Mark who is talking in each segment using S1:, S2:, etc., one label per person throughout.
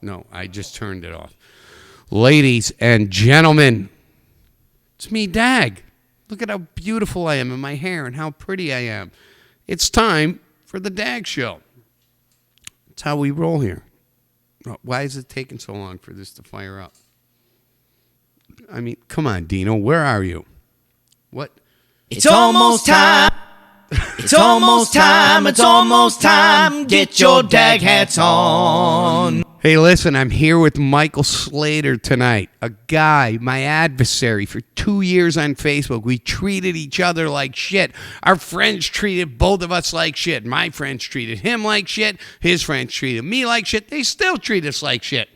S1: No, I just turned it off. Ladies and gentlemen, it's me, Dag. Look at how beautiful I am in my hair and how pretty I am. It's time for the Dag Show. It's how we roll here. Why is it taking so long for this to fire up? I mean, come on, Dino. Where are you? What?
S2: It's almost time. It's almost time. It's almost time. Get your Dag hats on.
S1: Hey, listen, I'm here with Michael Slater tonight, a guy, my adversary for 2 years on Facebook. We treated each other like shit. Our friends treated both of us like shit. My friends treated him like shit. His friends treated me like shit. They still treat us like shit.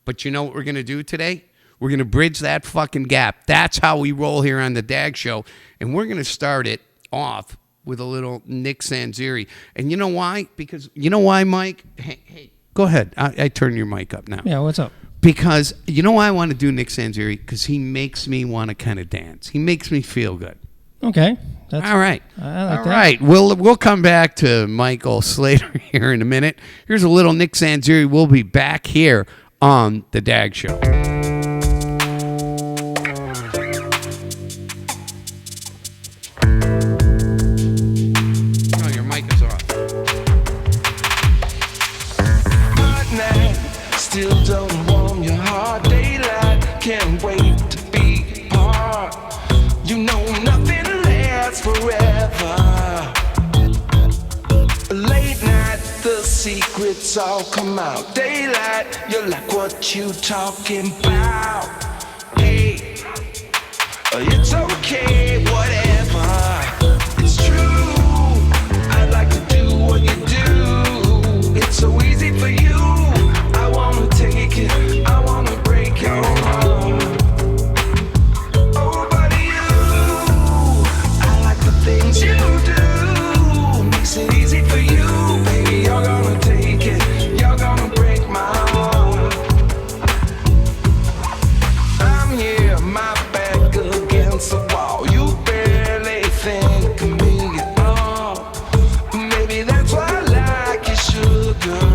S1: But you know what we're going to do today? We're going to bridge that fucking gap. That's how we roll here on the Dag Show. And we're going to start it off with a little Nick Sanzeri. And you know why? Because, you know why, Mike? Hey. Go ahead. I turn your mic up now.
S3: Yeah, what's up?
S1: Because you know why I want to do Nick Sanzeri? Because he makes me want to kind of dance. He makes me feel good.
S3: Okay.
S1: All right.
S3: I like
S1: All
S3: that.
S1: right. We'll come back to Michael Slater here in a minute. Here's a little Nick Sanzeri. We'll be back here on the Dag Show. Oh, your mic is off.
S4: Still don't warm your heart. Daylight can't wait to be apart. You know nothing lasts forever. Late night, the secrets all come out. Daylight, you're like, what you talking about? Hey, it's okay, whatever. It's true, I'd like to do what you do. It's so easy for you. I wanna break your heart. Oh, but I like the things you do. Makes it easy for you, baby. You're gonna take it. You're gonna break my heart. I'm here, my back against the wall. You barely think of me at all. Maybe that's why I like your sugar.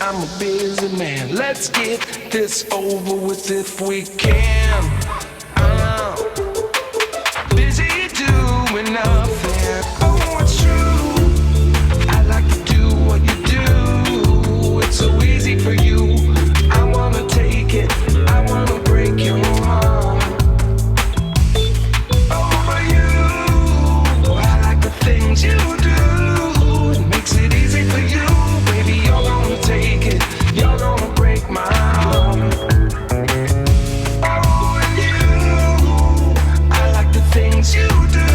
S4: I'm a busy man. Let's get this over with if we can. I'm busy doing nothing. Oh, it's true. I like to do what you do. It's so easy for you. I wanna take it. I wanna break your heart. Oh, but you, I like the things you do. It makes it easy for you. Baby, you're gonna take it. You're gonna break my heart. Oh, and you, I like the things you do.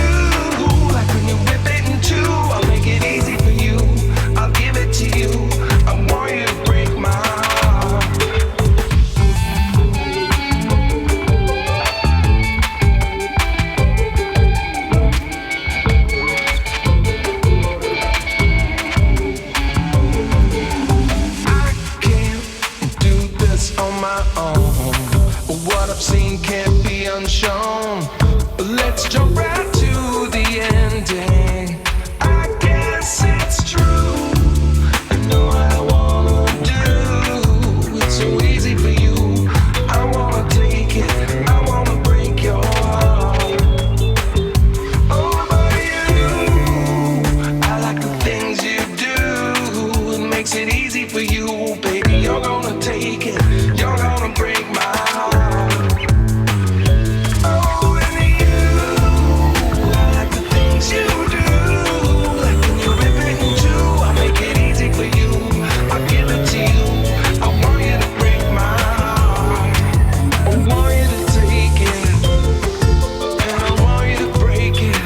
S4: Like when you whip it in two, I'll make it easy for you. I'll give it to you. I want you to break my heart. On my own, what I've seen can't be unshown. Let's jump right to the ending. I guess it's true. I know what I wanna do. It's so easy for you. I wanna take it. I wanna break your heart. Oh, but you, I like the things you do. It makes it easy for you, baby. You're gonna take it. You're gonna break my heart. Oh, and you, I like the things you do. Like when you rip it in two, I'll make it easy for you. I'll give it to you. I want you to break my heart. I want you to take it, and I want you to break it.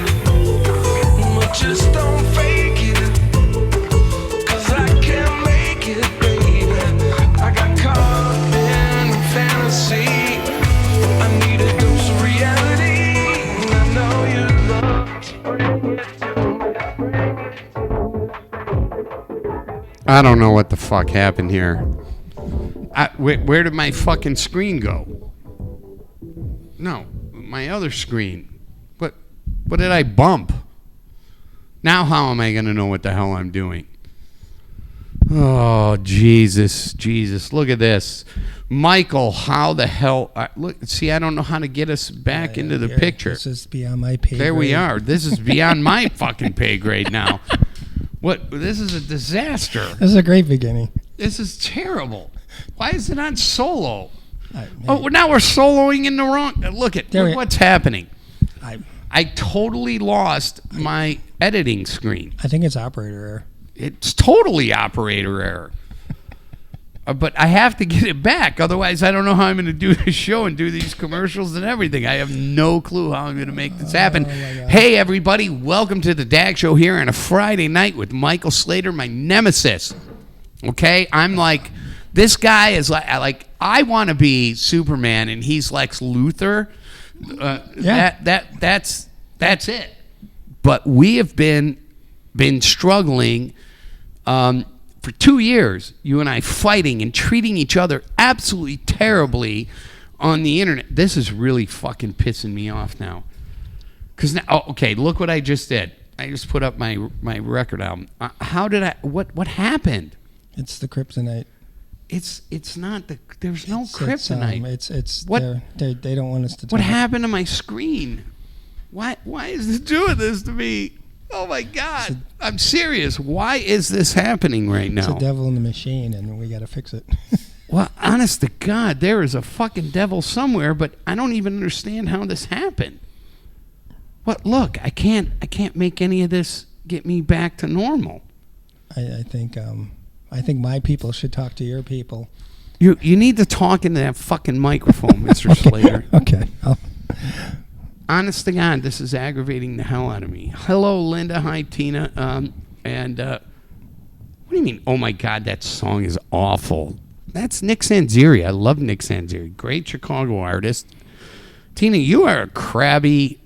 S4: But just don't fake it, 'cause I can't make it, baby. I got caught in fantasy. I need a dose of reality. I know you love to bring it to me.
S1: I don't know what the fuck happened here. Where did my fucking screen go? No, my other screen. What did I bump? Now how am I going to know what the hell I'm doing? Oh, Jesus. Look at this. Michael, how the hell? Look, see, I don't know how to get us back into the picture.
S3: This is beyond my pay
S1: There we
S3: grade.
S1: are. This is beyond my fucking pay grade now. What? This is a disaster.
S3: This is a great beginning.
S1: This is terrible. Why is it on solo?
S3: I,
S1: Oh, now we're soloing in the wrong. Look what's happening. I totally lost my editing screen.
S3: I think it's operator error.
S1: It's totally operator error. But I have to get it back. Otherwise, I don't know how I'm going to do this show and do these commercials and everything. I have no clue how I'm going to make this happen. Hey, everybody. Welcome to the Dag Show here on a Friday night with Michael Slater, my nemesis. Okay? I'm like, this guy is like I want to be Superman, and he's Lex Luthor. That's it. But we have been struggling for 2 years, you and I fighting and treating each other absolutely terribly on the internet. This is really fucking pissing me off now. Because now, okay, look what I just did. I just put up my record album. How did I? What happened?
S3: It's the kryptonite.
S1: It's not the. There's no kryptonite.
S3: It's
S1: What?
S3: they don't want us to.
S1: What
S3: talk.
S1: happened to my screen? Why is it doing this to me? Oh my God! I'm serious. Why is this happening right
S3: It's
S1: now?
S3: a devil in the machine, and we got to fix it.
S1: Well, honest to God, there is a fucking devil somewhere, but I don't even understand how this happened. What? Look, I can't make any of this get me back to normal.
S3: I think my people should talk to your people.
S1: You need to talk into that fucking microphone, Mr. Slater.
S3: Okay.
S1: Honest to God, this is aggravating the hell out of me. Hello, Linda. Hi, Tina. What do you mean? Oh my God, that song is awful. That's Nick Sanzeri. I love Nick Sanzeri. Great Chicago artist. Tina, you are a crabby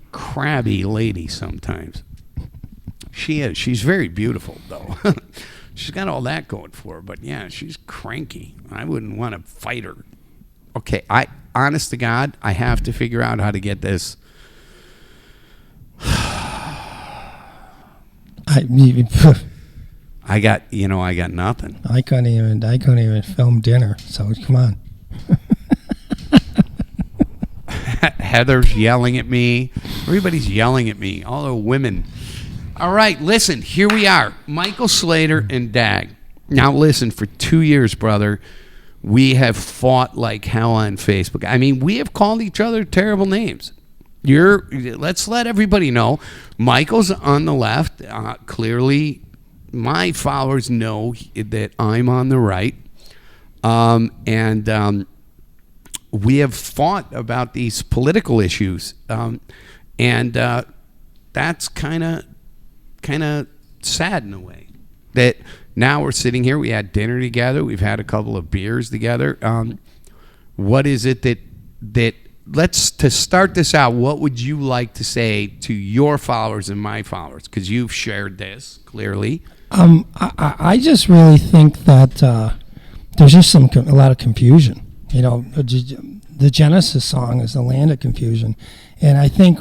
S1: lady sometimes. She is. She's very beautiful, though. She's got all that going for her. But yeah, she's cranky. I wouldn't want to fight her. Okay, honest to God, I have to figure out how to get this. I got nothing.
S3: I couldn't even film dinner. So come on.
S1: Heather's yelling at me. Everybody's yelling at me. All the women. All right, listen. Here we are, Michael Slater and Dag. Now listen. For 2 years, brother, we have fought like hell on Facebook. I mean, we have called each other terrible names. Let's let everybody know. Michael's on the left. Clearly, my followers know that I'm on the right. We have fought about these political issues. That's kind of sad in a way. That now we're sitting here. We had dinner together. We've had a couple of beers together. What is it that to start this out, what would you like to say to your followers and my followers? Because you've shared this clearly.
S3: I just really think that there's just a lot of confusion. You know, the Genesis song is the land of confusion, and I think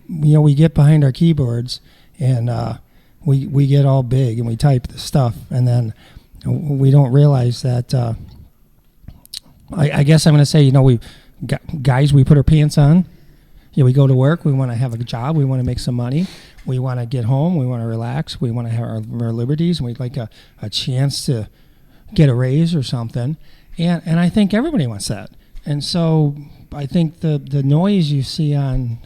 S3: we get behind our keyboards and we get all big and we type the stuff, and then we don't realize that. I guess I'm going to say, guys, we put our pants on. We go to work. We want to have a job. We want to make some money. We want to get home. We want to relax. We want to have our liberties. And we'd like a chance to get a raise or something. And I think everybody wants that. And so I think the noise you see on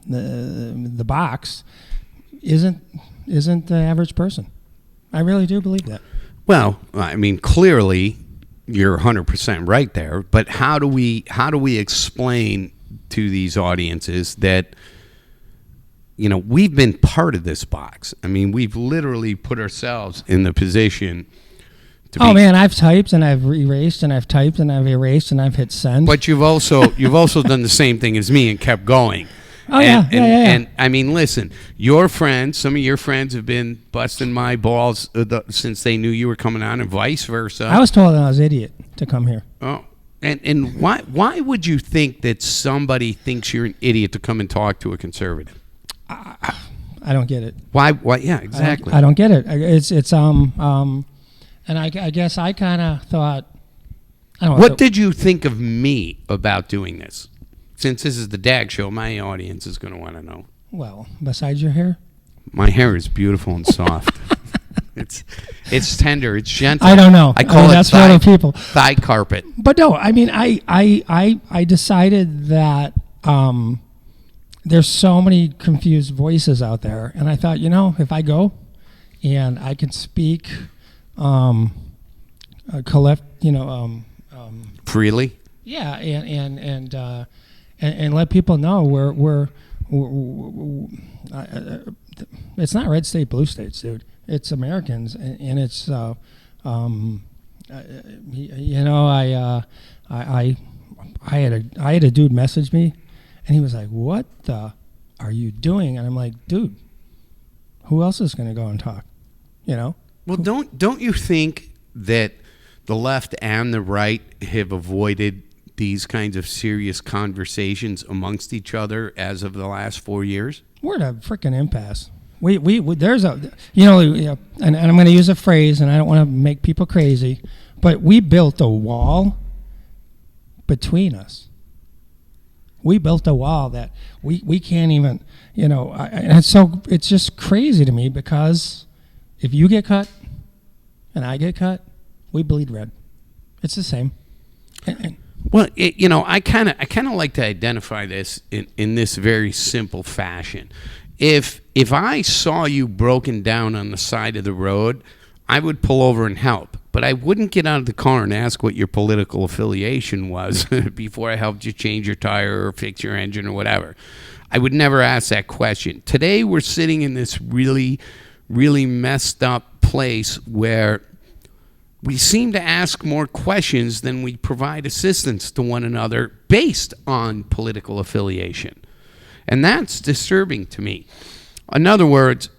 S3: the box isn't the average person. I really do believe that.
S1: Well, I mean, clearly you're 100% right there, but how do we explain to these audiences that we've been part of this box? I mean, we've literally put ourselves in the position to be.
S3: Man, I've typed and I've erased and I've typed and I've erased and I've hit send.
S1: But you've also done the same thing as me and kept going.
S3: Oh,
S1: yeah.
S3: And
S1: I mean, listen, your friends, some of your friends have been busting my balls since they knew you were coming on, and vice versa.
S3: I was told I was an idiot to come here.
S1: Oh, and why would you think that somebody thinks you're an idiot to come and talk to a conservative?
S3: I don't get it.
S1: Why? Yeah, exactly.
S3: I don't get it. And I guess I kind of thought, I don't know.
S1: What did you think of me about doing this? Since this is the Dag Show, my audience is going to want to know.
S3: Well, besides your hair?
S1: My hair is beautiful and soft. It's tender. It's gentle.
S3: I don't know.
S1: I call it
S3: that's for other people.
S1: thigh carpet.
S3: But no, I mean, I decided that there's so many confused voices out there, and I thought, if I go and I can speak, collect,
S1: Freely?
S3: yeah, and let people know we're it's not red state, blue states, dude. It's Americans, and it's I had a dude message me, and he was like, "What the are you doing?" And I'm like, "Dude, who else is going to go and talk?"
S1: Well, don't you think that the left and the right have avoided these kinds of serious conversations amongst each other as of the last 4 years?
S3: We're at a freaking impasse. We there's a and I'm going to use a phrase, and I don't want to make people crazy, but we built a wall between us. We built a wall that we can't even, and so it's just crazy to me, because if you get cut and I get cut, we bleed red. It's the same.
S1: Well, I kind of like to identify this in this very simple fashion. If I saw you broken down on the side of the road, I would pull over and help. But I wouldn't get out of the car and ask what your political affiliation was before I helped you change your tire or fix your engine or whatever. I would never ask that question. Today we're sitting in this really, really messed up place where we seem to ask more questions than we provide assistance to one another based on political affiliation. And that's disturbing to me. In other words,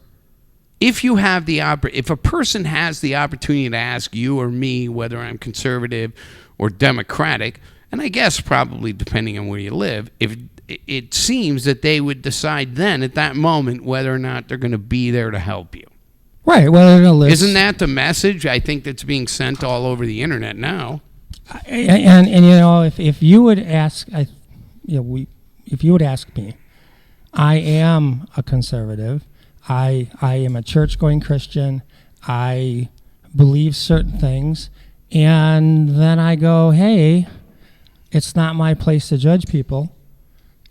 S1: if a person has the opportunity to ask you or me whether I'm conservative or Democratic, and I guess probably depending on where you live, if it seems that they would decide then at that moment whether or not they're going to be there to help you.
S3: Right. Well,
S1: isn't that the message I think that's being sent all over the internet now?
S3: And if you would ask, if you would ask me, I am a conservative. I am a church-going Christian. I believe certain things, and then I go, hey, it's not my place to judge people,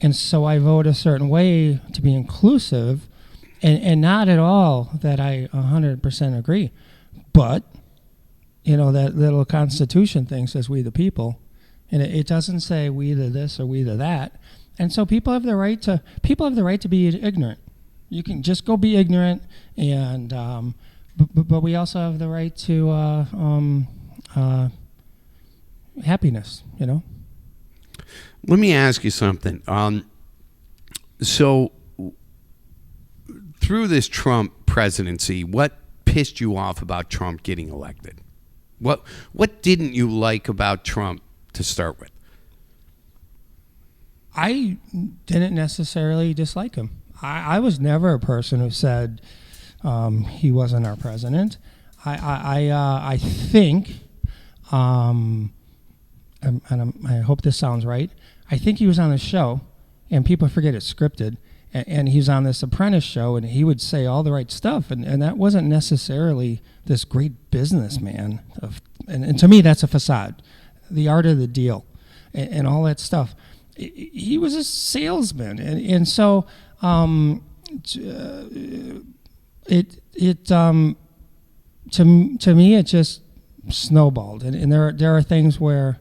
S3: and so I vote a certain way to be inclusive. And not at all that I 100% agree. But, that little Constitution thing says we the people. And it doesn't say we the this or we the that. And so people have the right to be ignorant. You can just go be ignorant. And but we also have the right to happiness,
S1: Let me ask you something. So through this Trump presidency, what pissed you off about Trump getting elected? What didn't you like about Trump to start with?
S3: I didn't necessarily dislike him. I was never a person who said he wasn't our president. I think, and I hope this sounds right, I think he was on a show, and people forget it's scripted, and he's on this Apprentice show, and he would say all the right stuff, and that wasn't necessarily this great businessman. And to me, that's a facade, the art of the deal, and all that stuff. He was a salesman, and so to me it just snowballed, and there are things where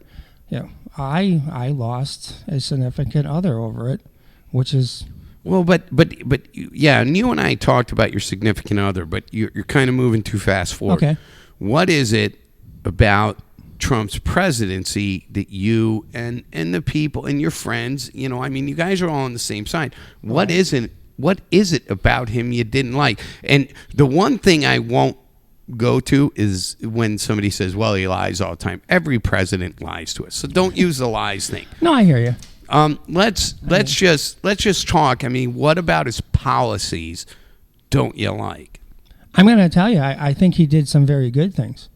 S3: I lost a significant other over it, which is.
S1: Well, but yeah, and you and I talked about your significant other, but you're kind of moving too fast forward.
S3: Okay. What
S1: is it about Trump's presidency that you and the people and your friends, you guys are all on the same side. What is it about him you didn't like? And the one thing I won't go to is when somebody says, well, he lies all the time. Every president lies to us. So don't use the lies thing.
S3: No, I hear you.
S1: Let's just talk. What about his policies don't you like?
S3: I'm going to tell you, I think he did some very good things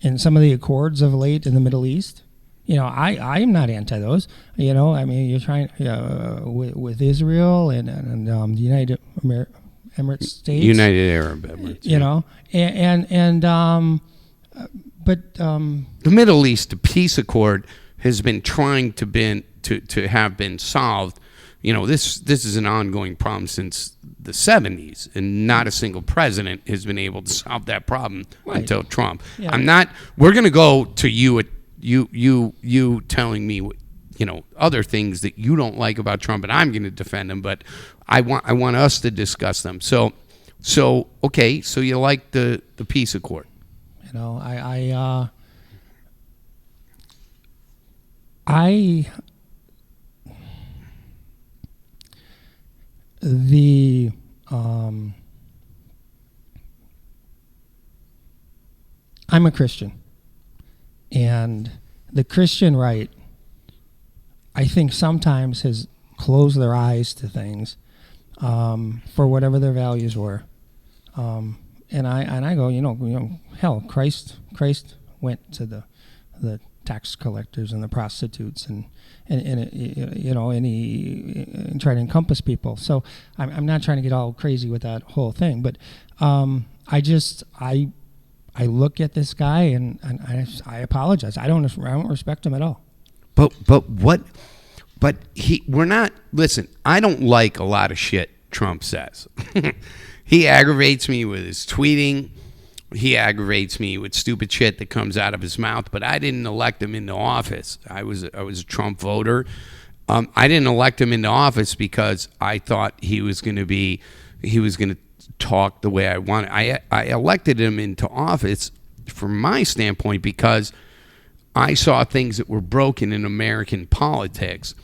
S3: in some of the accords of late in the Middle East. You know, I'm not anti those. You know, I mean, you're trying with Israel and the United Emirates States,
S1: United Arab Emirates.
S3: You know, but
S1: the Middle East, the peace accord has been trying to have been solved. You know, this is an ongoing problem since the 70s, and not a single president has been able to solve that problem until Trump. Yeah. We're going to go to you telling me, you know, other things that you don't like about Trump, and I'm going to defend him, but I want us to discuss them. So okay, so you like the peace accord.
S3: You know, I'm a Christian, and the Christian right, I think, sometimes has closed their eyes to things for whatever their values were. And I go, you know, hell, Christ went to the tax collectors and the prostitutes and you know, and he tried to encompass people. So I'm not trying to get all crazy with that whole thing, but I look at this guy and I apologize. I don't respect him at all.
S1: But we're not. Listen, I don't like a lot of shit Trump says. He aggravates me with his tweeting. He aggravates me with stupid shit that comes out of his mouth. But I didn't elect him into office. I was a Trump voter. I didn't elect him into office because I thought he was going to talk the way I wanted. I elected him into office from my standpoint because I saw things that were broken in American politics,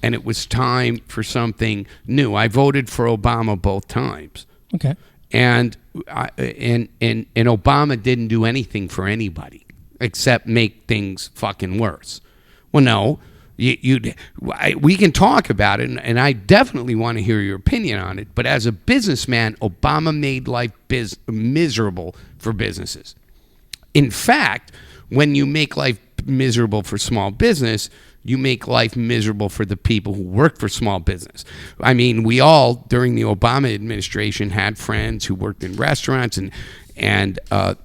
S1: and it was time for something new. I voted for Obama both times.
S3: Okay.
S1: And Obama didn't do anything for anybody except make things fucking worse. Well, no, we can talk about it, and I definitely want to hear your opinion on it. But as a businessman, Obama made life miserable for businesses. In fact, when you make life miserable for small business, you make life miserable for the people who work for small business. I mean, we all, during the Obama administration, had friends who worked in restaurants and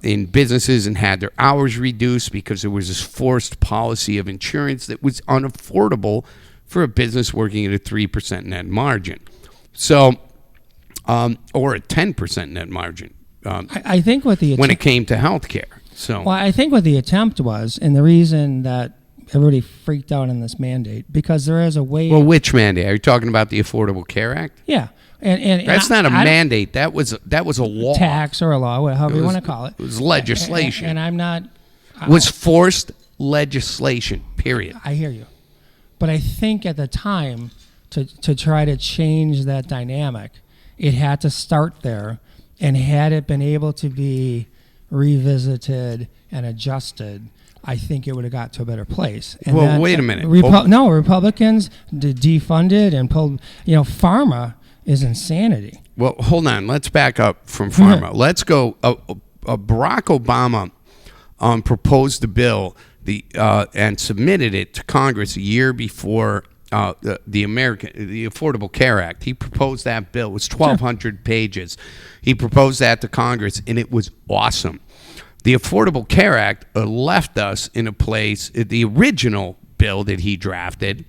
S1: in businesses and had their hours reduced because there was this forced policy of insurance that was unaffordable for a business working at a 3% net margin. So, or a 10% net margin.
S3: I think what
S1: when it came to healthcare. So,
S3: well, I think what the attempt was, and the reason that everybody freaked out on this mandate, because there is a way.
S1: Well, which mandate? Are you talking about the Affordable Care Act?
S3: Yeah, and
S1: that's not a mandate. That was a law,
S3: tax or a law, however you want to call it.
S1: It was legislation,
S3: and I'm not.
S1: Was forced legislation. Period.
S3: I hear you, but I think at the time to try to change that dynamic, it had to start there, and had it been able to be revisited and adjusted, I think it would have got to a better place. And
S1: well, wait a minute.
S3: Republicans defunded and pulled. You know, pharma is insanity.
S1: Well, hold on. Let's back up from pharma. Let's go. Barack Obama proposed the bill and submitted it to Congress a year before the Affordable Care Act. He proposed that bill. It was 1,200 pages. He proposed that to Congress, and it was awesome. The Affordable Care Act left us in a place, the original bill that he drafted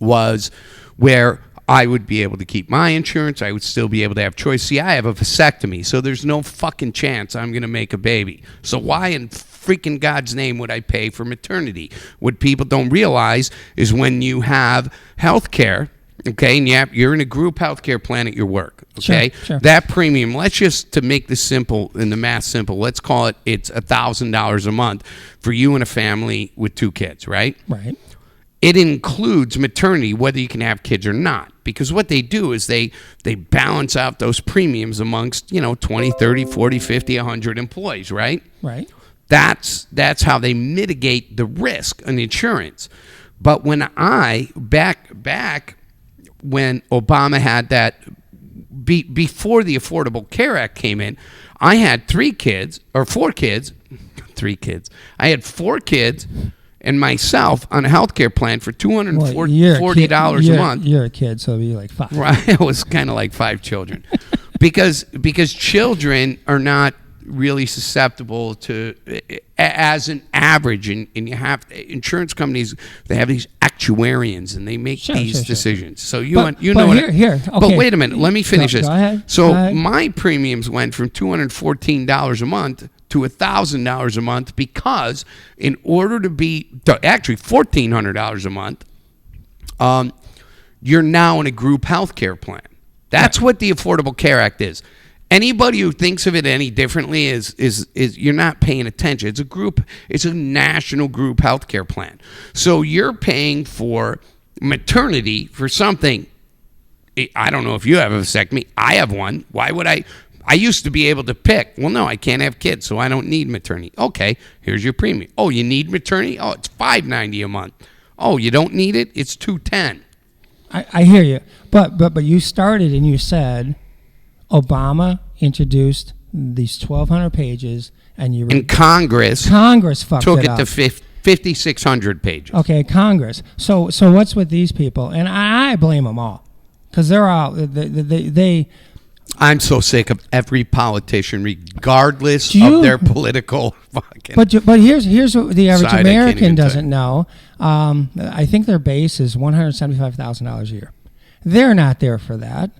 S1: was where I would be able to keep my insurance. I would still be able to have choice. See, I have a vasectomy, so there's no fucking chance I'm going to make a baby. So why in freaking God's name would I pay for maternity? What people don't realize is when you have health care, okay, and you're in a group health care plan at your work, okay?
S3: Sure.
S1: That premium, let's just, to make this simple and the math simple, let's call it's $1,000 a month for you and a family with 2 kids, right?
S3: Right.
S1: It includes maternity, whether you can have kids or not. Because what they do is they balance out those premiums amongst, 20, 30, 40, 50, 100 employees, right?
S3: Right.
S1: That's how they mitigate the risk on insurance. But when back when Obama had that before the Affordable Care Act came in, I had 4 kids. I had 4 kids and myself on a health care plan for $240 a month.
S3: You're a kid, so you're like 5.
S1: Right, it was kind of like 5 children, because children are not really susceptible to, as an average, and you have insurance companies, they have these actuarians and they make these decisions. So you know what?
S3: Okay.
S1: But wait a minute, let me finish this.
S3: Go ahead.
S1: So
S3: Go ahead.
S1: my premiums went from $214 a month to $1,000 a month, because in order to be actually $1,400 a month, you're now in a group health care plan. That's what the Affordable Care Act is. Anybody who thinks of it any differently is you're not paying attention. It's a national group health care plan. So you're paying for maternity for something. I don't know if you have a vasectomy. I have one. Why would I used to be able to pick. Well, no, I can't have kids, so I don't need maternity. Okay, here's your premium. Oh, you need maternity? Oh, it's $590 a month. Oh, you don't need it? It's $210.
S3: I hear you, but you started and you said Obama introduced these 1,200 pages, and Congress fucked
S1: took it
S3: up.
S1: to 5,600 pages.
S3: Okay, Congress. So what's with these people? And I blame them all, because they're all they.
S1: I'm so sick of every politician, regardless of their political fucking.
S3: But here's what the average
S1: side I can't
S3: American
S1: even
S3: doesn't know. I think their base is $175,000 a year. They're not there for that.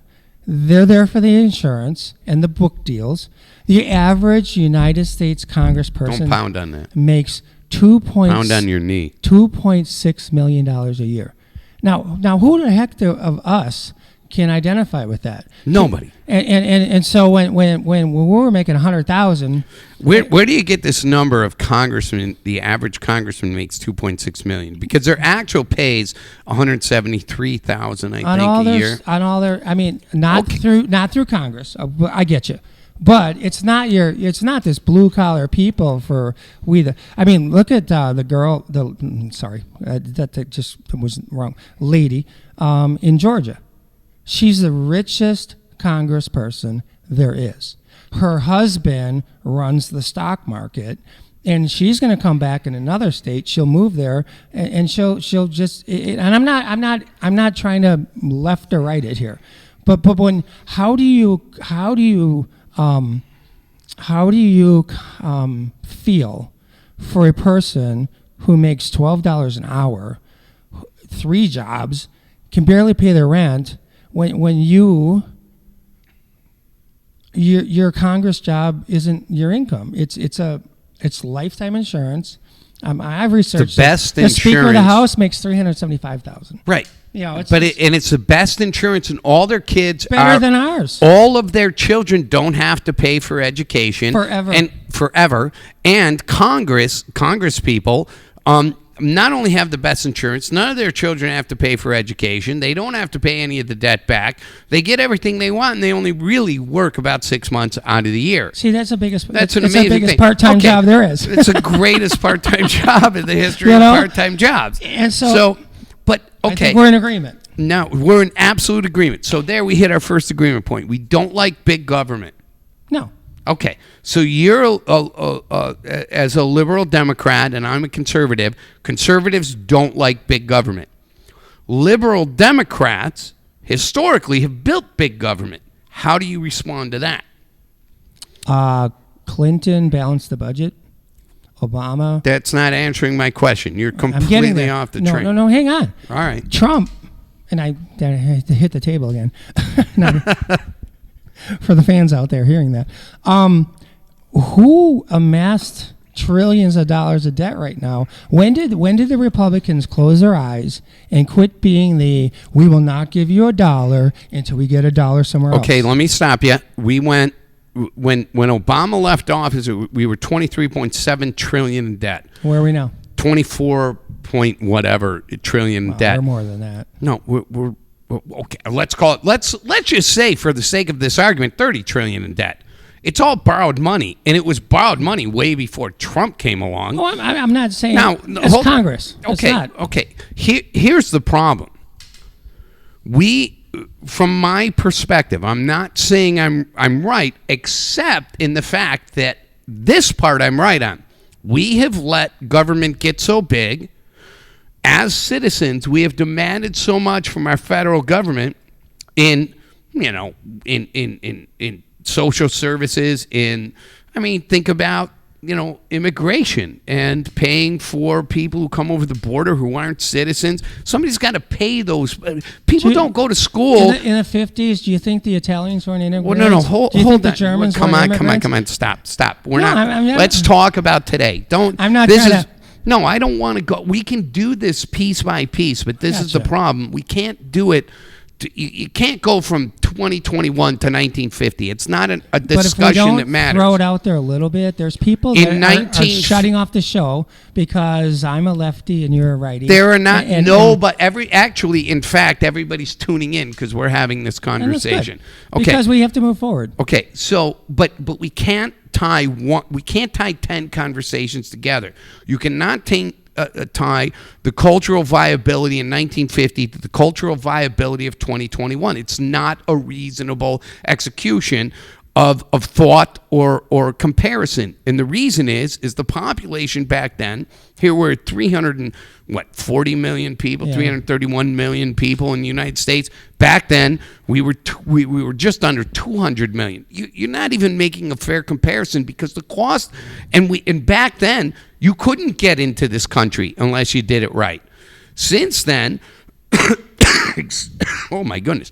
S3: They're there for the insurance and the book deals. The average United States Congressperson
S1: Don't pound on that.
S3: makes
S1: Pound on your knee.
S3: $2.6 million a year. Now, who the heck of us can identify with that?
S1: Nobody.
S3: And so when we were making 100,000,
S1: where do you get this number of congressmen? The average congressman makes $2.6 million, because their actual pay is $173,000, I think, a year.
S3: On all their, I mean, not through Congress. I get you. But it's not this blue collar people I mean, look at the girl, that just was wrong, lady in Georgia. She's the richest congressperson there is. Her husband runs the stock market, and she's going to come back in another state. She'll move there, and she'll just. And I'm not trying to left or right it here, but when how do you feel for a person who makes $12 an hour, 3 jobs, can barely pay their rent, when your Congress job isn't your income? It's lifetime insurance. I've researched
S1: the best
S3: it. The Speaker of the House makes $375,000.
S1: Right.
S3: And
S1: it's the best insurance, and all their kids
S3: better than ours.
S1: All of their children don't have to pay for education forever. And Congress people not only have the best insurance, none of their children have to pay for education. They don't have to pay any of the debt back. They get everything they want, and they only really work about 6 months out of the year.
S3: See, that's an amazing
S1: the biggest
S3: part-time job there is.
S1: It's the greatest part-time job in the history of part-time jobs.
S3: And so
S1: but okay,
S3: I think we're in agreement.
S1: No, we're in absolute agreement. So there we hit our first agreement point. We don't like big government.
S3: No.
S1: Okay, so you're as a liberal Democrat, and I'm a conservative. Conservatives don't like big government. Liberal Democrats historically have built big government. How do you respond to that?
S3: Clinton balanced the budget. Obama.
S1: That's not answering my question. You're completely off the train.
S3: No, hang on.
S1: All right.
S3: Trump, and I had to hit the table again. For the fans out there hearing that, who amassed trillions of dollars of debt right now? When did the Republicans close their eyes and quit being we will not give you $1 until we get $1 somewhere else?
S1: Okay, let me stop you. We went when Obama left office, we were $23.7 trillion in debt.
S3: Where are we now?
S1: 24 point whatever trillion debt.
S3: We're more than that.
S1: No, we're okay. Let's call it. Let's just say, for the sake of this argument, 30 trillion in debt. It's all borrowed money, and it was borrowed money way before Trump came along.
S3: Oh, I'm not saying
S1: now.
S3: It's Congress.
S1: Okay, okay. Here's the problem. We from my perspective, I'm not saying I'm right, except in the fact that this part I'm right on. We have let government get so big. As citizens, we have demanded so much from our federal government in social services. Think about immigration and paying for people who come over the border who aren't citizens. Somebody's got to pay those. People don't go to school.
S3: In the 50s, do you think the Italians weren't immigrants?
S1: Well, no, hold
S3: do you think
S1: on.
S3: the Germans
S1: come
S3: weren't
S1: on,
S3: immigrants?
S1: stop. We're
S3: No,
S1: not.
S3: I'm not-
S1: Let's talk about today. Don't.
S3: I'm not
S1: This
S3: trying
S1: is.
S3: to-
S1: No, I don't want to go. We can do this piece by piece, but this is the
S3: Gotcha.
S1: problem. We can't do it. You can't go from 2021 to 1950. It's not a
S3: But if we
S1: discussion
S3: don't
S1: that matters.
S3: throw it out there a little bit, there's people that
S1: In
S3: are
S1: 19
S3: shutting off the show because I'm a lefty and you're a righty.
S1: There are not
S3: And-
S1: but in fact, everybody's tuning in because we're having this
S3: and that's good,
S1: conversation. Okay.
S3: Because we have to move forward.
S1: Okay, so but we can't tie 10 conversations together. You cannot tie the cultural viability in 1950 to the cultural viability of 2021. It's not a reasonable execution of thought or comparison. And the reason is the population back then, here we're 40 million people,
S3: Yeah.
S1: 331 million people in the United States. Back then, we were just under 200 million. You're not even making a fair comparison because the cost, and back then, you couldn't get into this country unless you did it right. Since then, oh my goodness.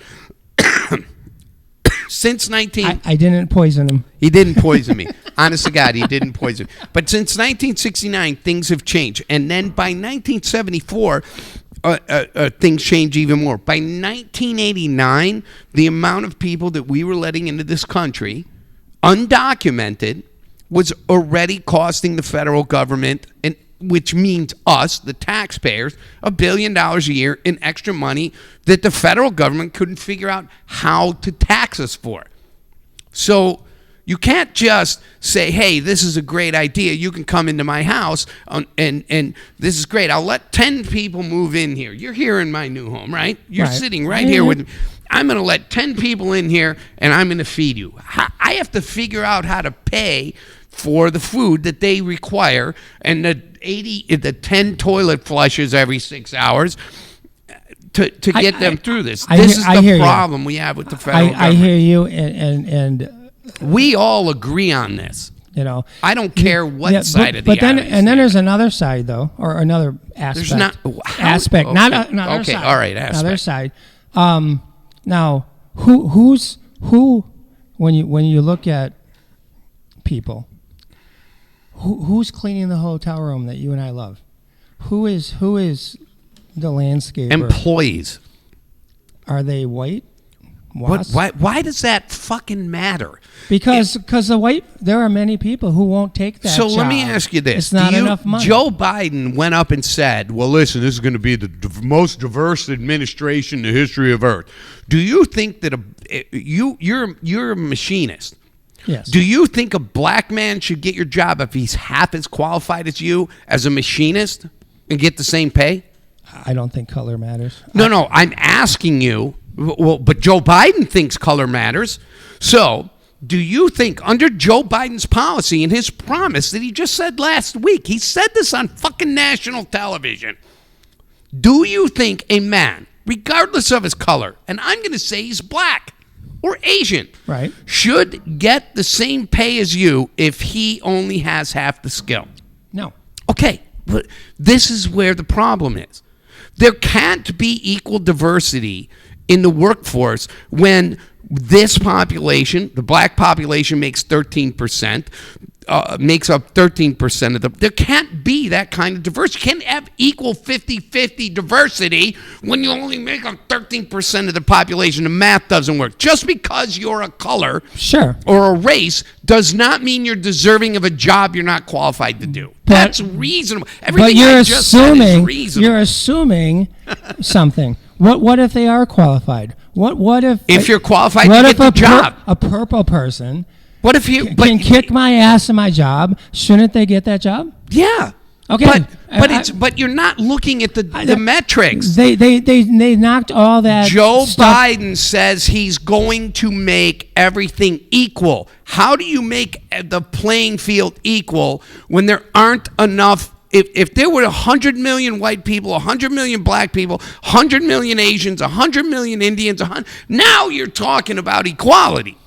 S1: Since
S3: I didn't poison him.
S1: He didn't poison me. Honest to God, he didn't poison me. But since 1969, things have changed. And then by 1974, things change even more. By 1989, the amount of people that we were letting into this country, undocumented, was already costing the federal government, which means us, the taxpayers, $1 billion a year in extra money that the federal government couldn't figure out how to tax us for. So you can't just say, hey, this is a great idea. You can come into my house and this is great. I'll let 10 people move in here. You're here in my new home, right? You're
S3: Right.
S1: sitting right here with me. I'm going to let 10 people in here and I'm going to feed you. I have to figure out how to pay for the food that they require and the 10 toilet flushes every 6 hours to get them through this. This is the problem we have with the federal government.
S3: I hear you, and
S1: We all agree on this. I don't care what side of the
S3: but then
S1: aisle you
S3: and then
S1: stand.
S3: there's another side though, or another aspect.
S1: There's not
S3: aspect,
S1: okay.
S3: not another
S1: Okay,
S3: side.
S1: all right,
S3: Another
S1: aspect.
S3: side. Now, who when you look at people, who's cleaning the hotel room that you and I love? Who is the landscaper?
S1: Employees.
S3: Are they white?
S1: What? Why does that fucking matter?
S3: Because there are many people who won't take that
S1: So
S3: job.
S1: let me ask you this.
S3: It's not enough money.
S1: Joe Biden went up and said, well, listen, this is going to be the most diverse administration in the history of Earth. Do you think that you're a machinist?
S3: Yes.
S1: Do you think a black man should get your job if he's half as qualified as you as a machinist and get the same pay?
S3: I don't think color matters.
S1: No, I'm asking you. Well, but Joe Biden thinks color matters. So, do you think under Joe Biden's policy and his promise that he just said last week, he said this on fucking national television, do you think a man, regardless of his color, and I'm going to say he's black or Asian,
S3: Right.
S1: should get the same pay as you if he only has half the skill?
S3: No.
S1: Okay, but this is where the problem is. There can't be equal diversity in the workforce when this population, the black population, makes 13%, makes up 13% of the. There can't be that kind of diversity. You can't have equal 50-50 diversity when you only make up 13% of the population. The math doesn't work. Just because you're a color
S3: Sure.
S1: or a race does not mean you're deserving of a job you're not qualified to do. That's reasonable. Everything
S3: But you're
S1: I just said is
S3: assuming
S1: reasonable.
S3: you're assuming something. What if they are qualified? What if
S1: you're qualified,
S3: what
S1: you
S3: if
S1: get the job.
S3: A purple person
S1: What if you
S3: can kick my ass in my job? Shouldn't they get that job?
S1: Yeah.
S3: Okay,
S1: but you're not looking at the metrics.
S3: They knocked all that.
S1: Joe
S3: stuff.
S1: Biden says he's going to make everything equal. How do you make the playing field equal when there aren't enough? If there were 100 million white people, 100 million black people, 100 million Asians, 100 million Indians, now you're talking about equality.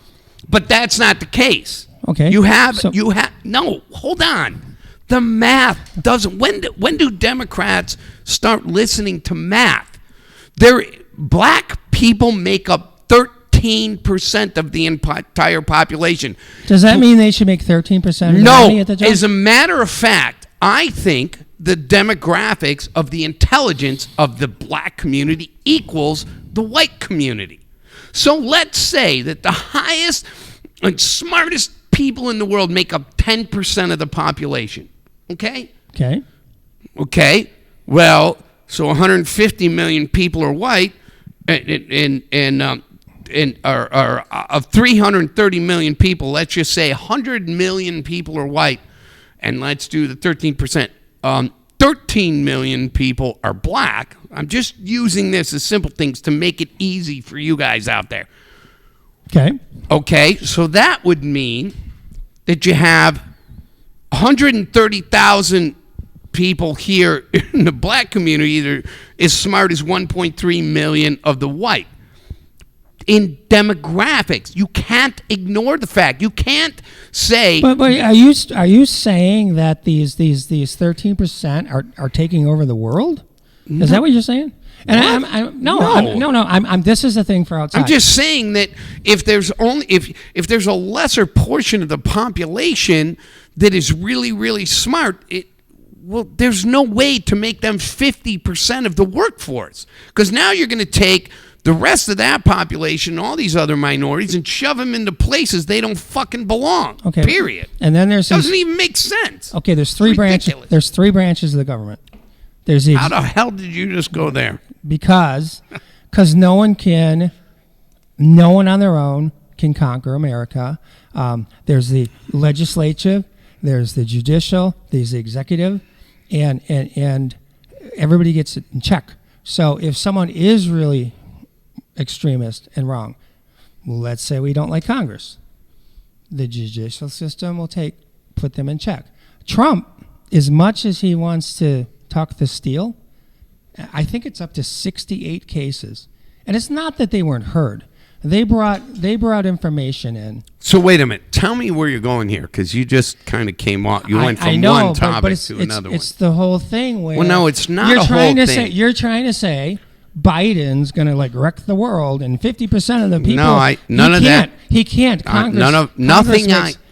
S1: But that's not the case.
S3: Okay.
S1: No, hold on. The math doesn't. When do Democrats start listening to math? Black people make up 13% of the entire population.
S3: Does that mean they should make 13% of the money at the job?
S1: As a matter of fact, I think the demographics of the intelligence of the black community equals the white community. So let's say that the highest and smartest people in the world make up 10% of the population. Okay? Okay. Well, so 150 million people are white, and of 330 million people, let's just say 100 million people are white, and let's do the 13%. 13 million people are black. I'm just using this as simple things to make it easy for you guys out there. Okay, so that would mean that you have 130,000 people here in the black community that are as smart as 1.3 million of the white. In demographics, you can't ignore the fact. You can't say.
S3: But are you saying that these 13% are taking over the world? No. Is that what you're saying? And no. This is the thing for outside.
S1: I'm just saying that if there's a lesser portion of the population that is really, really smart, there's no way to make them 50% of the workforce, because now you're going to take the rest of that population, all these other minorities, and shove them into places they don't fucking belong.
S3: Okay.
S1: Period.
S3: And then
S1: doesn't even make sense.
S3: Okay, there's three branches. There's three branches of the government.
S1: How the hell did you just go there?
S3: Because no one on their own can conquer America. There's the legislature, there's the judicial, there's the executive, and everybody gets it in check. So if someone is really extremist and wrong, let's say we don't like Congress, the judicial system will put them in check. Trump, as much as he wants to talk the steal, I think it's up to 68 cases, and it's not that they weren't heard. They brought information in.
S1: So wait a minute. Tell me where you're going here, because you just kind of came off. You went from one topic to another one.
S3: It's the whole thing where.
S1: Well, no, it's not a whole thing.
S3: You're trying to say Biden's going to wreck the world, and 50% of the people.
S1: No, none of that.
S3: He can't. Congress.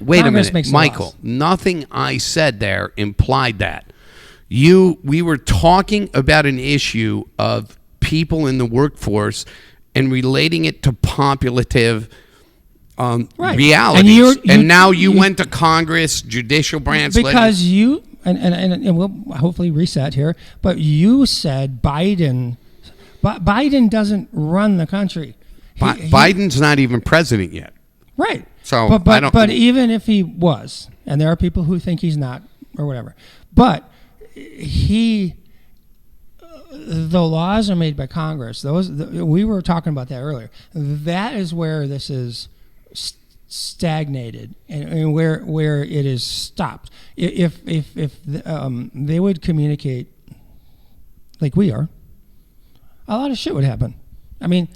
S1: Wait a minute, Michael. Nothing I said there implied that. We were talking about an issue of people in the workforce and relating it to populative realities. And now you went to Congress, judicial branch.
S3: Because and we'll hopefully reset here, but you said Biden doesn't run the country.
S1: Biden's not even president yet.
S3: Right.
S1: So
S3: but even if he was, and there are people who think he's not or whatever, but the laws are made by Congress. We were talking about that earlier. That is where this is stagnated and where it is stopped. If they would communicate like we are, a lot of shit would happen. You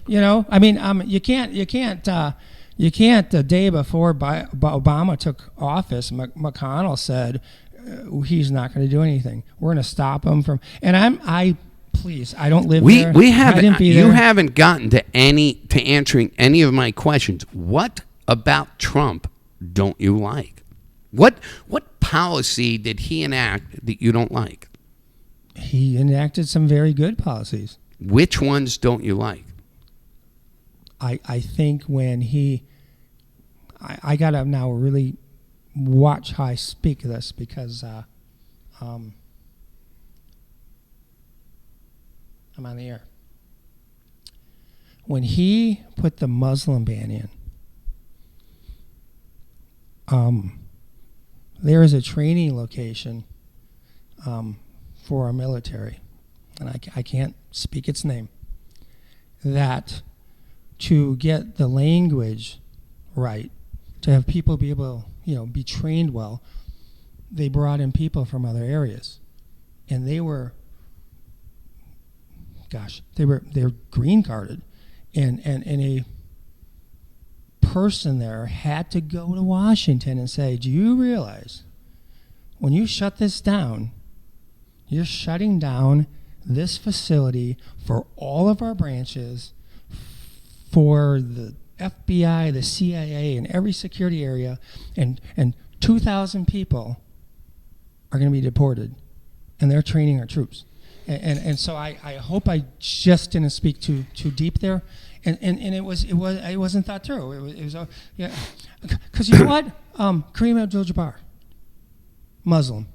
S3: can't. The day before Obama took office, McConnell said he's not going to do anything. We're going to stop him from. And please, I don't live there.
S1: We haven't. You haven't gotten to answering any of my questions. What about Trump don't you like? What policy did he enact that you don't like?
S3: He enacted some very good policies.
S1: Which ones don't you like?
S3: I think when I got to now really watch how I speak this, because I'm on the air. When he put the Muslim ban in, there is a training location for our military, and I can't speak its name, that to get the language right, to have people be able, be trained well, they brought in people from other areas, and they were green carded, and a person there had to go to Washington and say, do you realize when you shut this down, you're shutting down this facility for all of our branches, for the FBI, the CIA, and every security area, and 2,000 people are going to be deported, and they're training our troops. And so I hope I just didn't speak too deep there, and it wasn't thought through. It was because you know what, Kareem Abdul-Jabbar, Muslim.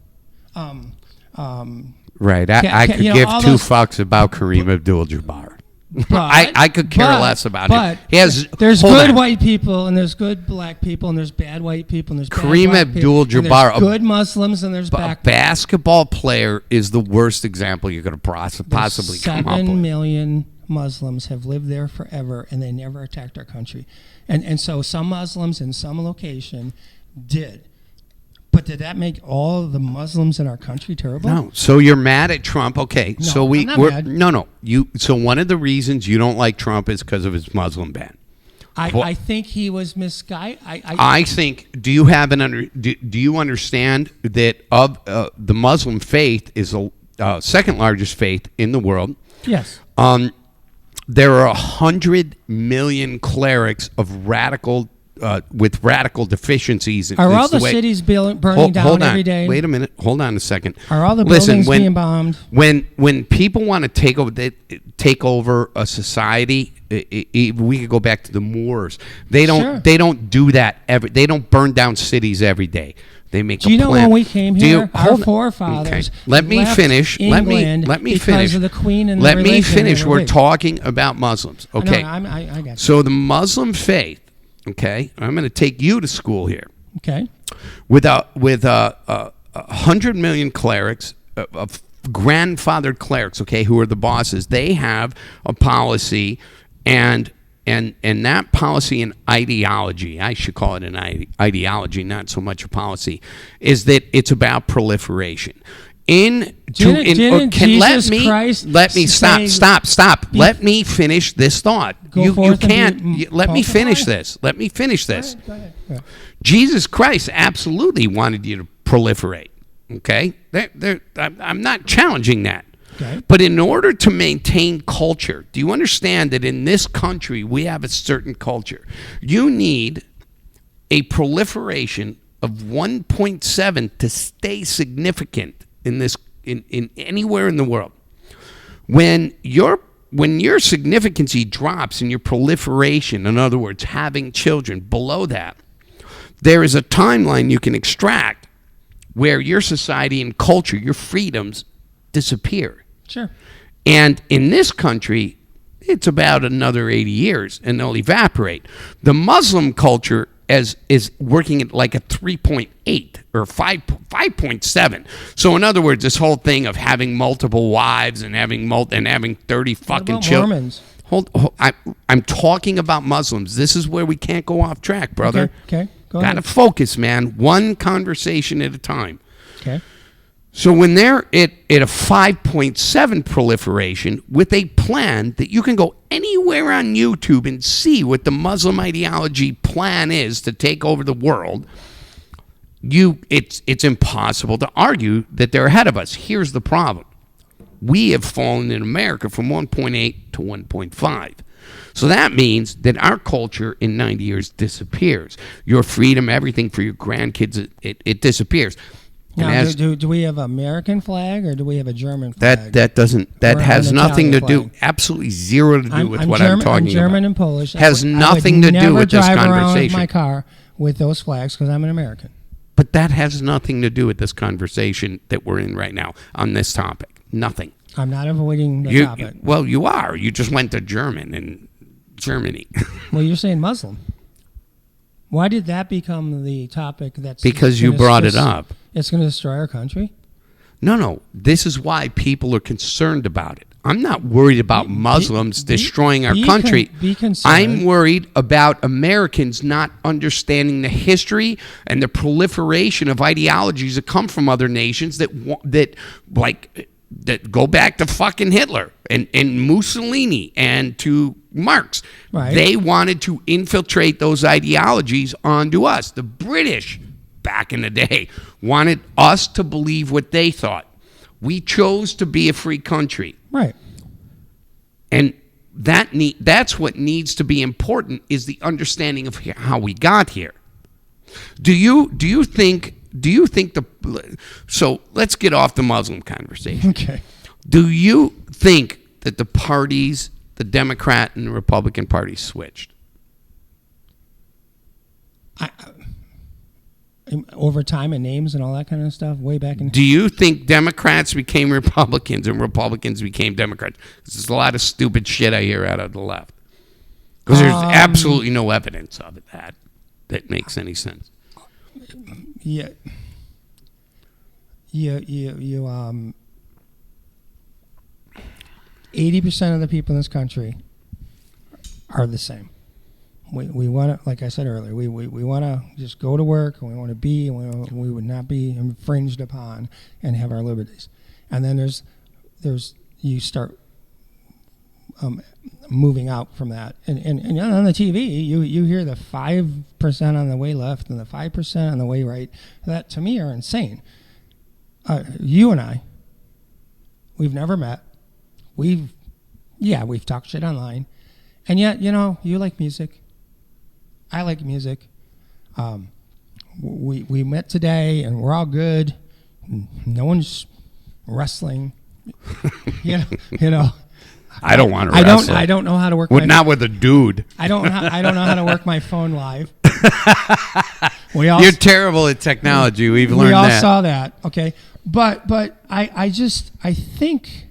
S1: Right. I could give two fucks about Kareem Abdul-Jabbar. I could care less about him.
S3: There's good white people, and there's good black people, and there's bad white people, and there's bad
S1: Kareem
S3: black people, and
S1: Abdul-Jabbar,
S3: there's good Muslims, and there's
S1: a basketball player is the worst example you could have possibly come up with.
S3: 7 million Muslims have lived there forever, and they never attacked our country. And so some Muslims in some location did. But did that make all of the Muslims in our country terrible?
S1: No. So you're mad at Trump? Okay.
S3: No,
S1: so
S3: I'm not mad.
S1: No. So one of the reasons you don't like Trump is because of his Muslim ban.
S3: I think he was misguided.
S1: I think. Do you have do you understand that of the Muslim faith is the second largest faith in the world?
S3: Yes.
S1: There are 100 million clerics of radical. With radical deficiencies.
S3: Are all the cities burning down every day?
S1: Wait a minute. Hold on a second.
S3: Are all the buildings being bombed?
S1: When people want to take over a society, we could go back to the Moors. They don't do that they don't burn down cities every day. They make.
S3: Do you know when we came here, our forefathers?
S1: Okay. Let me finish. Let me
S3: because
S1: finish.
S3: Of the Queen and
S1: let
S3: the
S1: me finish.
S3: We're
S1: talking about Muslims. Okay.
S3: I got you.
S1: So the Muslim faith. Okay, I'm going to take you to school here.
S3: Okay.
S1: With 100 million clerics, of grandfathered clerics, okay, who are the bosses. They have a policy, and that policy and ideology, I should call it an ideology, not so much a policy, is that it's about proliferation. Stop. Let me finish this thought. You can't. Let me finish this. Let me finish this.
S3: Go ahead.
S1: Jesus Christ absolutely wanted you to proliferate. Okay, I'm not challenging that.
S3: Okay.
S1: But in order to maintain culture, do you understand that in this country we have a certain culture? You need a proliferation of 1.7 to stay significant in anywhere in the world. When your significancy drops in your proliferation, in other words, having children below that, there is a timeline you can extract where your society and culture, your freedoms disappear.
S3: Sure.
S1: And in this country, it's about another 80 years and they'll evaporate. The Muslim culture is working at like a 3.8 or 5.7. So in other words, this whole thing of having multiple wives and having 30 fucking children.
S3: Mormons?
S1: I'm talking about Muslims. This is where we can't go off track, brother.
S3: Okay. Go ahead.
S1: Gotta focus, man. One conversation at a time.
S3: Okay.
S1: So when they're at a 5.7 proliferation with a plan that you can go anywhere on YouTube and see what the Muslim ideology plan is to take over the world, it's impossible to argue that they're ahead of us. Here's the problem. We have fallen in America from 1.8 to 1.5. So that means that our culture in 90 years disappears. Your freedom, everything for your grandkids, it disappears.
S3: Now, do we have an American flag or do we have a German flag?
S1: That has nothing to do, absolutely zero to do with what I'm talking about.
S3: I'm German and Polish.
S1: Has nothing to do with this
S3: conversation. I would never drive around with my car with those flags because I'm an American.
S1: But that has nothing to do with this conversation that we're in right now on this topic. Nothing.
S3: I'm not avoiding the topic.
S1: Well, you are. You just went to Germany.
S3: Well, you're saying Muslim. Why did that become the topic? Because
S1: you brought it up.
S3: It's going to destroy our country?
S1: No. This is why people are concerned about it. I'm not worried about Muslims destroying our country.
S3: Be concerned.
S1: I'm worried about Americans not understanding the history and the proliferation of ideologies that come from other nations that go back to fucking Hitler and Mussolini and to Marx.
S3: Right.
S1: They wanted to infiltrate those ideologies onto us. The British, back in the day, wanted us to believe what they thought. We chose to be a free country.
S3: Right.
S1: And that's what needs to be important, is the understanding of how we got here. Do you think so let's get off the Muslim conversation.
S3: Okay.
S1: Do you think that the parties, the Democrat and the Republican Party, switched?
S3: Over time and names and all that kind of stuff, way back in.
S1: Do you think Democrats became Republicans and Republicans became Democrats? 'Cause there's a lot of stupid shit I hear out of the left. Because there's absolutely no evidence of it that makes any sense.
S3: Yeah. You 80% of the people in this country are the same. We want to, like I said earlier, we want to just go to work, and we want to be, and we would not be infringed upon and have our liberties. And then there's you start moving out from that. And on the TV, you hear the 5% on the way left and the 5% on the way right. That, to me, are insane. You and I, we've never met. We've talked shit online. And yet, you like music. I like music. We met today, and we're all good. No one's wrestling. you know.
S1: I don't want to wrestle.
S3: I don't know how to work.
S1: Not with a dude.
S3: I don't know how to work my phone live.
S1: You're terrible at technology. We've learned that.
S3: We all saw that. Okay, but I think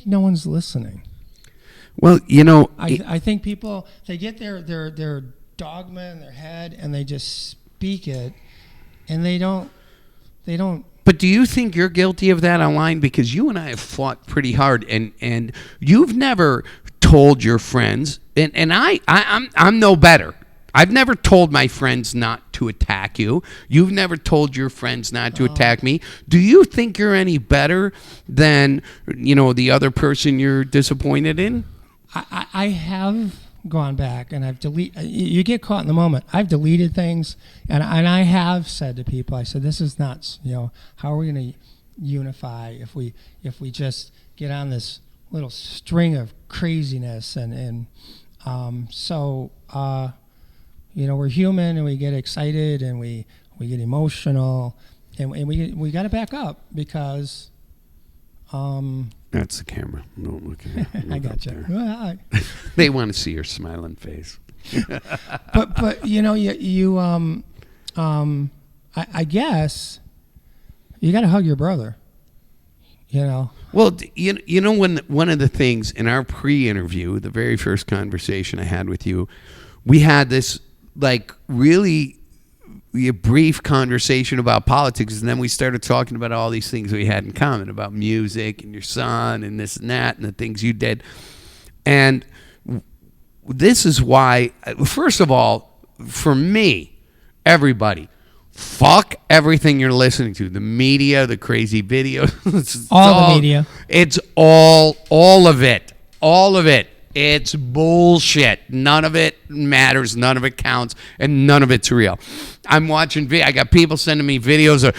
S3: no one's listening.
S1: Well,
S3: I think people, they get their dogma in their head and they just speak it, and they don't.
S1: But do you think you're guilty of that online? Because you and I have fought pretty hard, and you've never told your friends, and I'm no better. I've never told my friends not to attack you. You've never told your friends not to attack me. Do you think you're any better than the other person you're disappointed in?
S3: I have gone back and I've deleted. You get caught in the moment. I've deleted things, and I have said to people, I said, this is nuts. How are we going to unify if we just get on this little string of craziness? So we're human, and we get excited, and we get emotional, and we got to back up because.
S1: That's the camera. Don't look at me.
S3: I got you. Well,
S1: They want to see your smiling face.
S3: but I guess you got to hug your brother. Well,
S1: when one of the things in our pre-interview, the very first conversation I had with you, we had this really a brief conversation about politics, and then we started talking about all these things we had in common, about music and your son and this and that and the things you did. And this is why, first of all, for me, everybody, fuck everything you're listening to. The media, the crazy videos.
S3: The media.
S1: It's all of it. All of it. It's bullshit. None of it matters. None of it counts. And none of it's real. I'm watching. I got people sending me videos of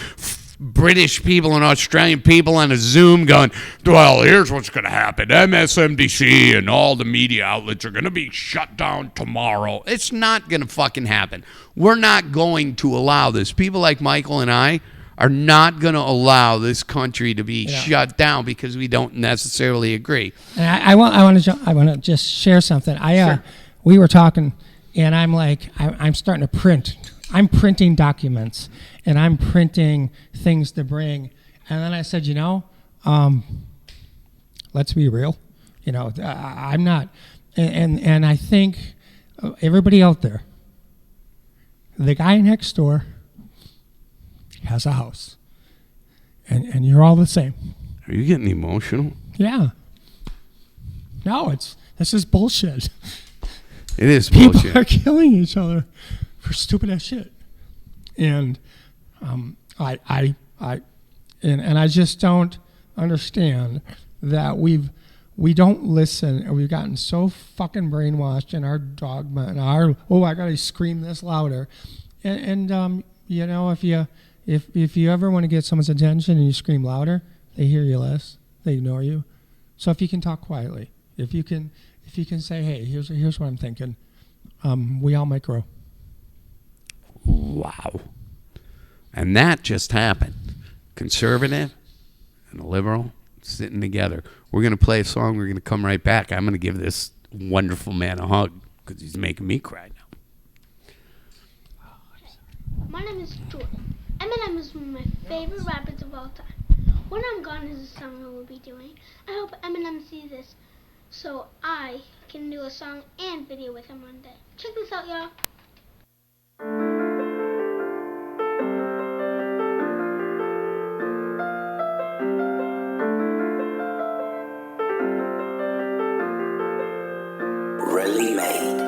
S1: British people and Australian people on a Zoom going, well, here's what's going to happen. MSNBC and all the media outlets are going to be shut down tomorrow. It's not going to fucking happen. We're not going to allow this. People like Michael and I are not going to allow this country to be shut down because we don't necessarily agree.
S3: And I want to just share something.
S1: Sure.
S3: We were talking, and I'm like, I'm starting to print. I'm printing documents, and I'm printing things to bring. And then I said, let's be real. I'm not, and I think everybody out there, the guy next door has a house, and you're all the same.
S1: Are you getting emotional?
S3: Yeah. No, this is bullshit.
S1: It is
S3: People
S1: bullshit.
S3: are killing each other for stupid ass shit, and I just don't understand that we don't listen, and we've gotten so fucking brainwashed in our dogma and I gotta scream this louder, and you know, if you ever want to get someone's attention and you scream louder, they hear you less, they ignore you. So if you can talk quietly, if you can say, hey, here's what I'm thinking, we all might grow.
S1: Wow. And that just happened. Conservative and a liberal sitting together. We're going to play a song. We're going to come right back. I'm going to give this wonderful man a hug because he's making me cry now.
S5: My name is Jordan. Eminem is one of my favorite rappers of all time. When I'm gone is a song I will be doing. I hope Eminem sees this so I can do a song and video with him one day. Check this out, y'all.
S2: Really made.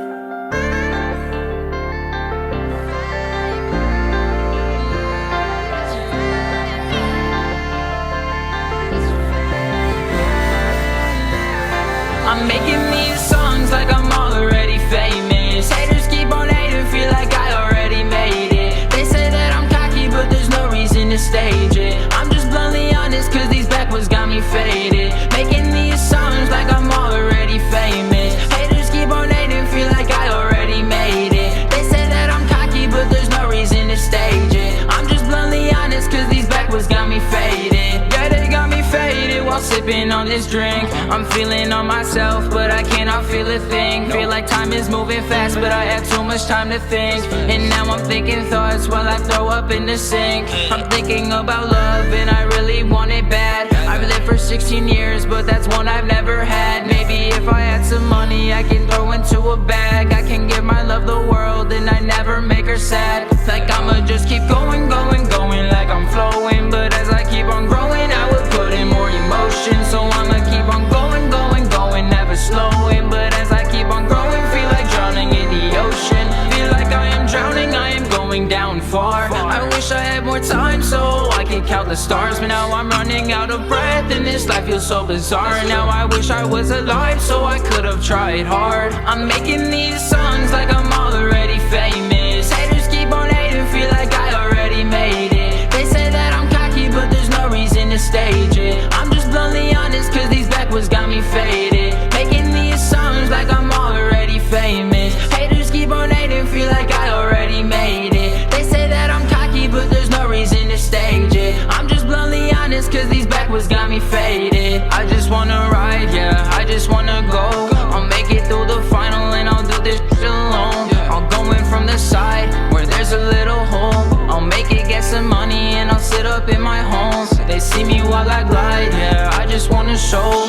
S6: I'm making these songs like I'm already famous. Haters keep on hating, feel like I already made it. They say that I'm cocky, but there's no reason to stage it. I'm just bluntly honest, cause these backwards got me faded. Making these songs like I'm already famous. Haters keep on hating, feel like I already made it. They say that I'm cocky, but there's no reason to stage it. I'm just bluntly honest, cause these backwards got me faded. Yeah, they got me faded while sipping on this drink. I'm feeling on myself, but I cannot feel a thing. Feel like time is moving fast, but I had too much time to think. And now I'm thinking thoughts while I throw up in the sink. I'm thinking about love and I really want it bad. I've lived for 16 years, but that's one I've never had. Maybe if I had some money I can throw into a bag. I can give my love the world and I never make her sad. Like I'ma just keep going, going, going like I'm flowing. But as I keep on growing I would put in more emotion. So I'ma keep on going, going, going, never slowing. But as I keep on growing, feel like drowning in the ocean. Feel like I am drowning, I am going down far. I wish I had more time so I could count the stars. But now I'm running out of breath and this life feels so bizarre. And now I wish I was alive so I could have tried hard. I'm making these songs like I'm already famous. Haters keep on hating, feel like I already made it. They say that I'm cocky, but there's no reason to stage it. I'm just bluntly honest, cause these backwards got me faded. Making these songs like I'm already famous. Haters keep on hating, feel like I already made it. They say that I'm cocky, but there's no reason to stage it. I'm just bluntly honest, cause these backwards got me faded. I just wanna ride, yeah, I just wanna go. I'll make it through the final and I'll do this shit alone. I'll go in from the side where there's a little hole. I'll make it, get some money and I'll sit up in my home. They see me while I glide, yeah, I just wanna show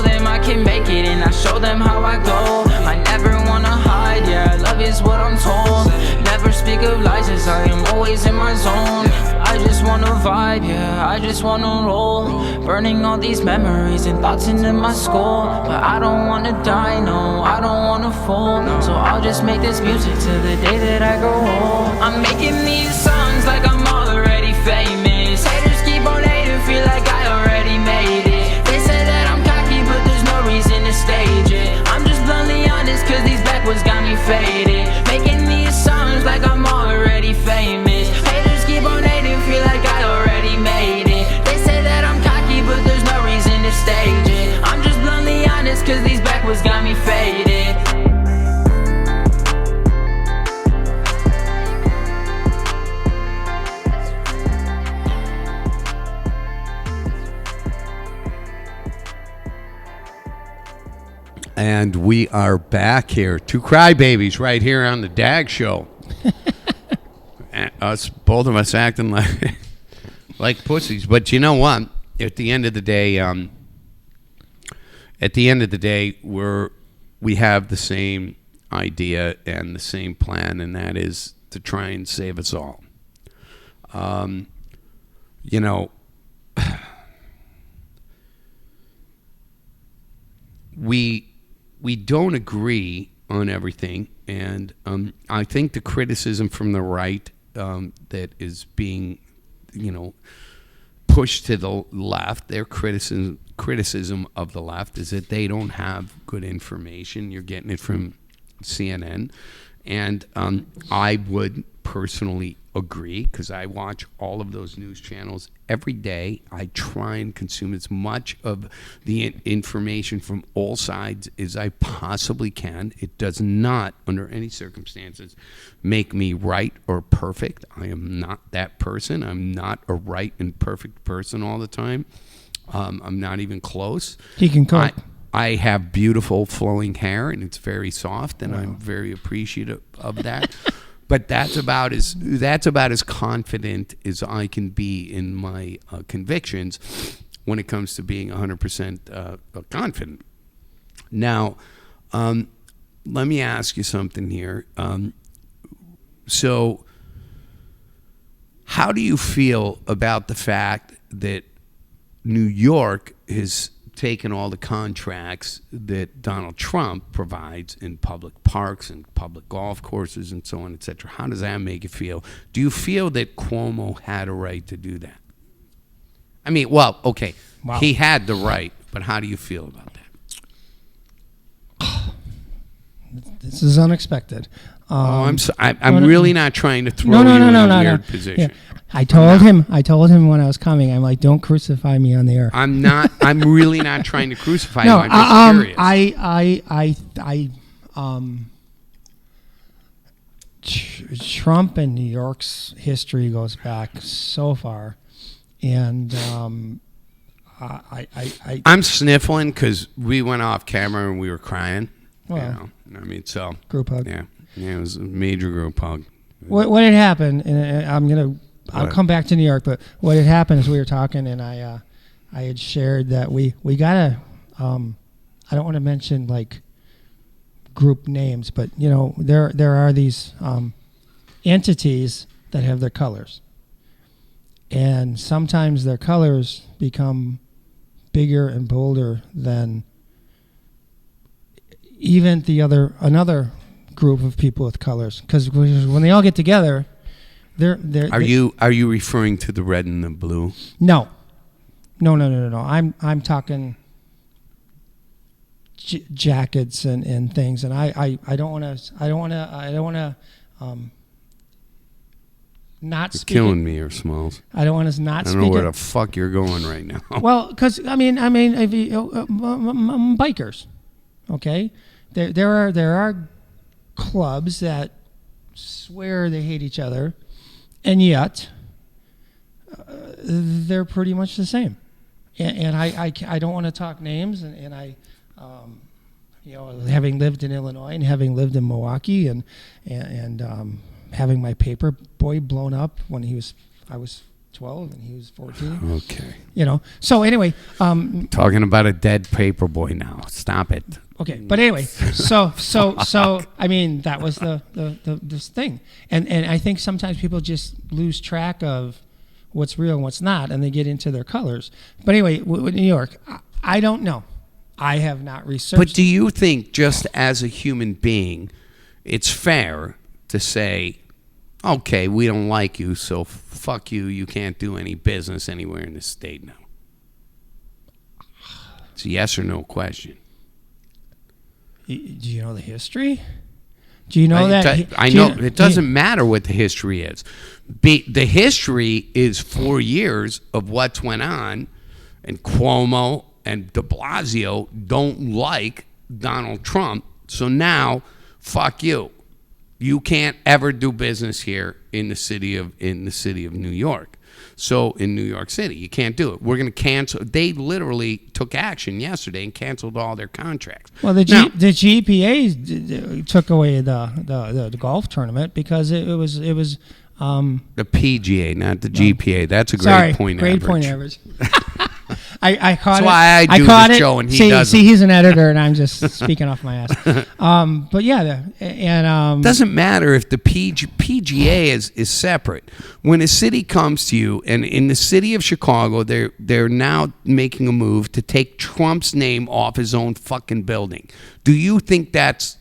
S6: them I can make it and I show them how I go. I never wanna hide, yeah, love is what I'm told. Never speak of lies as I am always in my zone. I just wanna vibe, yeah, I just wanna roll. Burning all these memories and thoughts into my skull. But I don't wanna die, no, I don't wanna fall. So I'll just make this music till the day that I grow old. I'm making these songs like I'm already famous. Haters keep on hating, feel like I already made it. They say that I'm cocky, but there's no reason to stage it. I'm just bluntly honest, cause these backwards got me faded. Making these songs like I'm already famous. Haters keep on hating, feel like I already made it. They say that I'm cocky, but there's no reason to stage it. I'm just bluntly honest, cause these backwards got me faded.
S1: And we are back here. Two crybabies right here on the Dag Show. Both of us acting like pussies. But you know what? At the end of the day, we have the same idea and the same plan, and that is to try and save us all. You know, we don't agree on everything, and I think the criticism from the right that is being, pushed to the left, their criticism of the left is that they don't have good information. You're getting it from CNN, and I would personally agree because I watch all of those news channels every day. I try and consume as much of the information from all sides as I possibly can. It does not, under any circumstances, make me right or perfect. I am not that person. I'm not a right and perfect person all the time. I'm not even close.
S3: He can cook.
S1: I have beautiful flowing hair, and it's very soft, and I'm very appreciative of that. But that's about as confident as I can be in my convictions when it comes to being 100% confident. Now, let me ask you something here. So, how do you feel about the fact that New York has taken all the contracts that Donald Trump provides in public parks and public golf courses and so on, et cetera? How does that make you feel? Do you feel that Cuomo had a right to do that? I mean, well, okay,
S3: Wow.
S1: He had the right, but how do you feel about that?
S3: This is unexpected.
S1: I'm really not trying to throw you in a weird position.
S3: Yeah. I told him when I was coming, I'm like, don't crucify me on the air.
S1: I'm really not trying to crucify you.
S3: No,
S1: I'm just curious.
S3: Trump and New York's history goes back so far, and
S1: I'm sniffling because we went off camera and we were crying.
S3: Well,
S1: So
S3: group hug.
S1: yeah, it was a major group hug.
S3: What had happened, and I'll come back to New York, but what had happened is we were talking, and I had shared that we gotta, I don't want to mention like group names, but there are these entities that have their colors, and sometimes their colors become bigger and bolder than even another group of people with colors, because when they all get together, Are
S1: you referring to the red and the blue?
S3: No. I'm talking jackets and things, and I don't want to not
S1: You're
S3: speak.
S1: killing me here, Smalls.
S3: I don't want to not
S1: I
S3: speak.
S1: don't know where the fuck you're going right now.
S3: Well, because if you, bikers, okay, there are clubs that swear they hate each other, and yet they're pretty much the same. And I don't want to talk names, and I, having lived in Illinois and having lived in Milwaukee, and having my paper boy blown up when I was 12 and he was 14.
S1: Okay.
S3: So anyway,
S1: Talking about a dead paper boy now. Stop it.
S3: okay, but anyway, so I mean, that was this thing, and I think sometimes people just lose track of what's real and what's not, and they get into their colors. But anyway, with New York, I don't know. I have not researched.
S1: But do you think, just as a human being, it's fair to say, okay, we don't like you, so fuck you, you can't do any business anywhere in the state now? It's a yes or no question.
S3: Do you know the history? Do you know that?
S1: I know it doesn't matter what the history is. The history is 4 years of what's went on, and Cuomo and de Blasio don't like Donald Trump, so now, fuck you. You can't ever do business here in the city of New York. So in New York City, you can't do it. We're going to cancel. They literally took action yesterday and canceled all their contracts.
S3: Well, the GPA took away the golf tournament because it was
S1: the PGA, not the GPA. That's a grade point average.
S3: Grade point average. I caught
S1: That's
S3: it.
S1: why I do
S3: caught
S1: the
S3: it.
S1: show and he
S3: see,
S1: doesn't.
S3: See, he's an editor, and I'm just speaking off my ass. But yeah,
S1: Doesn't matter if the PGA is separate. When a city comes to you, and in the city of Chicago, they're now making a move to take Trump's name off his own fucking building. Do you think that's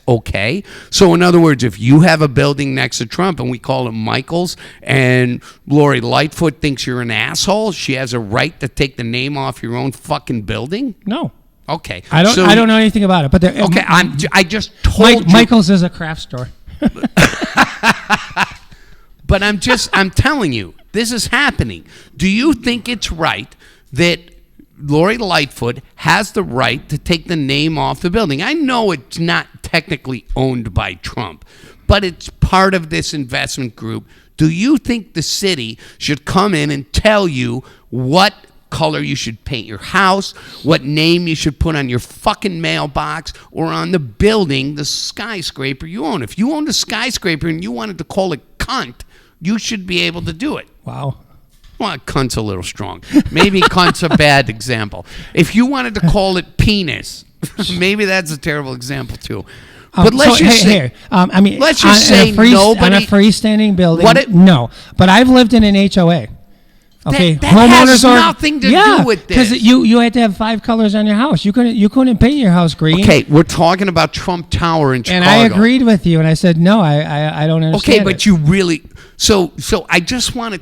S1: okay? So in other words, if you have a building next to Trump and we call it Michael's, and Lori Lightfoot thinks you're an asshole, she has a right to take the name off your own fucking building?
S3: no.
S1: Okay.
S3: I don't know anything about it. But
S1: Okay, I just told you.
S3: Michael's is a craft store.
S1: But I'm telling you, this is happening. Do you think it's right that Lori Lightfoot has the right to take the name off the building? I know it's not technically owned by Trump, but it's part of this investment group. Do you think the city should come in and tell you what color you should paint your house, what name you should put on your fucking mailbox or on the building, the skyscraper you own? If you owned a skyscraper and you wanted to call it cunt, you should be able to do it.
S3: Wow.
S1: Well, cunt's a little strong. Maybe cunt's a bad example. If you wanted to call it penis, maybe that's a terrible example too. But let's just say,
S3: I mean,
S1: let's just say
S3: on
S1: nobody.
S3: a freestanding building.
S1: What it-
S3: no, but I've lived in an HOA. Okay,
S1: that has nothing to do with this.
S3: because you had to have 5 colors on your house. You couldn't paint your house green.
S1: Okay, we're talking about Trump Tower in Chicago.
S3: And I agreed with you, and I said no. I don't understand.
S1: Okay, but
S3: it.
S1: you really so I just want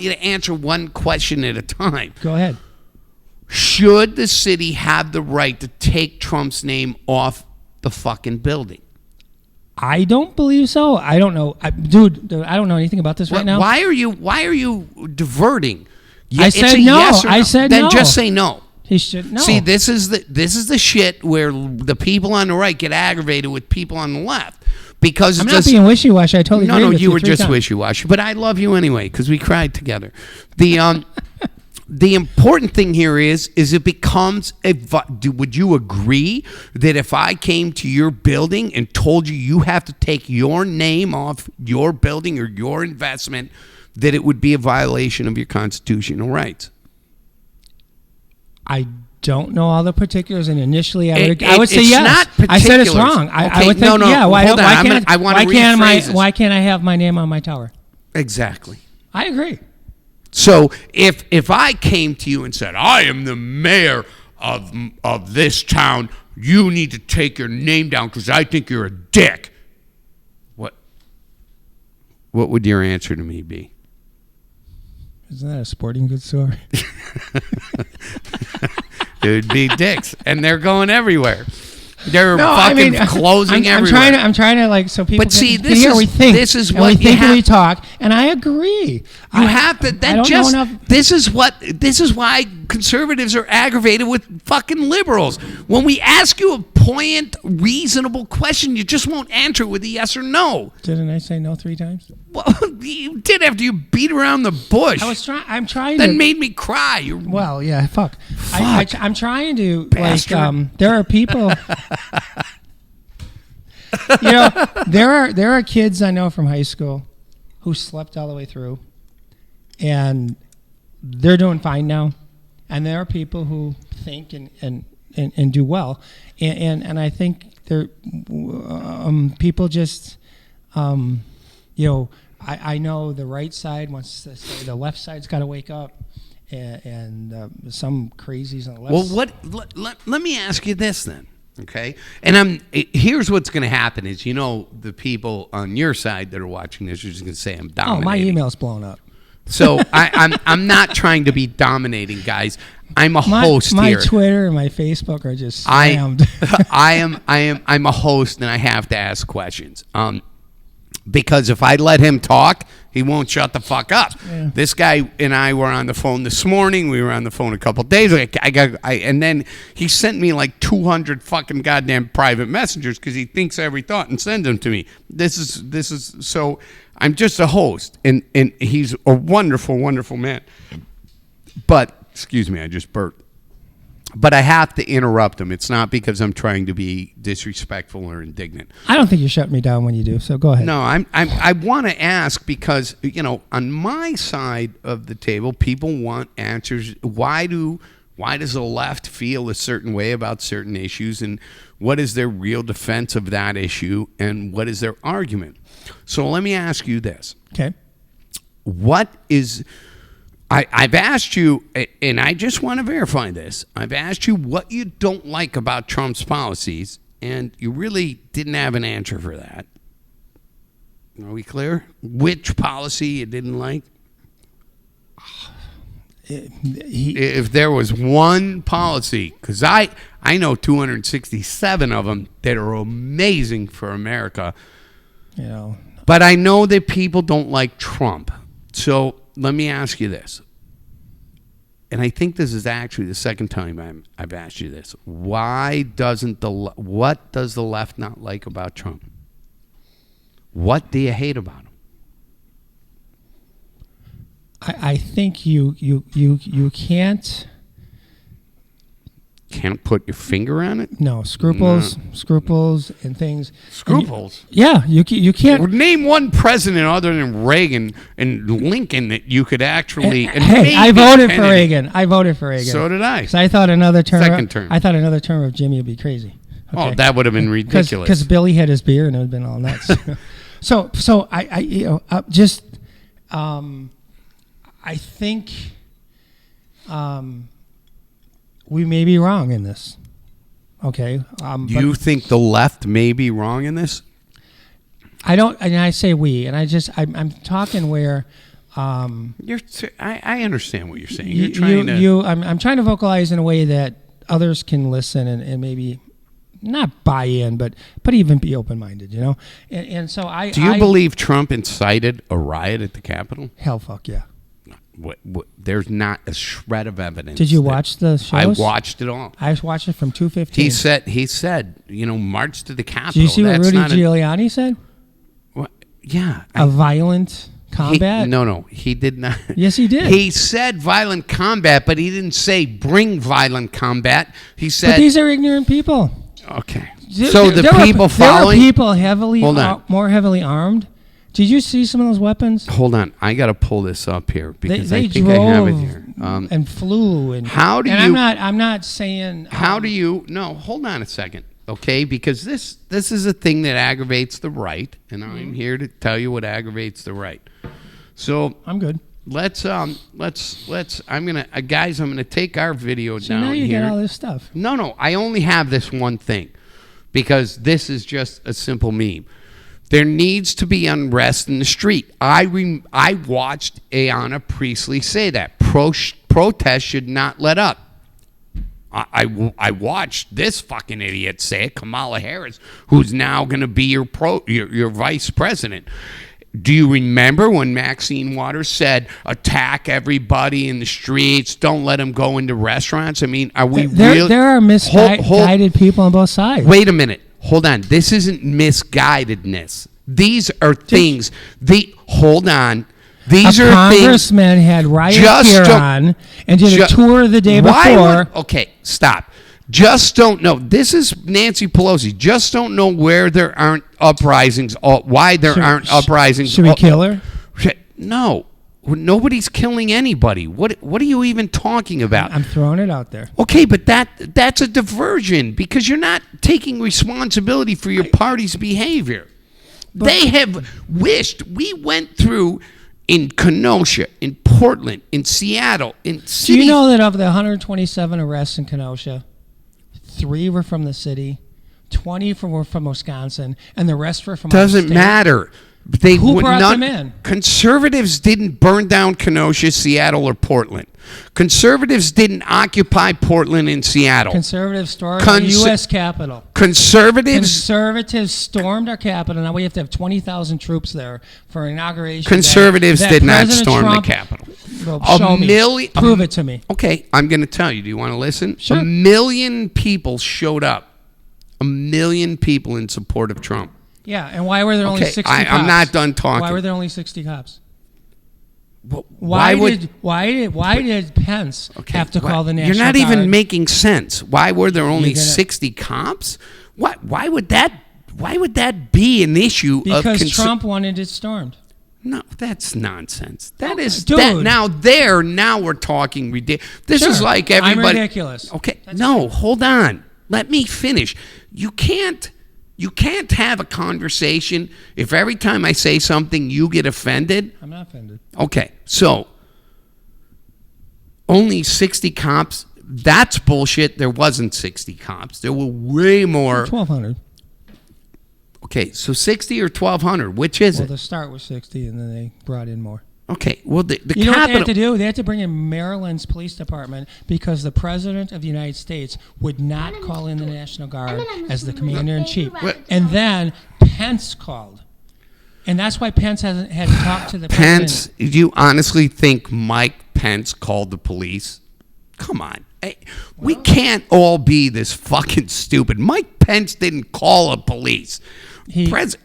S1: you to answer one question at a time.
S3: Go ahead.
S1: Should the city have the right to take Trump's name off the fucking building?
S3: I don't believe so. I don't know, dude. I don't know anything about this right now.
S1: Why are you diverting?
S3: I said no.
S1: Yes or
S3: I said
S1: then
S3: no.
S1: just say no.
S3: He should no.
S1: See, this is the shit where the people on the right get aggravated with people on the left because
S3: I'm
S1: it's
S3: not being wishy-washy. I totally agree
S1: no.
S3: with
S1: You were
S3: 3
S1: just
S3: times.
S1: wishy-washy, but I love you anyway because we cried together. The important thing here is it becomes would you agree that if I came to your building and told you have to take your name off your building or your investment, that it would be a violation of your constitutional rights?
S3: I don't know all the particulars, and initially I would
S1: It-
S3: say
S1: it's
S3: yes.
S1: not
S3: I said it's
S1: particulars.
S3: wrong. I
S1: Okay,
S3: would think
S1: no,
S3: yeah. Why
S1: hold on.
S3: can't
S1: I wanna
S3: why can't
S1: rephrase this.
S3: why can't I have my name on my tower?
S1: Exactly.
S3: I agree.
S1: So if I came to you and said, I am the mayor of this town, you need to take your name down because I think you're a dick, what would your answer to me be?
S3: Isn't that a sporting goods store?
S1: It would be dicks, and they're going everywhere. They're closing everywhere.
S3: I'm trying to like so people.
S1: But see,
S3: can
S1: this
S3: hear
S1: is-
S3: we think.
S1: this is
S3: and
S1: what
S3: we
S1: you
S3: think
S1: have-
S3: we talk, and I agree.
S1: You have to.
S3: I
S1: That
S3: don't
S1: just.
S3: know enough.
S1: This is why conservatives are aggravated with fucking liberals. When we ask you a poignant, reasonable question, you just won't answer with a yes or no.
S3: Didn't I say no 3 times?
S1: Well, you did after you beat around the bush.
S3: I'm trying
S1: That
S3: to.
S1: made me cry.
S3: Well, yeah, fuck.
S1: Fuck.
S3: I'm trying to
S1: Bastard.
S3: like. There are people. There are kids I know from high school who slept all the way through, and they're doing fine now. And there are people who think and do well, and I think there people just I know the right side wants to say the left side's got to wake up, and some crazies on the left.
S1: Well, let me ask you this then, okay? And here's what's going to happen is, the people on your side that are watching this are just going to say I'm
S3: Oh,
S1: dominating.
S3: my email's blown up.
S1: So I'm not trying to be dominating, guys. I'm a host
S3: my
S1: here.
S3: Twitter and my Facebook are just slammed.
S1: I'm a host, and I have to ask questions. Because if I let him talk, he won't shut the fuck up.
S3: Yeah.
S1: This guy and I were on the phone this morning. We were on the phone a couple of days ago. And then he sent me like 200 fucking goddamn private messengers because he thinks every thought and sends them to me. This is so. I'm just a host, and he's a wonderful, wonderful man. But excuse me, I just burped. But I have to interrupt him. It's not because I'm trying to be disrespectful or indignant.
S3: I don't think you shut me down when you do. So go ahead.
S1: No, I want to ask because, on my side of the table, people want answers. Why does the left feel a certain way about certain issues, and what is their real defense of that issue, and what is their argument? So let me ask you this.
S3: Okay.
S1: I've asked you, and I just want to verify this. I've asked you what you don't like about Trump's policies, and you really didn't have an answer for that. Are we clear? Which policy you didn't like? If there was one policy, because I know 267 of them that are amazing for America, but I know that people don't like Trump. So let me ask you this, and I think this is actually the second time I've asked you this. What does the left not like about Trump? What do you hate about him?
S3: I think you can't
S1: put your finger on it.
S3: No scruples and things.
S1: Scruples.
S3: You can't
S1: name one president other than Reagan and Lincoln that you could actually.
S3: Hey, I voted for Reagan.
S1: So did I.
S3: So I thought another term.
S1: Second term.
S3: I thought another term of Jimmy would be crazy.
S1: Okay. Oh, that would have been ridiculous.
S3: Because Billy had his beer and it would have been all nuts. so I think we may be wrong in this. Okay.
S1: You think the left may be wrong in this?
S3: I don't, and I say we, and I'm talking where.
S1: I understand what you're saying. You're trying
S3: I'm trying to vocalize in a way that others can listen and maybe not buy in, but even be open-minded, And so
S1: Do you believe Trump incited a riot at the Capitol?
S3: Hell, fuck yeah.
S1: There's not a shred of evidence.
S3: Did you watch the shows?
S1: I watched it all.
S3: I watched it from 2:15.
S1: He said, march to the Capitol.
S3: Did you see what Rudy Giuliani said?
S1: Yeah.
S3: A violent combat?
S1: No, he did not.
S3: Yes, he did.
S1: He said violent combat, but he didn't say bring violent combat. He said.
S3: But these are ignorant people.
S1: Okay. So the people following.
S3: There were people more heavily armed. Did you see some of those weapons?
S1: Hold on, I got to pull this up here because
S3: they
S1: I think
S3: drove
S1: I have it here.
S3: And flew. And
S1: how do
S3: and
S1: you?
S3: I'm not saying.
S1: How do you? No, hold on a second, okay? Because this is a thing that aggravates the right, and I'm here to tell you what aggravates the right. So
S3: I'm good.
S1: Let's. I'm gonna take our video down
S3: now you
S1: here.
S3: get all this stuff.
S1: No, I only have this one thing because this is just a simple meme. There needs to be unrest in the street. I watched Ayanna Pressley say that. Protests should not let up. I watched this fucking idiot say it, Kamala Harris, who's now going to be your vice president. Do you remember when Maxine Waters said, attack everybody in the streets, don't let them go into restaurants? I mean, are we really?
S3: There are misguided people on both sides.
S1: Wait a minute. Hold on. This isn't misguidedness. These are things. Hold on. These are things.
S3: Congressman had riot gear on and did a tour the day before.
S1: Okay, stop. Just don't know. This is Nancy Pelosi. Just don't know where there aren't uprisings. Why there aren't uprisings.
S3: Should we kill her?
S1: No. Nobody's killing anybody. What are you even talking about?
S3: I'm throwing it out there.
S1: Okay, but that's a diversion because you're not taking responsibility for your party's behavior. They have wished. We went through in Kenosha, in Portland, in Seattle, in cities.
S3: Do you know that of the 127 arrests in Kenosha, 3 were from the city, 20 were from Wisconsin, and the rest were from
S1: Doesn't matter.
S3: Who brought them in?
S1: Conservatives didn't burn down Kenosha, Seattle, or Portland. Conservatives didn't occupy Portland and Seattle.
S3: Conservatives stormed the U.S. Capitol.
S1: Conservatives
S3: stormed our Capitol. Now we have to have 20,000 troops there for inauguration.
S1: Conservatives did not storm the Capitol.
S3: Prove it to me.
S1: Okay, I'm going to tell you. Do you want to listen?
S3: Sure.
S1: 1 million people showed up. 1 million people in support of Trump.
S3: Yeah, and why were there only 60 cops?
S1: I'm not done talking.
S3: Why were there only 60 cops?
S1: Why would
S3: why did Pence have to call the National
S1: You're not
S3: Guard?
S1: even making sense. Why were there only
S3: You're gonna-
S1: 60 cops? Why would that be an issue?
S3: Because Trump wanted it stormed.
S1: No, that's nonsense. That is
S3: dude.
S1: now we're talking ridiculous. This is
S3: Sure,
S1: like
S3: I'm
S1: everybody.
S3: ridiculous.
S1: Okay,
S3: That's
S1: no, hold on. Let me finish. You can't have a conversation if every time I say something you get offended.
S3: I'm not offended.
S1: Okay, so only 60 cops. That's bullshit. There wasn't 60 cops. There were way more.
S3: 1,200.
S1: Okay, so 60 or 1,200. Which is
S3: Well,
S1: it?
S3: the start was 60, and then they brought in more.
S1: Okay, well, the
S3: You know what they had to
S1: Capitol.
S3: do? They had to bring in Maryland's police department because the president of the United States would not call in the National Guard as the commander in chief. And then Pence called. And that's why Pence hasn't had to talk to the
S1: Pence,
S3: president.
S1: do you honestly think Mike Pence called the police? Come on. Hey, we can't all be this fucking stupid. Mike Pence didn't call a police.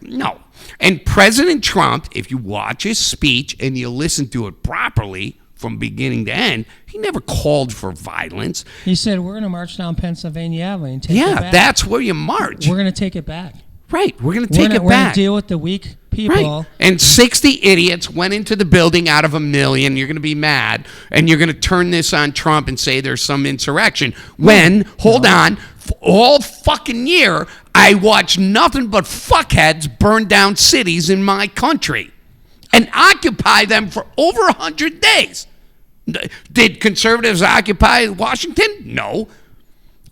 S1: No. And President Trump, if you watch his speech and you listen to it properly from beginning to end, he never called for violence.
S3: He said, we're going to march down Pennsylvania Avenue and take it
S1: Yeah,
S3: back.
S1: that's where you march.
S3: We're going to take it back.
S1: Right, we're going to take it
S3: We're going
S1: back.
S3: to deal with the weak people.
S1: Right. And 60 idiots went into the building out of a million. You're going to be mad. And you're going to turn this on Trump and say there's some insurrection. When, hold on, all fucking year, I watched nothing but fuckheads burn down cities in my country and occupy them for over 100 days. Did conservatives occupy Washington? No.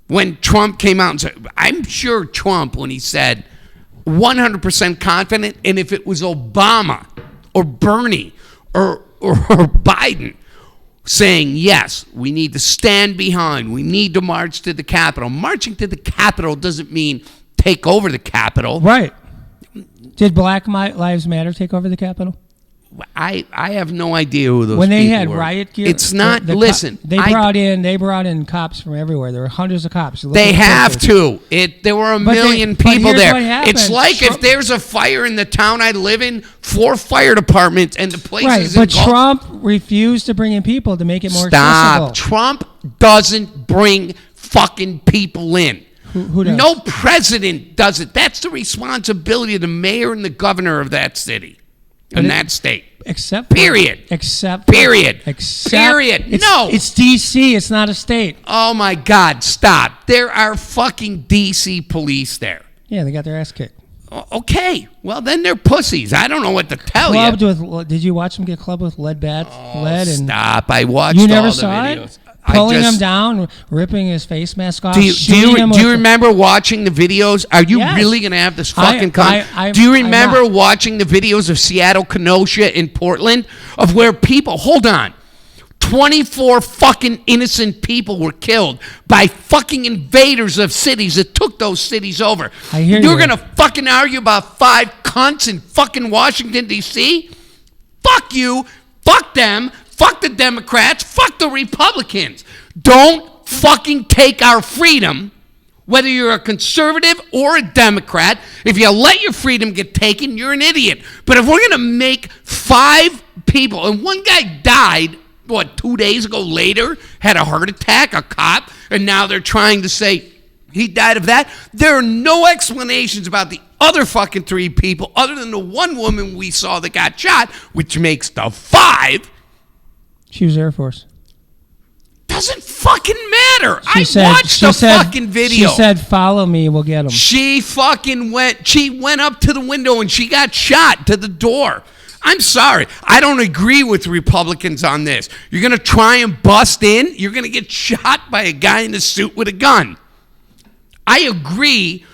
S1: When Trump came out and said, I'm sure Trump, when he said, 100% confident, and if it was Obama or Bernie or Biden saying, yes, we need to stand behind, we need to march to the Capitol. Marching to the Capitol doesn't mean take over the Capitol.
S3: Right. Did Black Lives Matter take over the Capitol?
S1: I have no idea who those
S3: When they
S1: people
S3: had
S1: were.
S3: riot gear,
S1: It's not, listen.
S3: They brought in cops from everywhere. There were hundreds of cops. Look
S1: They
S3: at the
S1: have
S3: pictures.
S1: to. There were a
S3: But
S1: million
S3: but
S1: people
S3: here's
S1: there.
S3: what happened.
S1: It's like if
S3: Trump-
S1: there's a fire in the town I live in, 4 fire departments, and the place
S3: Right,
S1: is
S3: but
S1: engulfed.
S3: Trump refused to bring in people to make it more
S1: Stop.
S3: accessible.
S1: Trump doesn't bring fucking people in.
S3: Who does?
S1: No president does it. That's the responsibility of the mayor and the governor of that city and that state.
S3: Except
S1: Period.
S3: Except
S1: Period.
S3: Except
S1: Period.
S3: It's,
S1: No.
S3: it's D.C. It's not a state.
S1: Oh my God, stop. There are fucking DC police there.
S3: Yeah, they got their ass kicked.
S1: Okay, well then they're pussies. I don't know what to tell
S3: Clubbed
S1: you.
S3: with. Did you watch them get clubbed with lead and
S1: Stop! I watched.
S3: you
S1: all
S3: never
S1: the
S3: saw
S1: videos.
S3: it? Pulling
S1: I just,
S3: him down, ripping his face mask off.
S1: Do you
S3: shooting him with-
S1: remember watching the videos? Are you
S3: Yes.
S1: really going to have this fucking
S3: I'm
S1: Do you
S3: not.
S1: remember watching the videos of Seattle, Kenosha, and Portland of where people, hold on, 24 fucking innocent people were killed by fucking invaders of cities that took those cities over.
S3: I hear
S1: You're
S3: you.
S1: going to fucking argue about 5 cunts in fucking Washington, D.C.? Fuck you. Fuck them. Fuck the Democrats. Fuck the Republicans. Don't fucking take our freedom, whether you're a conservative or a Democrat. If you let your freedom get taken, you're an idiot. But if we're going to make 5 people, and one guy died, 2 days ago later, had a heart attack, a cop, and now they're trying to say he died of that. There are no explanations about the other fucking 3 people other than the one woman we saw that got shot, which makes the 5.
S3: She was Air Force.
S1: Doesn't fucking matter.
S3: She said,
S1: watched the fucking video.
S3: She said, "Follow me, we'll get him."
S1: She went up to the window and she got shot to the door. I'm sorry. I don't agree with Republicans on this. You're going to try and bust in, you're going to get shot by a guy in a suit with a gun. I agree.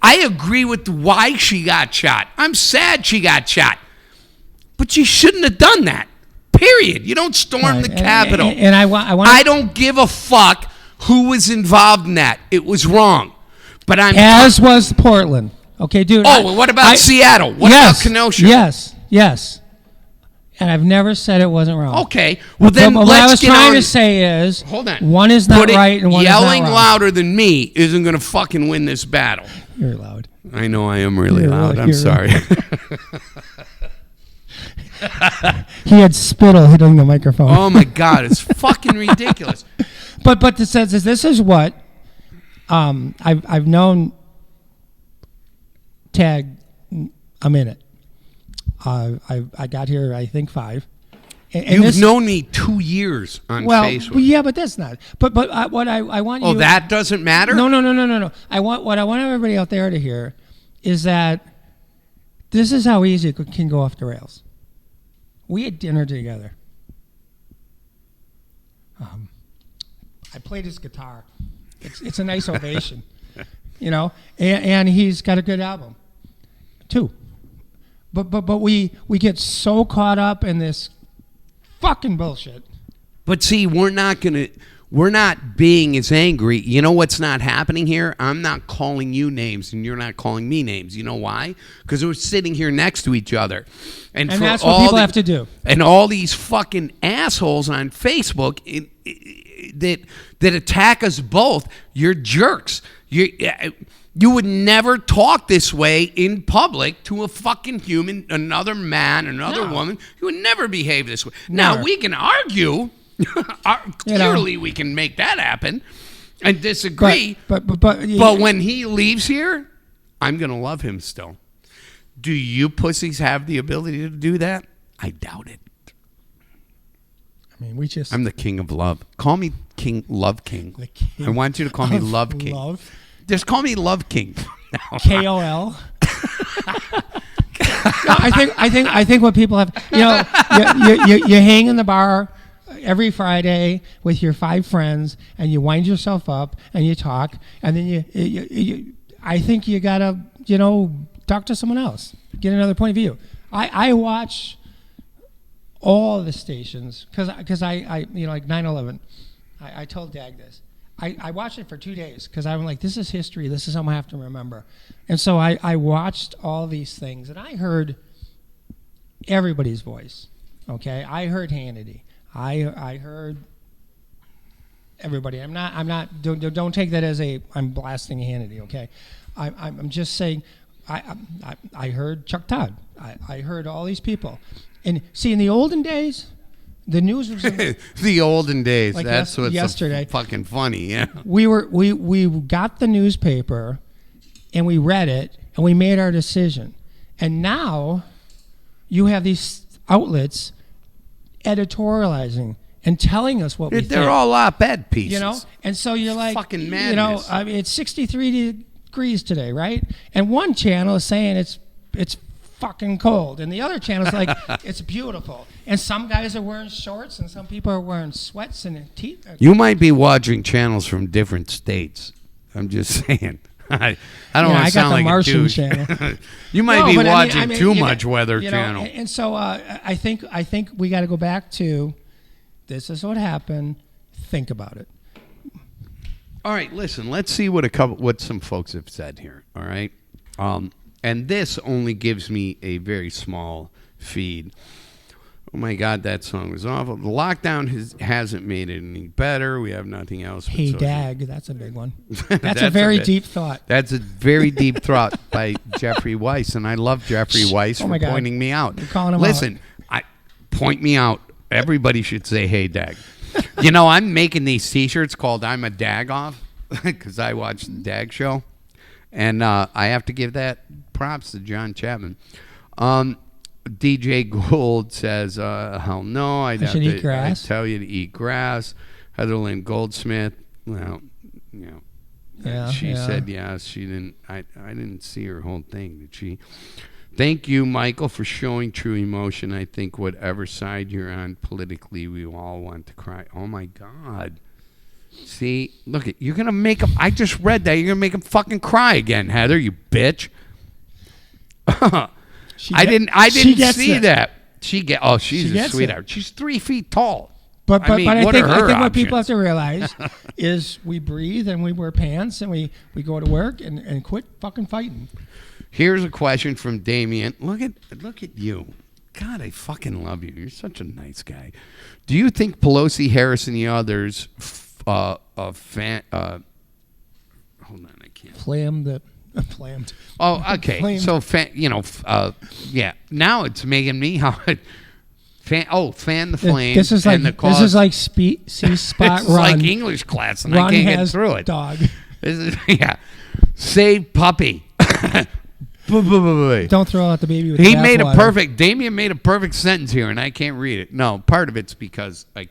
S1: I agree with why she got shot. I'm sad she got shot. But she shouldn't have done that. Period. You don't storm
S3: Right.
S1: the Capitol.
S3: And I want.
S1: I don't give a fuck who was involved in that. It was wrong. But I'm
S3: As was Portland. Okay, dude.
S1: Oh, well, what about Seattle? What about Kenosha?
S3: Yes. And I've never said it wasn't wrong.
S1: Okay. Well, then
S3: But what
S1: let's
S3: I was
S1: get
S3: trying
S1: on.
S3: to say is,
S1: Hold on.
S3: one is not
S1: Putting-
S3: right and one is not
S1: yelling
S3: wrong.
S1: louder than me isn't going to fucking win this battle.
S3: You're loud.
S1: I know I am really
S3: You're
S1: loud.
S3: really-
S1: I'm
S3: you're
S1: sorry.
S3: He had spittle hitting the microphone.
S1: Oh my God, it's fucking ridiculous.
S3: But this is what I've known Tag a minute. I got here, I think 5. And
S1: You've known me 2 years on Facebook.
S3: Yeah, but that's not. But what I want you.
S1: Oh, that doesn't matter?
S3: No. What I want everybody out there to hear is that this is how easy it can go off the rails. We had dinner together. I played his guitar. It's a nice ovation, you know. And he's got a good album, too. But we get so caught up in this fucking bullshit.
S1: But see, we're not being as angry. You know what's not happening here? I'm not calling you names and you're not calling me names. You know why? Because we're sitting here next to each other. And for
S3: that's what people have to do.
S1: And all these fucking assholes on Facebook that attack us both, you're jerks. You would never talk this way in public to a fucking human, another man, another woman. You would never behave this way. Now, we can argue. Clearly, we can make that happen and disagree.
S3: But
S1: when he leaves here, I'm going to love him still. Do you pussies have the ability to do that? I doubt it.
S3: I mean,
S1: I'm the king of love. Call me Love King.
S3: The king
S1: I want you to call me Love King.
S3: Love.
S1: Just call me Love King.
S3: KOL. I think what people have, you hang in the bar every Friday with your 5 friends and you wind yourself up and you talk and then you I think you gotta talk to someone else, get another point of view. I watch all the stations because I like 9/11. I told Dag this. I watched it for 2 days because I'm like, this is history. This is something I have to remember. And so I watched all these things, and I heard everybody's voice. Okay, I heard Hannity. I heard everybody. I'm not. Don't take that as I'm blasting Hannity. Okay, I'm just saying. I heard Chuck Todd. I heard all these people, and see in the olden days. The news was
S1: the olden days.
S3: Like
S1: that's what's
S3: yesterday.
S1: Fucking funny. Yeah.
S3: We got the newspaper, and we read it, and we made our decision. And now, you have these outlets editorializing and telling us what we think.
S1: They're all op-ed pieces.
S3: And so you're like,
S1: fucking madness.
S3: It's 63 degrees today, right? And one channel is saying it's fucking cold, and the other channel's like it's beautiful, and some guys are wearing shorts and some people are wearing sweats and
S1: you might be watching channels from different states. I'm just saying. I don't want to sound like
S3: Martian
S1: a douche.
S3: channel.
S1: You might be watching too much weather channel.
S3: And so I think we got to go back to this is what happened. Think about it.
S1: All right, listen. Let's see what some folks have said here. All right. And this only gives me a very small feed. Oh my God, that song was awful. The lockdown hasn't made it any better. We have nothing else.
S3: Hey, Dag, that's a big one. That's a very deep thought.
S1: That's a very deep thought by Jeffrey Weiss, and I love Jeffrey Weiss for pointing me out.
S3: You're calling him
S1: Listen, point me out. Everybody should say, hey, Dag. I'm making these T-shirts called I'm a Dag-off because I watch the Dag Show. And I have to give that props to John Chapman. DJ Gold says, hell no. I
S3: should eat grass.
S1: I tell you to eat grass. Heather Lynn Goldsmith, well, she said yes. She didn't. I didn't see her whole thing. Did she? Thank you, Michael, for showing true emotion. I think whatever side you're on politically, we all want to cry. Oh, my God. See, look, you're going to make him. I just read that. You're going to make him fucking cry again, Heather, you bitch. I didn't see that. She's a sweetheart. She's 3 feet tall.
S3: But I think what people
S1: options?
S3: have to realize is we breathe and we wear pants and we go to work and quit fucking fighting.
S1: Here's a question from Damien. Look at you. God, I fucking love you. You're such a nice guy. Do you think Pelosi, Harris, and the others hold on, I can't.
S3: Flammed.
S1: Oh, okay.
S3: Flamed.
S1: So, yeah. Now it's making me Fan the flames.
S3: This is like
S1: and the cause.
S3: this is like C-Spot
S1: It's
S3: Run.
S1: like English class, and
S3: Run
S1: I can't get
S3: has
S1: through it.
S3: dog.
S1: This is Save puppy.
S3: Don't throw out the baby with
S1: He
S3: the
S1: made a
S3: bathwater.
S1: perfect. Damien made a perfect sentence here, and I can't read it. No, part of it's because I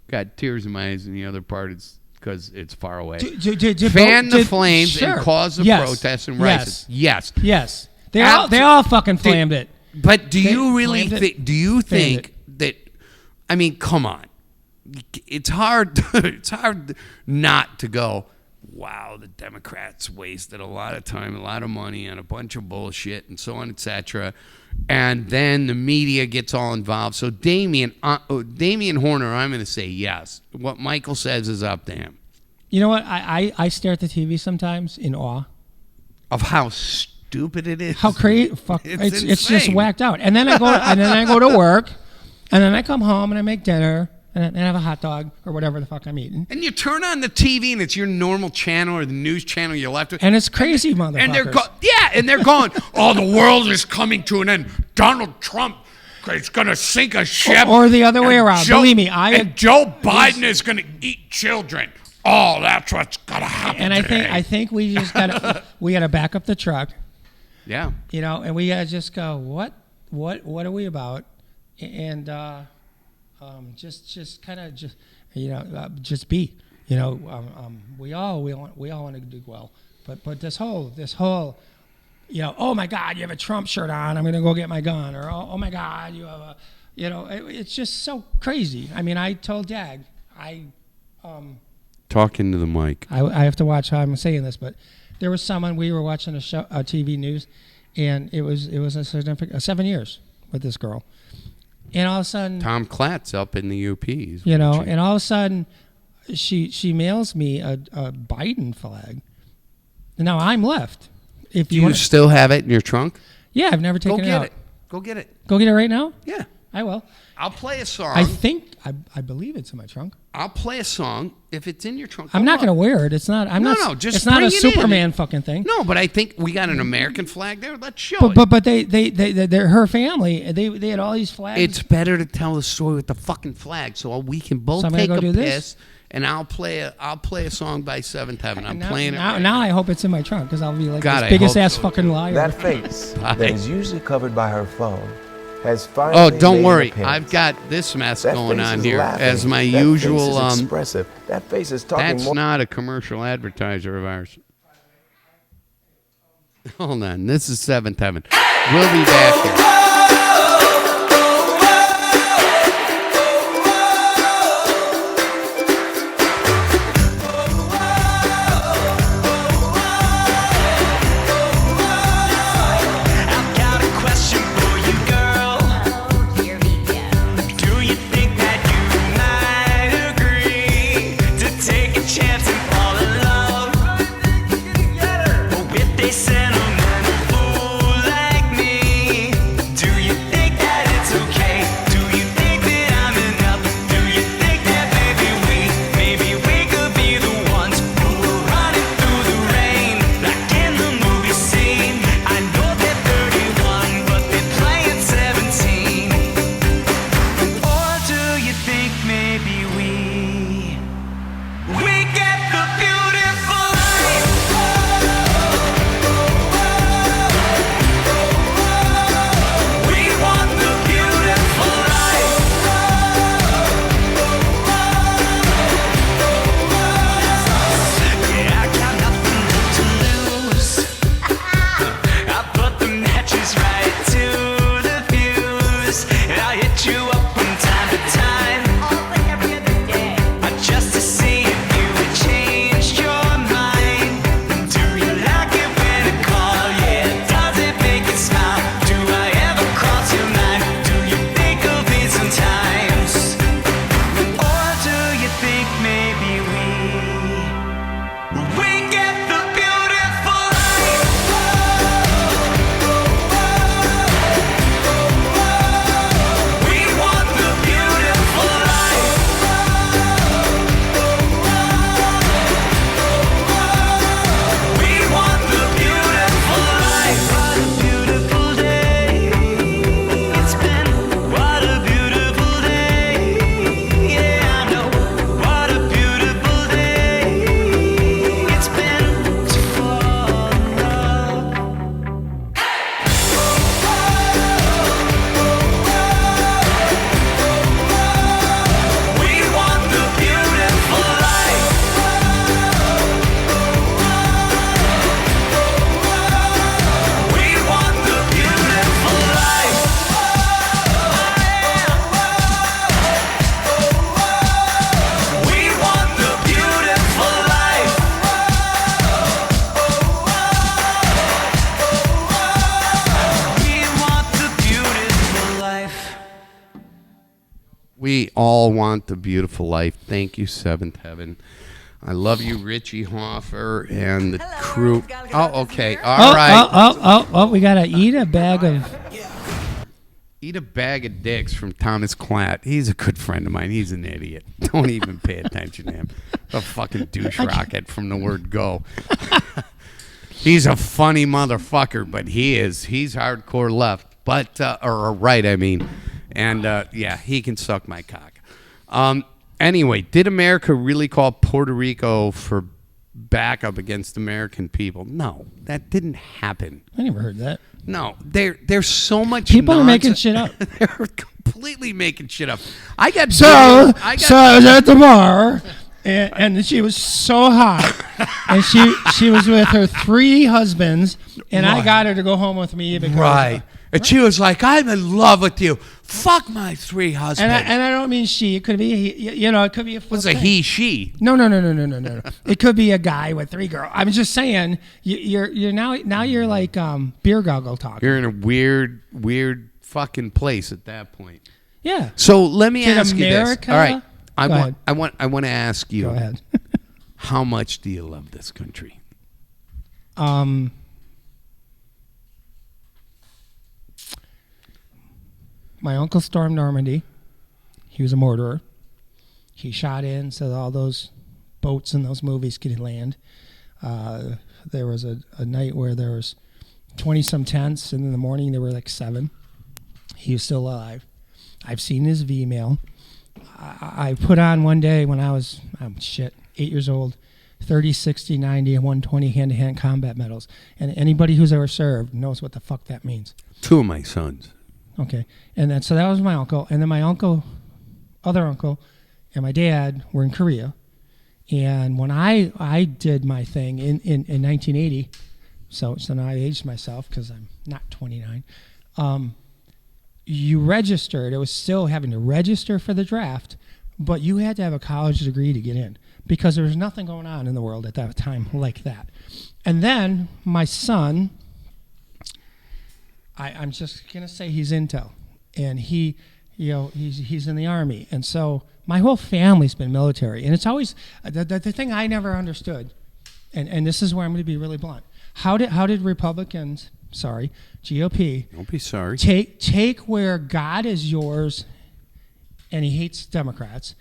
S1: got tears in my eyes, and the other part is because it's far away. Fan the flames
S3: sure.
S1: and cause the
S3: Yes.
S1: protests and
S3: Yes.
S1: riots. Yes.
S3: Yes, they all fucking flamed it.
S1: But do
S3: They
S1: you really
S3: flamed it.
S1: think? Do you
S3: Flamed
S1: think that? I mean, come on. It's hard. It's hard not to go. Wow, the Democrats wasted a lot of time, a lot of money on a bunch of bullshit, and so on, etc. And then the media gets all involved. So Damien Horner, I'm going to say yes. What Michael says is up to him.
S3: You know what? I stare at the TV sometimes in awe.
S1: Of how stupid it is.
S3: How crazy! Fuck,
S1: It's
S3: it's just
S1: insane.
S3: whacked out. And then I go to work, and then I come home and I make dinner and I have a hot dog or whatever the fuck I'm eating.
S1: And you turn on the TV and it's your normal channel or the news channel you left with.
S3: And it's crazy, motherfuckers.
S1: And they're going, oh, the world is coming to an end. Donald Trump is going to sink a ship.
S3: Or the other way
S1: And
S3: around. Believe me,
S1: and Joe Biden is going to eat children. Oh, that's what's going to happen.
S3: And
S1: today.
S3: I think we just gotta back up the truck,
S1: Yeah.
S3: you know, and we gotta just go, what are we about? And just kind of just be, you know, we all want to do well, but this whole, you know, oh my God, you have a Trump shirt on, I'm gonna go get my gun, or oh my God, you have a, you know, it's just so crazy. I mean, I told Dag,
S1: Talking to the mic.
S3: I have to watch how I'm saying this, but there was someone, we were watching a show, TV news, and it was a significant 7 years with this girl, and all of a sudden,
S1: Tom Clat's up in the UP.
S3: you know, and all of a sudden, she mails me a Biden flag, and now I'm left. If
S1: Do
S3: you
S1: you
S3: want,
S1: still have it in your trunk?
S3: yeah, I've never
S1: Go
S3: taken it
S1: get
S3: out.
S1: it. Go get it.
S3: Go get it right now.
S1: Yeah.
S3: I will.
S1: I'll play a song.
S3: I think I believe it's in my trunk.
S1: I'll play a song. If it's in your trunk,
S3: I'm
S1: go
S3: not
S1: up.
S3: going to wear it. It's not. I'm
S1: No,
S3: not.
S1: no, just
S3: it's not
S1: bring
S3: a
S1: it in.
S3: Superman fucking thing.
S1: No, but I think we got an American flag there. Let's show it.
S3: But they her family they had all these flags.
S1: It's better to tell the story with the fucking flag, so we can both
S3: So I'm gonna
S1: take
S3: go
S1: a
S3: do
S1: piss.
S3: this?
S1: And I'll play a song by Seventh Heaven. I'm
S3: now,
S1: playing it.
S3: now,
S1: right
S3: now I hope it's in my trunk because I'll be like
S1: God, I
S3: this biggest
S1: hope
S3: ass
S1: so.
S3: fucking liar.
S7: That face that is usually covered by her phone has
S1: Oh,
S7: finally
S1: don't
S7: made an
S1: worry.
S7: appearance.
S1: I've got this mess
S7: That
S1: going
S7: face
S1: on
S7: is
S1: here
S7: laughing.
S1: as my
S7: That
S1: usual.
S7: face is expressive. That face is talking
S1: That's
S7: more.
S1: not a commercial advertiser of ours. Hold on. This is Seventh Heaven. We'll be back here.
S2: I've got a question for you, girl. Do you think that you might agree to take a chance and fall in love with a sentimental fool like me?
S1: all want the beautiful life. Thank you, Seventh Heaven. I love you, Richie Hoffer and the crew. Oh, okay. All right.
S3: We got to eat a bag of...
S1: Eat a bag of dicks from Thomas Klatt. He's a good friend of mine. He's an idiot. Don't even pay attention to him. A fucking douche rocket from the word go. He's a funny motherfucker, but he's hardcore left. But, or right, I mean. And, yeah, he can suck my cock. Anyway, did America really call Puerto Rico for backup against American people? No, that didn't happen.
S3: I never heard that.
S1: No, there's so much
S3: people are making
S1: nonsense.
S3: shit up.
S1: They're completely making shit up. I got
S3: So I was at the bar, and she was so hot, and she was with her 3 husbands, and I got her to go home with me because
S1: right. And she was like, "I'm in love with you. Fuck my 3 husbands."
S3: And I don't mean she. It could be it could be a.
S1: What's a he? She?
S3: No. It could be a guy with 3 girls. I'm just saying. You're now you're like beer goggle talk.
S1: You're in a weird fucking place at that point.
S3: Yeah.
S1: So let me ask you this.
S3: America-
S1: All right.
S3: Go
S1: I want to ask you.
S3: Go ahead.
S1: How much do you love this country?
S3: My uncle stormed Normandy. He was a murderer. He shot in so that all those boats in those movies could land. There was a night where there was 20-some tents, and in the morning there were like 7. He was still alive. I've seen his V-mail. I put on one day when I was, 8 years old, 30, 60, 90, and 120 hand-to-hand combat medals. And anybody who's ever served knows what the fuck that means.
S1: 2 of my sons.
S3: Okay, and then so that was my uncle, and then my other uncle, and my dad were in Korea, and when I did my thing in 1980, so now I aged myself because I'm not 29. You registered. It was still having to register for the draft, but you had to have a college degree to get in because there was nothing going on in the world at that time like that. And then my son. I'm just gonna say he's intel, and he's in the Army, and so my whole family's been military, and it's always the thing I never understood, and this is where I'm gonna be really blunt. How did Republicans, GOP,
S1: Don't be sorry.
S3: take where God is yours, and he hates Democrats,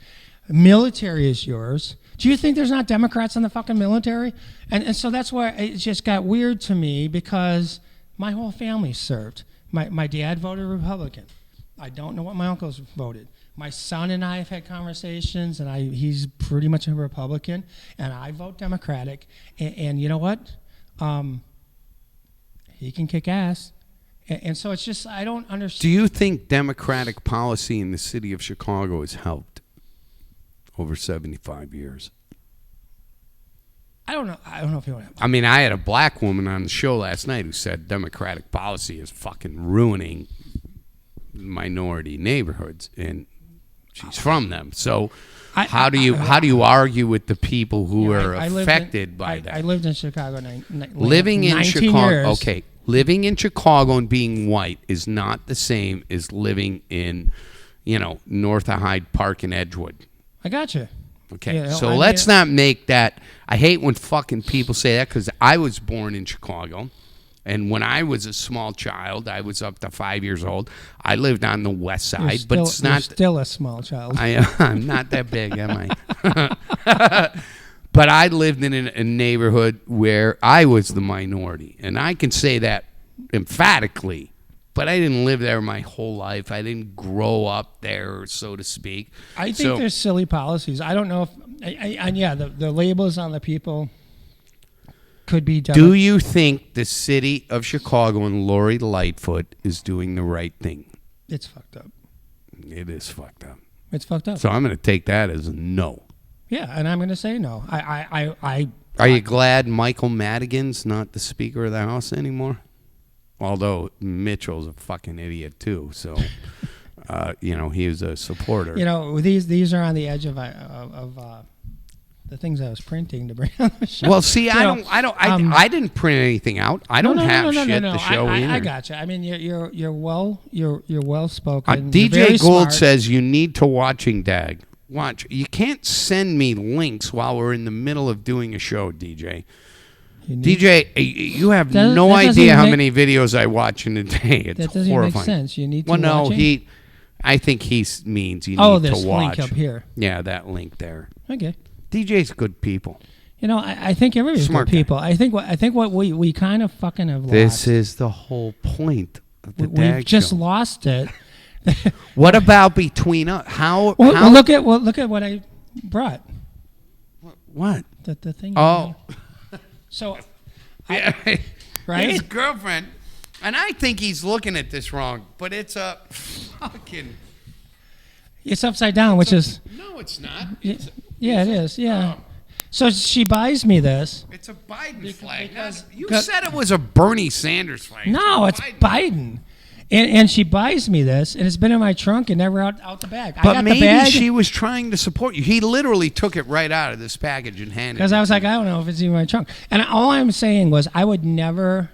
S3: military is yours. Do you think there's not Democrats in the fucking military? And so that's why it just got weird to me because. My whole family served. My dad voted Republican. I don't know what my uncles voted. My son and I have had conversations, and he's pretty much a Republican, and I vote Democratic. And you know what? He can kick ass. And so it's just, I don't understand.
S1: Do you think Democratic policy in the city of Chicago has helped over 75 years?
S3: I don't know if you want to.
S1: I mean, I had a black woman on the show last night who said Democratic policy is fucking ruining minority neighborhoods, and she's from them. So how do you argue with the people who are affected by that?
S3: I lived in Chicago.
S1: Living in
S3: 19
S1: Chicago,
S3: years.
S1: okay. Living in Chicago and being white is not the same as living in, north of Hyde Park in Edgewood.
S3: I got you.
S1: Okay, so let's not make that. I hate when fucking people say that because I was born in Chicago, and when I was a small child, I was up to 5 years old. I lived on the west side, but it's not.
S3: You're still a small child.
S1: I'm not that big, am I? But I lived in a neighborhood where I was the minority, and I can say that emphatically. But I didn't live there my whole life. I didn't grow up there, so to speak.
S3: I think there's silly policies. I don't know if, the labels on the people could be done.
S1: Do you think the city of Chicago and Lori Lightfoot is doing the right thing?
S3: It's fucked up.
S1: It is fucked up.
S3: It's fucked up.
S1: So I'm going to take that as a no.
S3: Yeah, and I'm going to say no.
S1: Are you glad Michael Madigan's not the Speaker of the House anymore? Although Mitchell's a fucking idiot too, so he was a supporter.
S3: These are on the edge of the things I was printing to bring on the show.
S1: Well, see,
S3: You
S1: I
S3: know,
S1: don't. I didn't print anything out. I don't have shit to show either.
S3: I gotcha. I mean, you're well spoken.
S1: DJ Gould says you need to watching Dag. Watch. You can't send me links while we're in the middle of doing a show, DJ. DJ, you have no idea how many videos I watch in a day. It's
S3: that doesn't
S1: horrifying.
S3: make sense. You need to.
S1: Well, no,
S3: watching?
S1: I think he means you
S3: Oh,
S1: need to
S3: this
S1: watch.
S3: link up here.
S1: Yeah, that link there.
S3: Okay.
S1: DJ's good people.
S3: You know, I think everybody's
S1: Smart
S3: good people. I think what we kind of fucking have lost.
S1: This is the whole point of the
S3: We've
S1: Dag
S3: just
S1: show.
S3: lost it.
S1: What about between us? How?
S3: Well, look at what I brought.
S1: What?
S3: The thing.
S1: Oh.
S3: So.
S1: Yeah,
S3: Right?
S1: His girlfriend, and I think he's looking at this wrong, but it's a fucking.
S3: It's upside down, which is.
S1: No, it's not.
S3: Yeah, it is. Yeah. So she buys me this.
S1: It's a Biden flag.
S3: because-
S1: You said it was a Bernie Sanders flag.
S3: No, it's Biden. And she buys me this, and it's been in my trunk and never out the bag. I
S1: But
S3: got
S1: maybe
S3: the bag
S1: she was trying to support you. He literally took it right out of this package and handed it.
S3: because I was like, I don't know if it's in my trunk. And all I'm saying was, I would never.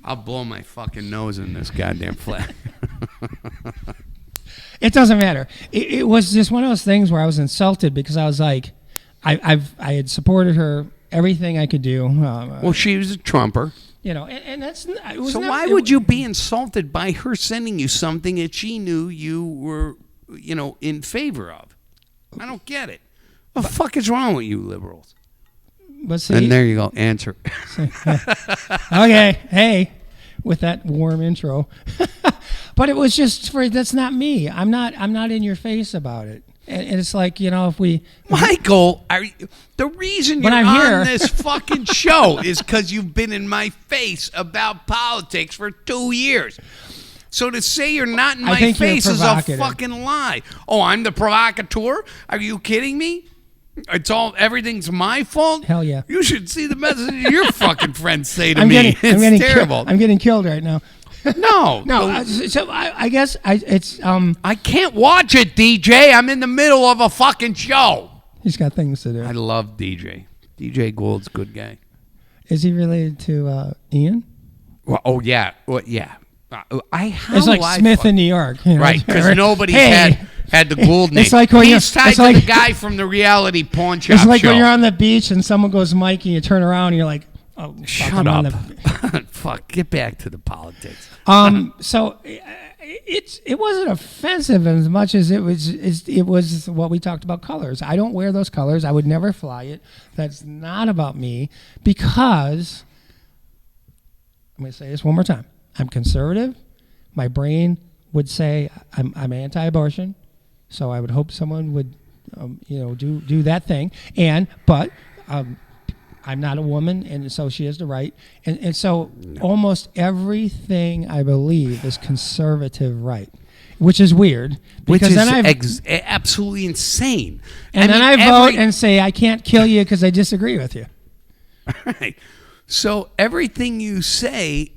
S1: I'll blow my fucking nose in this goddamn flag.
S3: It doesn't matter. It was just one of those things where I was insulted because I was like, I had supported her everything I could do.
S1: Well, she was a Trumper.
S3: You know, and that's it was
S1: So
S3: never-
S1: why would you be insulted by her sending you something that she knew you were, in favor of? I don't get it. What the fuck is wrong with you liberals?
S3: But see,
S1: And there you go. Answer.
S3: okay, hey, with that warm intro, but it was just that's not me. I'm not in your face about it. And it's like, if we...
S1: Michael, the reason
S3: When
S1: you're
S3: I'm
S1: on
S3: here-
S1: this fucking show is because you've been in my face about politics for 2 years. So to say you're not in
S3: I
S1: my
S3: think you're
S1: face is a
S3: provocative.
S1: fucking lie. Oh, I'm the provocateur? Are you kidding me? Everything's my fault?
S3: Hell yeah.
S1: You should see the message your fucking friends say to
S3: I'm
S1: me.
S3: getting
S1: terrible.
S3: I'm getting killed right now.
S1: No.
S3: No, so I guess it's
S1: I can't watch it, DJ. I'm in the middle of a fucking show.
S3: he's got things to do.
S1: I love DJ. DJ Gould's a good guy.
S3: Is he related to Ian?
S1: Well, oh yeah, yeah.
S3: It's like Smith in New York,
S1: right? Because nobody's
S3: Hey,
S1: had the Gould name.
S3: It's like when
S1: he's
S3: you're-
S1: tied
S3: it's
S1: to
S3: like-
S1: the guy from the reality porn shop
S3: it's like
S1: show.
S3: when you're on the beach and someone goes Mikey, you turn around and you're like, oh, fuck,
S1: Shut
S3: I'm on
S1: up.
S3: the-
S1: Fuck. Get back to the politics.
S3: So it wasn't offensive as much as it was what we talked about, colors. I don't wear those colors. I would never fly it. That's not about me because I'm going to say this one more time. I'm conservative. My brain would say I'm anti-abortion, so I would hope someone would do that thing. But I'm not a woman, and so she has the right. And so almost everything I believe is conservative right, which is weird.
S1: Which
S3: Because
S1: is
S3: then I
S1: absolutely insane.
S3: then I vote and say I can't kill you because I disagree with you.
S1: Right. So everything you say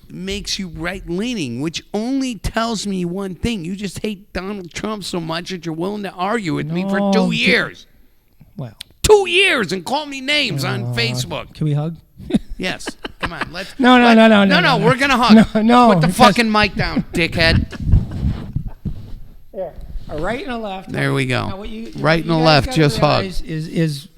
S1: makes you right-leaning, which only tells me one thing. You just hate Donald Trump so much that you're willing to argue with me for 2 years.
S3: Well,
S1: 2 years and call me names on Facebook.
S3: can we hug?
S1: Yes. Come on. Let's.
S3: No.
S1: We're going to hug.
S3: No,
S1: Put the
S3: because-
S1: fucking mic down, dickhead.
S3: A right and a left.
S1: There we go.
S3: Now, what you
S1: Right and a
S3: guys
S1: left,
S3: gotta
S1: just hug.
S3: realize Is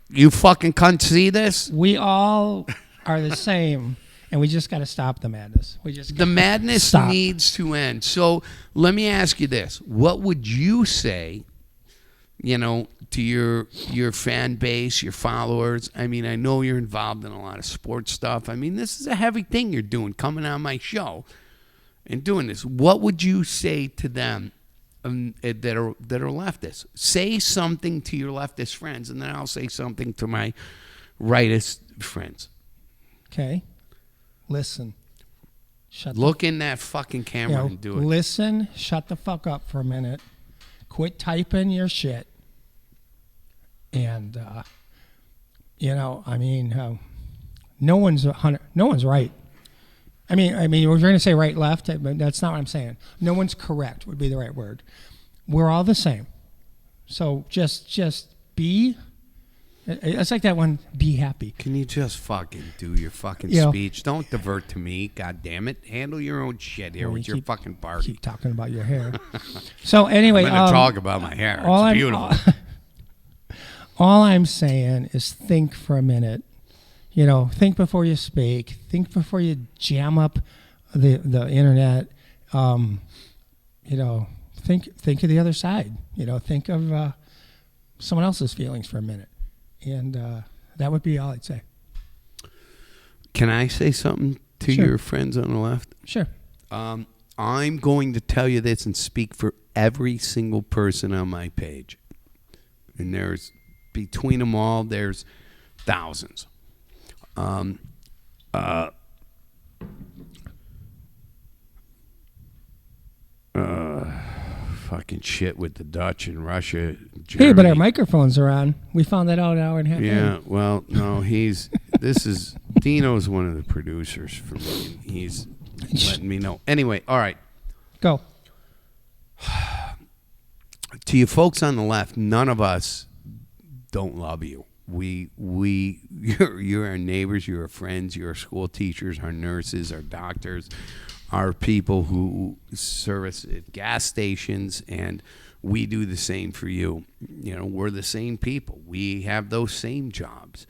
S1: You fucking cunt see this?
S3: we all are the same, and we just got to stop the madness.
S1: The madness
S3: Stop.
S1: needs to end. So let me ask you this. What would you say, to your fan base, your followers? I mean, I know you're involved in a lot of sports stuff. I mean, this is a heavy thing you're doing, coming on my show and doing this. What would you say to them that are leftists? Say something to your leftist friends, and then I'll say something to my rightist friends.
S3: Okay. Listen.
S1: Look in that fucking camera and do it.
S3: Listen, shut the fuck up for a minute. Quit typing your shit. And, no one's right. I mean, we're going to say right, left, but that's not what I'm saying. No one's correct would be the right word. We're all the same. So just be. It's like that one. Be happy.
S1: Can you just fucking do your fucking
S3: You know-
S1: speech? Don't divert to me. God damn it. Handle your own shit here
S3: Well,
S1: with
S3: you
S1: your
S3: keep-
S1: fucking party.
S3: Keep talking about your hair. So anyway,
S1: I'm going to talk about my hair.
S3: all
S1: It's
S3: I'm-
S1: beautiful.
S3: all I'm saying is think for a minute. You know, think before you speak. Think before you jam up the internet. You know, think of the other side. You know, think of someone else's feelings for a minute, and that would be all I'd say.
S1: Can I say something to
S3: Sure.
S1: your friends on the left?
S3: Sure.
S1: I'm going to tell you this and speak for every single person on my page. And there's, between them all, there's thousands. Fucking shit with the Dutch and Russia. Germany.
S3: Hey, but our microphones are on. We found that out an hour and a half.
S1: Yeah,
S3: in.
S1: well, no, Dino's one of the producers for me. He's letting me know. Anyway, all right.
S3: Go.
S1: To you folks on the left, none of us don't love you. You're our neighbors, you're our friends, you're our school teachers, our nurses, our doctors, our people who service at gas stations, and we do the same for you. You know, we're the same people. We have those same jobs.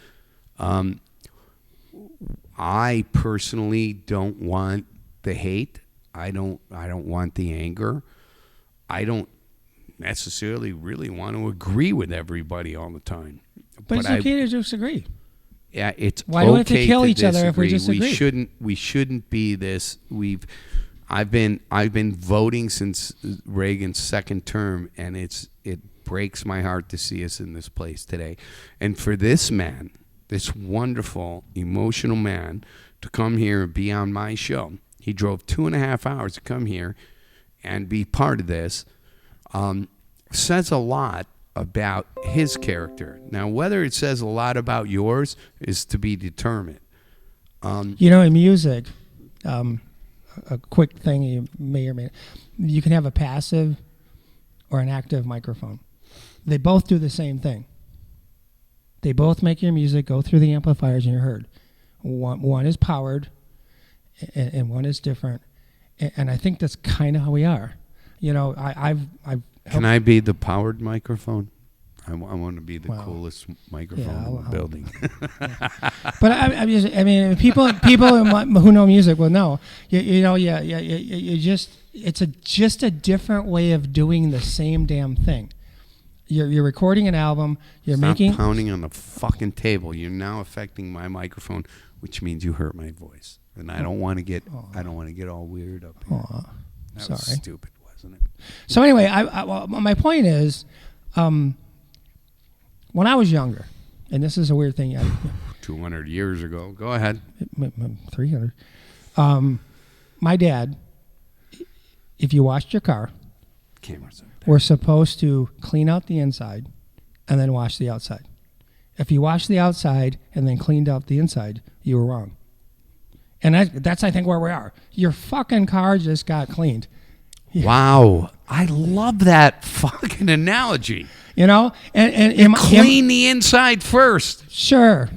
S1: I personally don't want the hate. I don't want the anger. I don't necessarily really want to agree with everybody all the time.
S3: But it's okay to disagree.
S1: Yeah, it's
S3: Why do we have to
S1: okay
S3: kill each other if we
S1: disagree.
S3: disagree?
S1: We shouldn't be this. I've been voting since Reagan's second term, and it breaks my heart to see us in this place today. And for this man, this wonderful, emotional man, to come here and be on my show, he drove 2.5 hours to come here and be part of this. Says a lot about his character. Now, whether it says a lot about yours is to be determined.
S3: You know, in music, a quick thing you may or may not, you can have a passive or an active microphone. They both do the same thing. They both make your music go through the amplifiers and you're heard. One is powered and one is different. And I think that's kind of how we are. You know, I've
S1: Can I be the powered microphone? I want to be the
S3: Well,
S1: coolest microphone
S3: yeah,
S1: in the building.
S3: But I mean, people who know music will know. You just it's just a different way of doing the same damn thing. You're recording an album. You're
S1: Stop
S3: making
S1: pounding on the fucking table. You're now affecting my microphone, which means you hurt my voice, and I don't want to get all weird up here. That was
S3: sorry.
S1: stupid, wasn't it?
S3: So anyway, well, my point is, when I was younger, and this is a weird thing,
S1: 200 years ago. Go ahead.
S3: 300. My dad, if you washed your car,
S1: Cameras up there.
S3: we're supposed to clean out the inside and then wash the outside. If you washed the outside and then cleaned out the inside, you were wrong. And that's I think, where we are. Your fucking car just got cleaned.
S1: Wow. I love that fucking analogy.
S3: You know? And
S1: Clean the inside first.
S3: sure.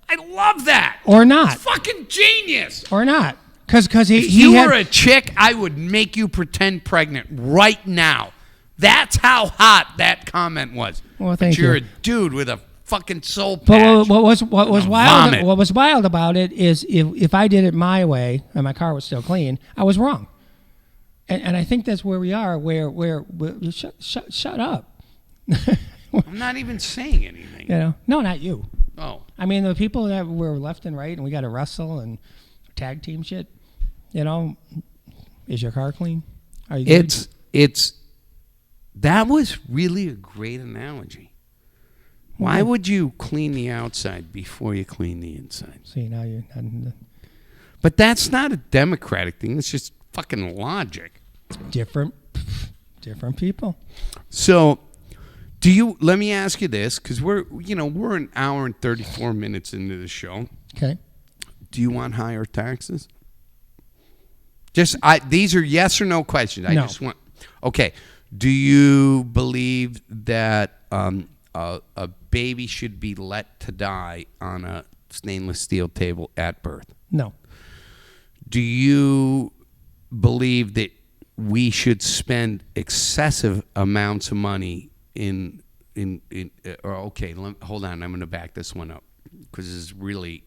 S1: I love that.
S3: Or not.
S1: It's fucking genius.
S3: Or not. Because
S1: If
S3: he
S1: you
S3: had,
S1: were a chick, I would make you pretend pregnant right now. That's how hot that comment was.
S3: Well, thank
S1: but you're
S3: you.
S1: a dude with a fucking soul
S3: But
S1: patch.
S3: what was wild?
S1: Vomit.
S3: What was wild about it is if I did it my way and my car was still clean, I was wrong. And I think that's where we are. Where shut up.
S1: I'm not even saying anything.
S3: You know, no, not you.
S1: Oh,
S3: I mean, the people that were left and right, and we got to wrestle and tag team shit. You know, is your car clean? Are you good?
S1: it's that was really a great analogy. Why would you clean the outside before you clean the inside?
S3: See, now you're not
S1: But that's not a democratic thing. It's just fucking logic.
S3: different people.
S1: So, let me ask you this, because we're an hour and 34 minutes into the show.
S3: Okay.
S1: Do you want higher taxes? These are yes or no questions. I
S3: No.
S1: just want. Okay. Do you believe that a baby should be let to die on a stainless steel table at birth?
S3: No.
S1: Do you believe that we should spend excessive amounts of money hold on, I'm going to back this one up because this is really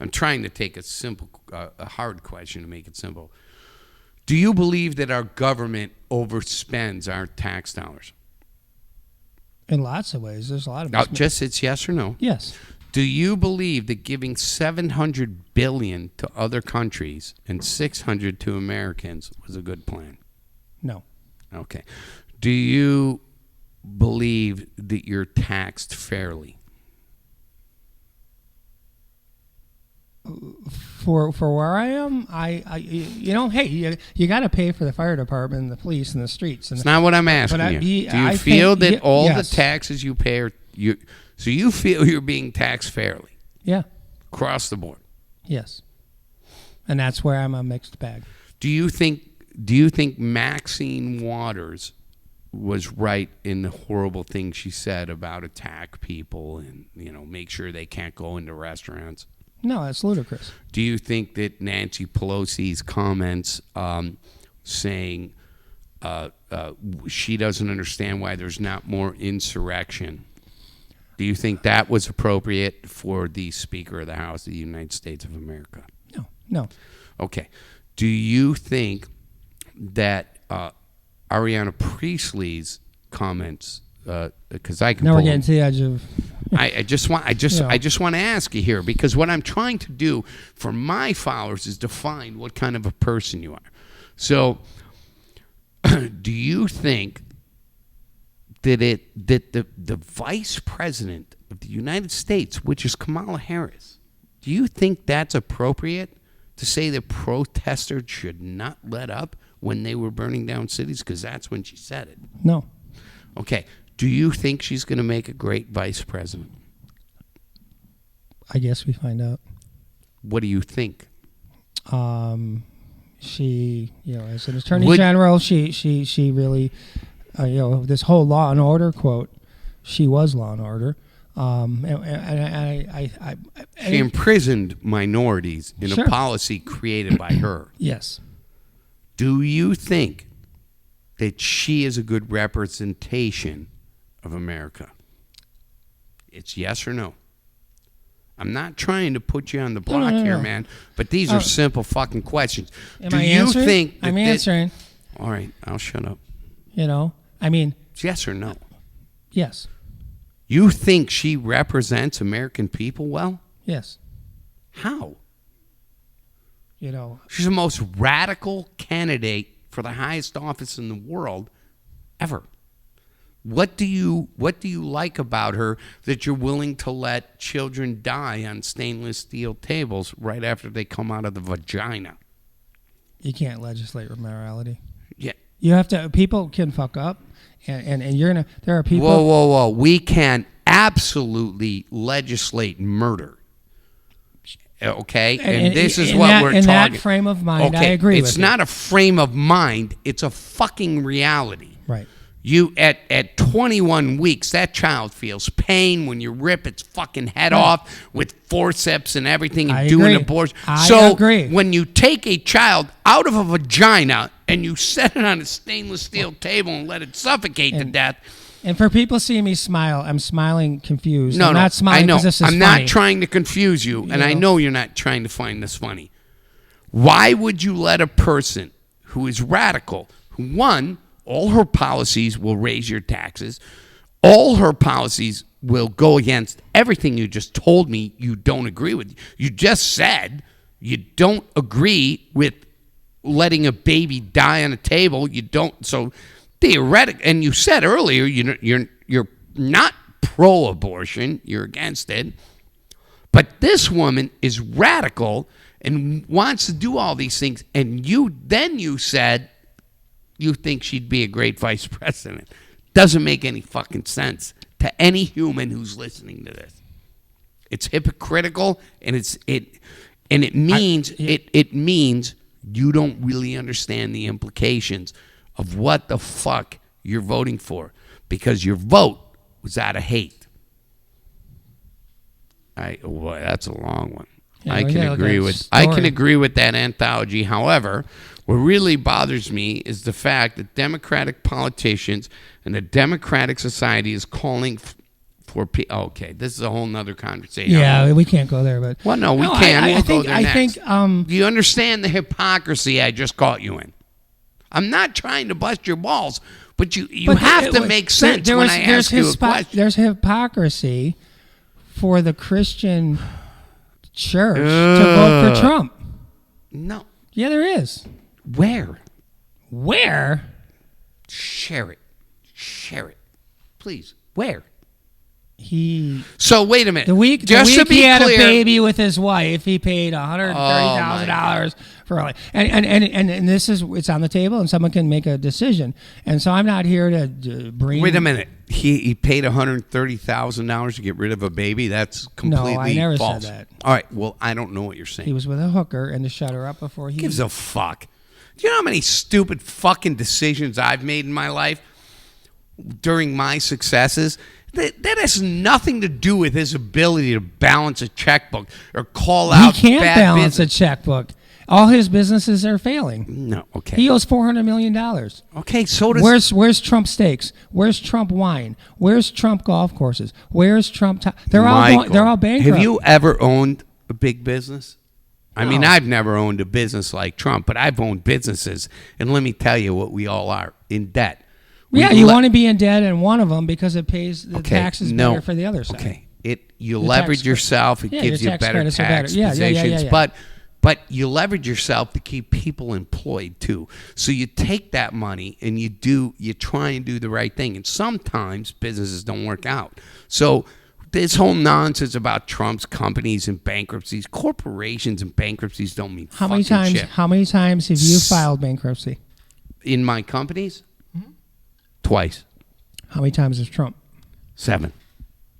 S1: I'm trying to take a hard question to make it simple. Do you believe that our government overspends our tax dollars?
S3: In lots of ways. There's a lot of
S1: It's yes or no.
S3: Yes.
S1: Do you believe that giving $700 billion to other countries and $600 to Americans was a good plan?
S3: No.
S1: Okay. Do you believe that you're taxed fairly?
S3: For where I am, hey, you got to pay for the fire department and the police and the streets. And
S1: It's not what I'm asking you. Do you feel that all the taxes you pay are so you feel you're being taxed fairly?
S3: Yeah.
S1: Across the board.
S3: Yes. And that's where I'm a mixed bag.
S1: Do you think Maxine Waters was right in the horrible things she said about attack people and make sure they can't go into restaurants?
S3: No, that's ludicrous.
S1: Do you think that Nancy Pelosi's comments saying she doesn't understand why there's not more insurrection, do you think that was appropriate for the Speaker of the House of the United States of America?
S3: No.
S1: Okay. Do you think that Ariana Priestley's comments, because I can
S3: now we're
S1: pull
S3: getting to the edge of...
S1: I just want to ask you here, because what I'm trying to do for my followers is define what kind of a person you are. So, do you think that the vice president of the United States, which is Kamala Harris, do you think that's appropriate to say that protesters should not let up when they were burning down cities? Because that's when she said it.
S3: No.
S1: Okay. Do you think she's going to make a great vice president?
S3: I guess we find out.
S1: What do you think?
S3: She, as an attorney general, she really, this whole law and order quote, she was law and order.
S1: She imprisoned minorities in a policy created by her.
S3: Yes.
S1: Do you think that she is a good representation of America? It's yes or no. I'm not trying to put you on the block here, man, but these are simple fucking questions.
S3: Am I answering? I'm answering.
S1: All right, I'll shut up.
S3: It's
S1: yes or no.
S3: Yes.
S1: You think she represents American people well?
S3: Yes.
S1: How? She's the most radical candidate for the highest office in the world ever. What do you like about her that you're willing to let children die on stainless steel tables right after they come out of the vagina?
S3: You can't legislate with morality.
S1: Yeah.
S3: You have to. People can fuck up, and you're gonna. There are people.
S1: Whoa! We can absolutely legislate murder. Okay, and this is what we're talking.
S3: In that frame of mind, I agree with you.
S1: It's not a frame of mind; it's a fucking reality.
S3: Right.
S1: You at 21 weeks, that child feels pain when you rip its fucking head off with forceps and everything and do an abortion.
S3: I agree.
S1: When you take a child out of a vagina and you set it on a stainless steel table and let it suffocate to death.
S3: And for people seeing me smile, I'm smiling confused.
S1: No,
S3: I'm not smiling because this is
S1: I'm
S3: funny.
S1: not trying to confuse you, and I know you're not trying to find this funny. Why would you let a person who is radical, who, one, all her policies will raise your taxes, all her policies will go against everything you just told me you don't agree with. You just said you don't agree with letting a baby die on a table. You don't. So theoretically, and you said earlier you're not pro-abortion. You're against it. But this woman is radical and wants to do all these things. And you said you think she'd be a great vice president. Doesn't make any fucking sense to any human who's listening to this. It's hypocritical, and it means you don't really understand the implications of what the fuck you're voting for, because your vote was out of hate. Boy, that's a long one.
S3: Yeah,
S1: I
S3: we
S1: can
S3: gotta look
S1: agree
S3: at
S1: with.
S3: the
S1: I can
S3: story.
S1: agree with that anthology. However, what really bothers me is the fact that Democratic politicians and the Democratic society is calling for. Okay, this is a whole nother conversation.
S3: Yeah, we can't go there, but
S1: Well, no, we can.
S3: I
S1: We'll
S3: think
S1: go there
S3: I
S1: next.
S3: think
S1: Do you understand the hypocrisy I just caught you in? I'm not trying to bust your balls, but you
S3: but
S1: have
S3: it
S1: to
S3: was-
S1: make sense
S3: there
S1: when
S3: was-
S1: I
S3: there's
S1: ask you a
S3: hispo-
S1: question.
S3: There's hypocrisy for the Christian church to vote for Trump.
S1: No.
S3: Yeah, there is.
S1: Where?
S3: Where?
S1: Share it. Share it. Please. Where?
S3: He
S1: So wait a minute.
S3: the week
S1: Just to be
S3: he had
S1: clear,
S3: a baby with his wife, he paid $130,000 for all. And this is it's on the table, and someone can make a decision. And so I'm not here to bring.
S1: Wait a minute. He paid $130,000 to get rid of a baby. That's completely
S3: I never said
S1: false.
S3: that.
S1: All right. Well, I don't know what you're saying.
S3: He was with a hooker, and to shut her up before he
S1: Gives a fuck. Do you know how many stupid fucking decisions I've made in my life during my successes? That has nothing to do with his ability to balance a checkbook or call
S3: he
S1: out
S3: can't
S1: bad
S3: balance
S1: business.
S3: a checkbook. All his businesses are failing.
S1: No, okay.
S3: He owes $400 million.
S1: Okay, so does
S3: Where's Trump steaks? Where's Trump wine? Where's Trump golf courses? Where's Trump? They're all bankrupt.
S1: Have you ever owned a big business? I mean,
S3: No.
S1: I've never owned a business like Trump, but I've owned businesses, and let me tell you what we all are in debt.
S3: Yeah, you want to be in debt in one of them because it pays the taxes
S1: no.
S3: better for the other side.
S1: Okay, you
S3: Your
S1: leverage
S3: tax-
S1: yourself. It
S3: yeah,
S1: gives
S3: your
S1: you
S3: tax
S1: better
S3: credits are
S1: tax
S3: better. Yeah,
S1: positions,
S3: yeah.
S1: but you leverage yourself to keep people employed too. So you take that money and you try and do the right thing, and sometimes businesses don't work out. So this whole nonsense about Trump's companies and bankruptcies, corporations and bankruptcies don't mean
S3: How many
S1: fucking
S3: times?
S1: shit.
S3: How many times have you filed bankruptcy?
S1: In my companies?
S3: Mm-hmm.
S1: Twice.
S3: How many times has Trump?
S1: 7.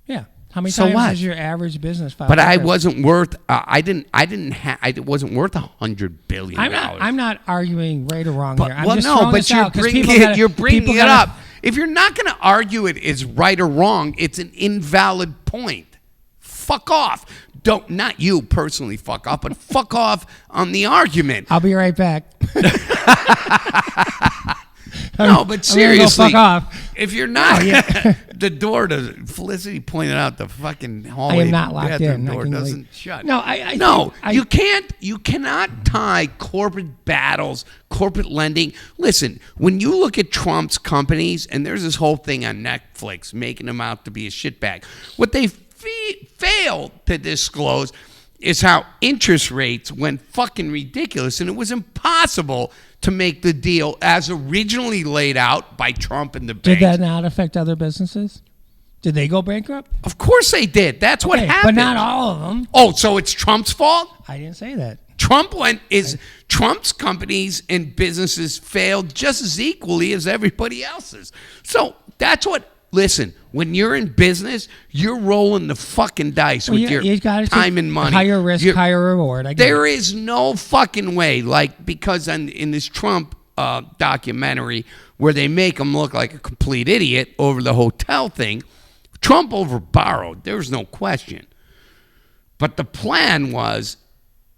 S3: Yeah. How many
S1: So
S3: times
S1: what?
S3: has your average business filed?
S1: But I
S3: bankruptcy?
S1: wasn't worth. It wasn't worth $100 billion.
S3: I'm not arguing right or wrong
S1: But,
S3: here. I'm
S1: well,
S3: just
S1: no,
S3: throwing
S1: but
S3: this
S1: you're
S3: out 'cause
S1: bringing
S3: people
S1: it.
S3: gotta-
S1: You're bringing
S3: people
S1: it
S3: gotta-
S1: up. If you're not going to argue it is right or wrong, it's an invalid point. Fuck off. Not you personally. Fuck off, but fuck off on the argument.
S3: I'll be right back.
S1: No, but
S3: I'm gonna go
S1: seriously,
S3: fuck off.
S1: if you're not, the door to Felicity pointed out the fucking hallway.
S3: I am not locked
S1: bathroom
S3: in. I
S1: Door
S3: can
S1: doesn't
S3: leave.
S1: shut.
S3: No, I
S1: no,
S3: think
S1: you cannot tie corporate battles, corporate lending. Listen, when you look at Trump's companies, and there's this whole thing on Netflix making him out to be a shitbag. What they failed to disclose is how interest rates went fucking ridiculous, and it was impossible to make the deal as originally laid out by Trump and the
S3: Did
S1: banks.
S3: that not affect other businesses? Did they go bankrupt?
S1: Of course they did. That's what
S3: Okay,
S1: happened.
S3: but not all of them.
S1: Oh, so it's Trump's fault?
S3: I didn't say that.
S1: Trump's companies and businesses failed just as equally as everybody else's. So that's what. Listen, when you're in business, you're rolling the fucking dice with your
S3: you gotta
S1: time
S3: take
S1: and money.
S3: Higher risk,
S1: You're-
S3: higher reward. I get
S1: There
S3: it.
S1: is no fucking way, because in this Trump documentary where they make him look like a complete idiot over the hotel thing, Trump overborrowed. There's no question. But the plan was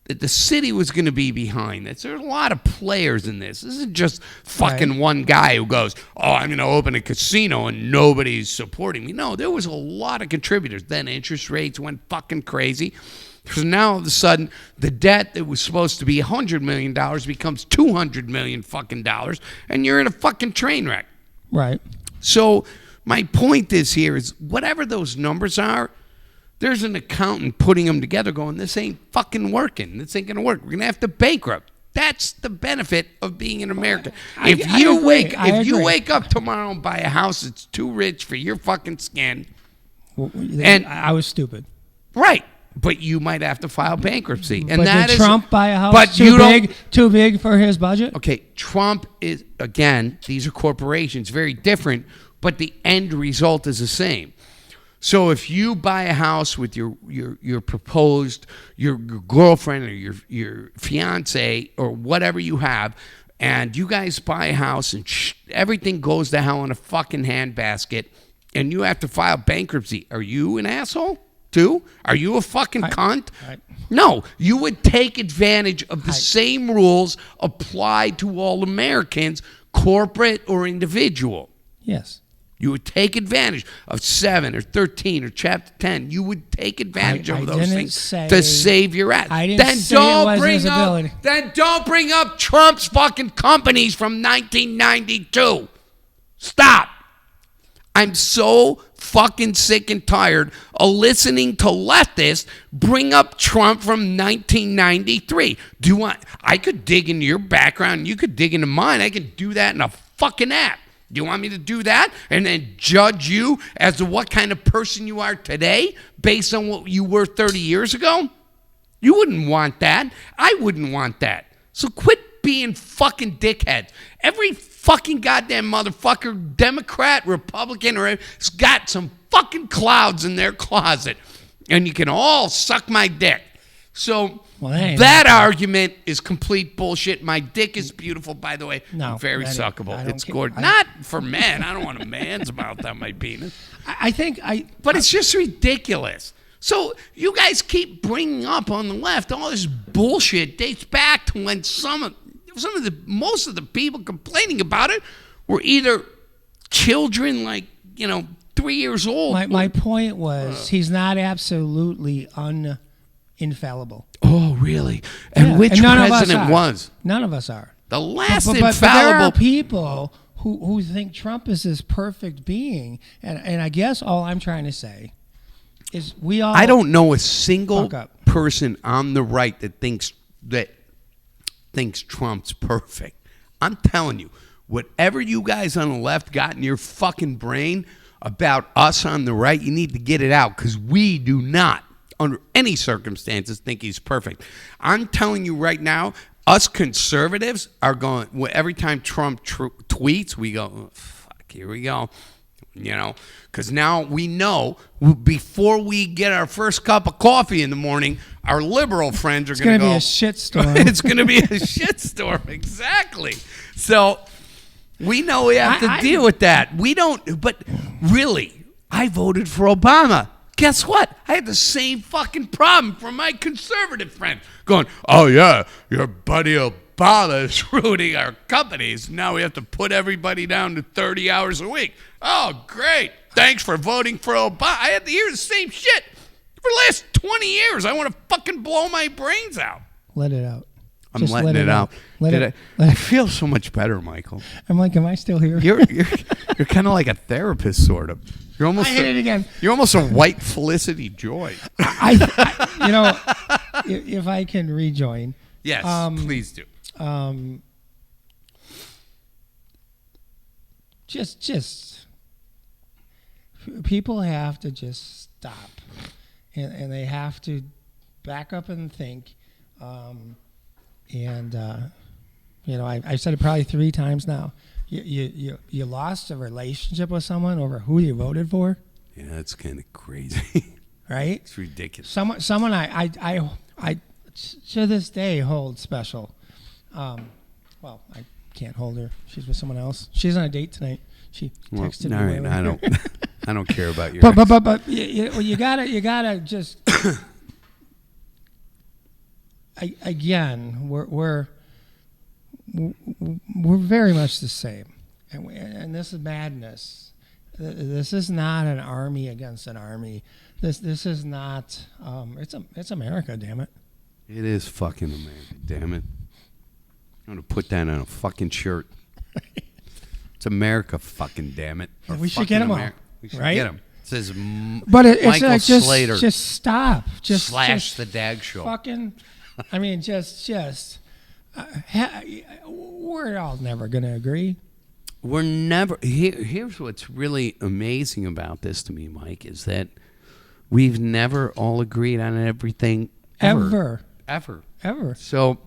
S1: that the city was going to be behind this. There's a lot of players in this. This isn't just fucking
S3: Right.
S1: one guy who goes, oh, I'm going to open a casino and nobody's supporting me. No, there was a lot of contributors. Then interest rates went fucking crazy. So now all of a sudden, the debt that was supposed to be $100 million becomes $200 million fucking dollars, and you're in a fucking train wreck.
S3: Right.
S1: So my point is here is whatever those numbers are, there's an accountant putting them together going, this ain't fucking working. This ain't going to work. We're going to have to bankrupt. That's the benefit of being in America.
S3: I agree. I
S1: If you
S3: agree.
S1: wake up tomorrow and buy a house that's too rich for your fucking skin,
S3: And I was stupid.
S1: right, but you might have to file bankruptcy. And
S3: But
S1: that
S3: did
S1: is
S3: Trump buy a house
S1: but you don't-
S3: too big for his budget?
S1: Okay, Trump is, again, these are corporations, very different, but the end result is the same. So if you buy a house with your proposed, your girlfriend or your fiance or whatever you have, and you guys buy a house and everything goes to hell in a fucking handbasket, and you have to file bankruptcy. Are you an asshole too? Are you a fucking cunt? No, you would take advantage of the same rules applied to all Americans, corporate or individual.
S3: Yes.
S1: You would take advantage of 7 or 13 or Chapter 10. You would take advantage of those things to save your ass.
S3: I didn't say it was his ability.
S1: Then don't bring up Trump's fucking companies from 1992. Stop. I'm so fucking sick and tired of listening to leftists bring up Trump from 1993. I could dig into your background. You could dig into mine. I can do that in a fucking app. Do you want me to do that and then judge you as to what kind of person you are today based on what you were 30 years ago? You wouldn't want that. I wouldn't want that. So quit being fucking dickheads. Every fucking goddamn motherfucker, Democrat, Republican, or has got some fucking clouds in their closet. And you can all suck my dick. So that argument is complete bullshit. My dick is beautiful, by the way.
S3: No,
S1: very suckable. It's gorgeous.
S3: I-
S1: Not for men. I don't want a man's mouth on my penis. But it's just ridiculous. So you guys keep bringing up on the left all this bullshit dates back to when most of the people complaining about it were either children, like 3 years old.
S3: My point was he's not absolutely infallible.
S1: Oh, really? And which president was?
S3: None of us are.
S1: The last
S3: but
S1: infallible.
S3: there are people who think Trump is this perfect being, and I guess all I'm trying to say is we all.
S1: I don't know a single
S3: Fuck up.
S1: person on the right that thinks Trump's perfect. I'm telling you, whatever you guys on the left got in your fucking brain about us on the right, you need to get it out, because we do not, under any circumstances, think he's perfect. I'm telling you right now, us conservatives are going, every time Trump tweets, we go, oh, fuck, here we go. Because now we know before we get our first cup of coffee in the morning, our liberal friends are going to go.
S3: It's going to be a shitstorm.
S1: It's going to be a shitstorm, exactly. So we know we have to deal with that. We don't, but really, I voted for Obama. Guess what? I had the same fucking problem from my conservative friend going, oh yeah, your buddy Obama is ruining our companies. Now we have to put everybody down to 30 hours a week. Oh, great. Thanks for voting for Obama. I had to hear the same shit for the last 20 years. I want to fucking blow my brains out.
S3: Let it out.
S1: I'm
S3: Just
S1: letting it out.
S3: Let
S1: I feel so much better, Michael.
S3: I'm like, am I still here?
S1: You're kind of like a therapist, sort of. You're almost.
S3: I hit it again.
S1: You're almost a white Felicity Joy.
S3: If I can rejoin.
S1: Yes, please do.
S3: Just people have to just stop, and they have to back up and think. I've said it probably 3 times now. You lost a relationship with someone over who you voted for.
S1: Yeah, that's kind of crazy.
S3: Right?
S1: It's ridiculous.
S3: Someone I to this day hold special. Well, I can't hold her. She's with someone else. She's on a date tonight. She texted me.
S1: All right, I don't care about your.
S3: But you gotta just. Again, we're very much the same, and this is madness. This is not an army against an army. This is not. It's America, damn it.
S1: It is fucking America, damn it. I'm gonna put that on a fucking shirt. It's America, fucking damn it.
S3: We should get them all.
S1: We should
S3: right?
S1: get them. It says
S3: but it's
S1: Michael
S3: like
S1: Slater.
S3: Just stop. Just
S1: slash the Dag Show.
S3: Fucking. I mean, we're all never gonna agree.
S1: We're never. Here's what's really amazing about this to me, Mike, is that we've never all agreed on everything ever. So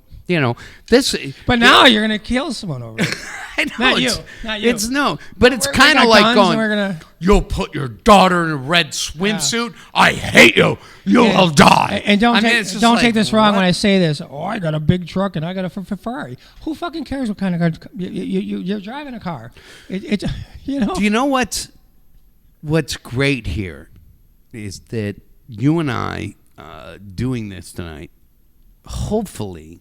S1: this.
S3: But now you're gonna kill someone over it.
S1: I know.
S3: Not you.
S1: It's no. But it's kind of like going. You'll put your daughter in a red swimsuit. Yeah. I hate you. You will die.
S3: And don't take this wrong when I say this. Oh, I got a big truck and I got a Ferrari. Who fucking cares what kind of car? You're driving a car. Do
S1: you know what's what's great here is that you and I doing this tonight, hopefully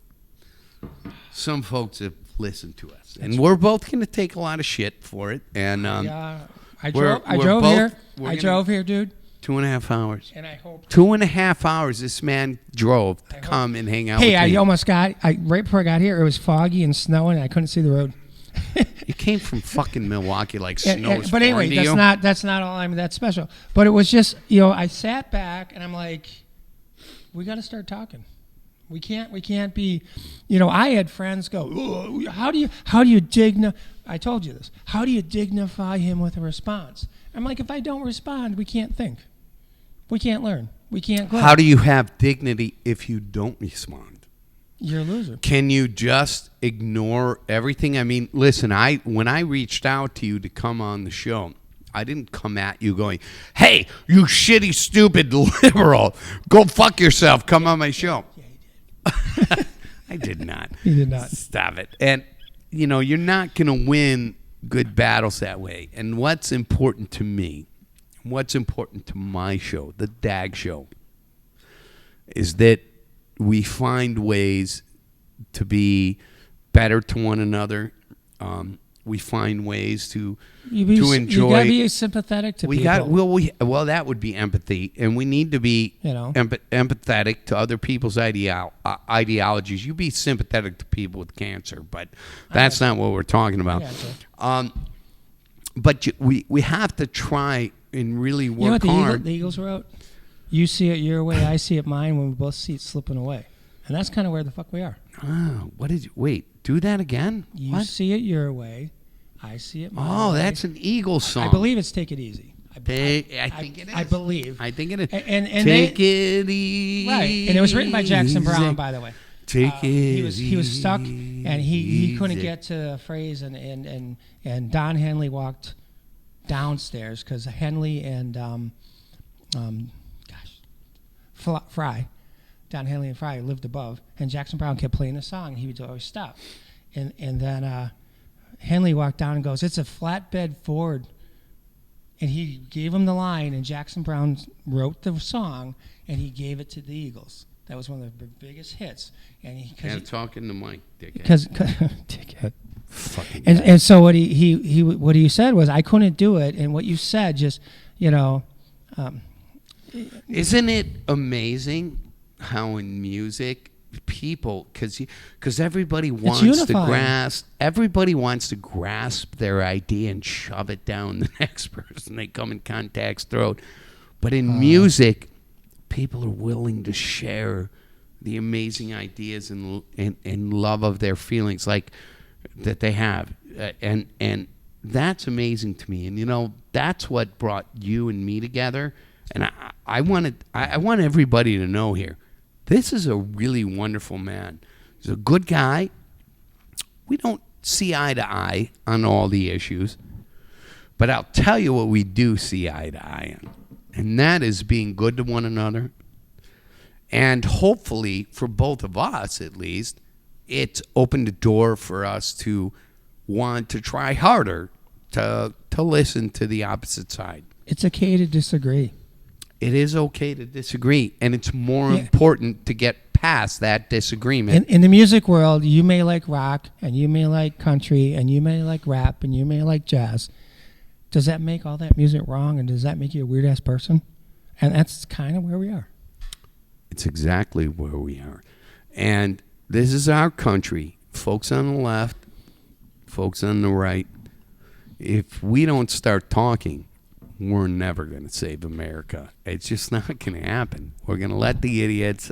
S1: some folks have listened to us. And we're both going to take a lot of shit for it. And
S3: I
S1: we're
S3: drove
S1: both-
S3: here.
S1: we're
S3: I
S1: gonna-
S3: drove here, dude.
S1: 2.5 hours.
S3: And I hope.
S1: 2.5 hours this man drove to come and hang out
S3: Hey,
S1: with
S3: I
S1: me.
S3: almost got. Right before I got here, it was foggy and snowing. And I couldn't see the road.
S1: You came from fucking Milwaukee like
S3: And-
S1: snow's
S3: but anyway,
S1: foreign to you.
S3: that's not all I'm that special. But it was just, you know, I sat back and I'm like, we got to start talking. We can't be, you know. I had friends go, "Oh, how do you dignify?" I told you this. How do you dignify him with a response? I'm like, if I don't respond, we can't think, we can't learn, we can't grow.
S1: How do you have dignity if you don't respond?
S3: You're a loser.
S1: Can you just ignore everything? I mean, listen, when I reached out to you to come on the show, I didn't come at you going, "Hey, you shitty, stupid liberal, go fuck yourself, come on my show." I did not.
S3: You did not.
S1: Stop it. And, you know, you're not going to win good battles that way. And what's important to me, what's important to my show, the DAG show, is that we find ways to be better to one another. We find ways to enjoy.
S3: You gotta be sympathetic to people.
S1: Well, that would be empathy, and we need to be empathetic to other people's ideologies. You be sympathetic to people with cancer, but that's not what we're talking about. But we have to try and really work
S3: You know what
S1: hard.
S3: the Eagles wrote? You see it your way, I see it mine. When we both see it slipping away, and that's kind of where the fuck we are.
S1: Oh, what did you? Wait, do that again.
S3: You
S1: What?
S3: see it your way, I see it my way.
S1: Oh, that's an Eagles song.
S3: I believe it's "Take It Easy."
S1: I think it is.
S3: I believe.
S1: I think it is.
S3: And
S1: Take it easy.
S3: Right, and it was written by Jackson Brown, by the way.
S1: Take it
S3: He was stuck, and he couldn't
S1: easy.
S3: get to the phrase, and Don Henley walked downstairs because Henley and Fry, Don Henley and Fry lived above, and Jackson Brown kept playing the song, and he would always stop, and then Henley walked down and goes, "It's a flatbed Ford." And he gave him the line, and Jackson Brown wrote the song, and he gave it to the Eagles. That was one of the biggest hits. And
S1: I'm talking to Mike, dickhead.
S3: because dickhead.
S1: Fucking
S3: And so what he said was, I couldn't do it, and what you said just, you know.
S1: Isn't it amazing how in music people, because everybody wants to
S3: unifying.
S1: grasp their idea and shove it down the next person they come in contact's throat, but in music, people are willing to share the amazing ideas and love of their feelings like that they have, and that's amazing to me. And you know, that's what brought you and me together. And I want everybody to know here, this is a really wonderful man. He's a good guy. We don't see eye to eye on all the issues, but I'll tell you what we do see eye to eye on, and that is being good to one another. And hopefully, for both of us at least, it's opened the door for us to want to try harder to listen to the opposite side.
S3: It's okay to disagree.
S1: It is okay to disagree, and it's more important to get past that disagreement.
S3: In the music world, you may like rock, and you may like country, and you may like rap, and you may like jazz. Does that make all that music wrong, and does that make you a weird-ass person? And that's kind of where we are.
S1: It's exactly where we are. And this is our country. Folks on the left, folks on the right. If we don't start talking, we're never going to save America. It's just not going to happen. We're going to let the idiots.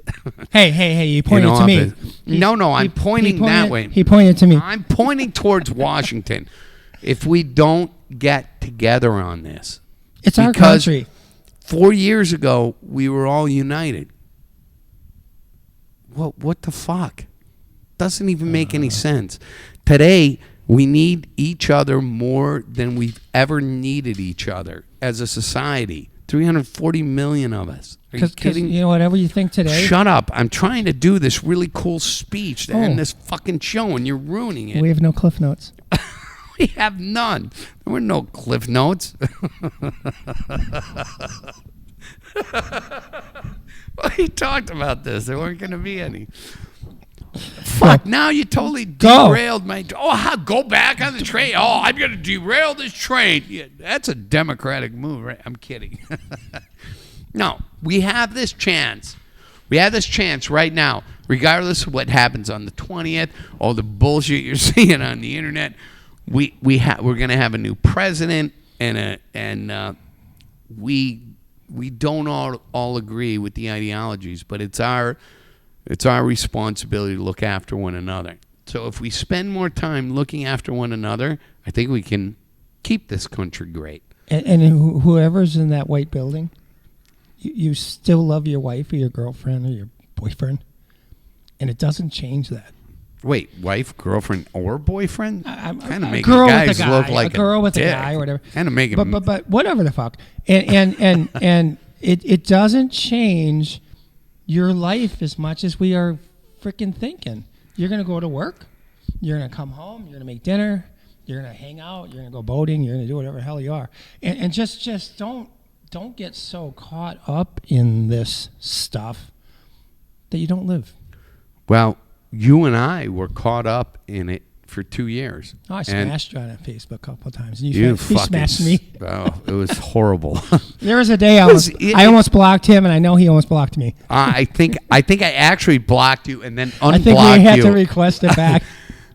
S3: Hey, you pointed to me.
S1: No, I'm pointing that way.
S3: He pointed to me.
S1: I'm pointing towards Washington. If we don't get together on this.
S3: It's our country.
S1: 4 years ago, we were all united. What the fuck? Doesn't even make any sense. Today, we need each other more than we've ever needed each other as a society. 340 million of us. Are you kidding?
S3: You know, whatever you think today.
S1: Shut up. I'm trying to do this really cool speech to end this fucking show, and you're ruining it.
S3: We have no cliff notes.
S1: We have none. There were no Cliff Notes. Well, he talked about this. There weren't going to be any. Fuck, now you totally derailed my... Oh, go back on the train. Oh, I'm going to derail this train. Yeah, that's a Democratic move, right? I'm kidding. No, we have this chance. We have this chance right now, regardless of what happens on the 20th, all the bullshit you're seeing on the internet. We're going to have a new president, and we don't all agree with the ideologies, but it's our responsibility to look after one another. So if we spend more time looking after one another, I think we can keep this country great.
S3: And whoever's in that white building, you still love your wife or your girlfriend or your boyfriend, and it doesn't change that.
S1: Wait, wife, girlfriend, or boyfriend? Kind of making
S3: girl
S1: guys
S3: with a guy,
S1: look like
S3: a girl with
S1: dick.
S3: a guy or whatever.
S1: Kind of making,
S3: but whatever the fuck. And it doesn't change your life as much as we are freaking thinking. You're gonna go to work. You're gonna come home. You're gonna make dinner. You're gonna hang out. You're gonna go boating. You're gonna do whatever the hell you are. And just don't get so caught up in this stuff that you don't live.
S1: Well, you and I were caught up in it for 2 years.
S3: Oh, I smashed you on Facebook a couple of times.
S1: You
S3: smashed me.
S1: Oh, it was horrible.
S3: There was a day I almost blocked him, and I know he almost blocked me.
S1: I think I actually blocked you and then unblocked you.
S3: I think we had to request it back.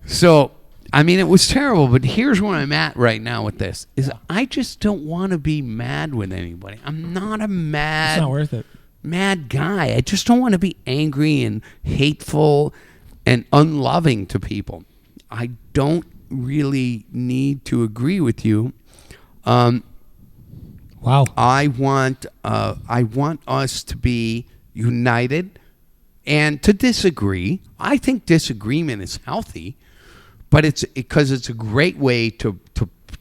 S1: So, I mean, it was terrible, but here's where I'm at right now with this. I just don't want to be mad with anybody. I'm not a
S3: It's not worth it.
S1: mad guy. I just don't want to be angry and hateful and unloving to people. I don't really need to agree with you.
S3: Wow.
S1: I want us to be united and to disagree. I think disagreement is healthy, but it's because it's a great way to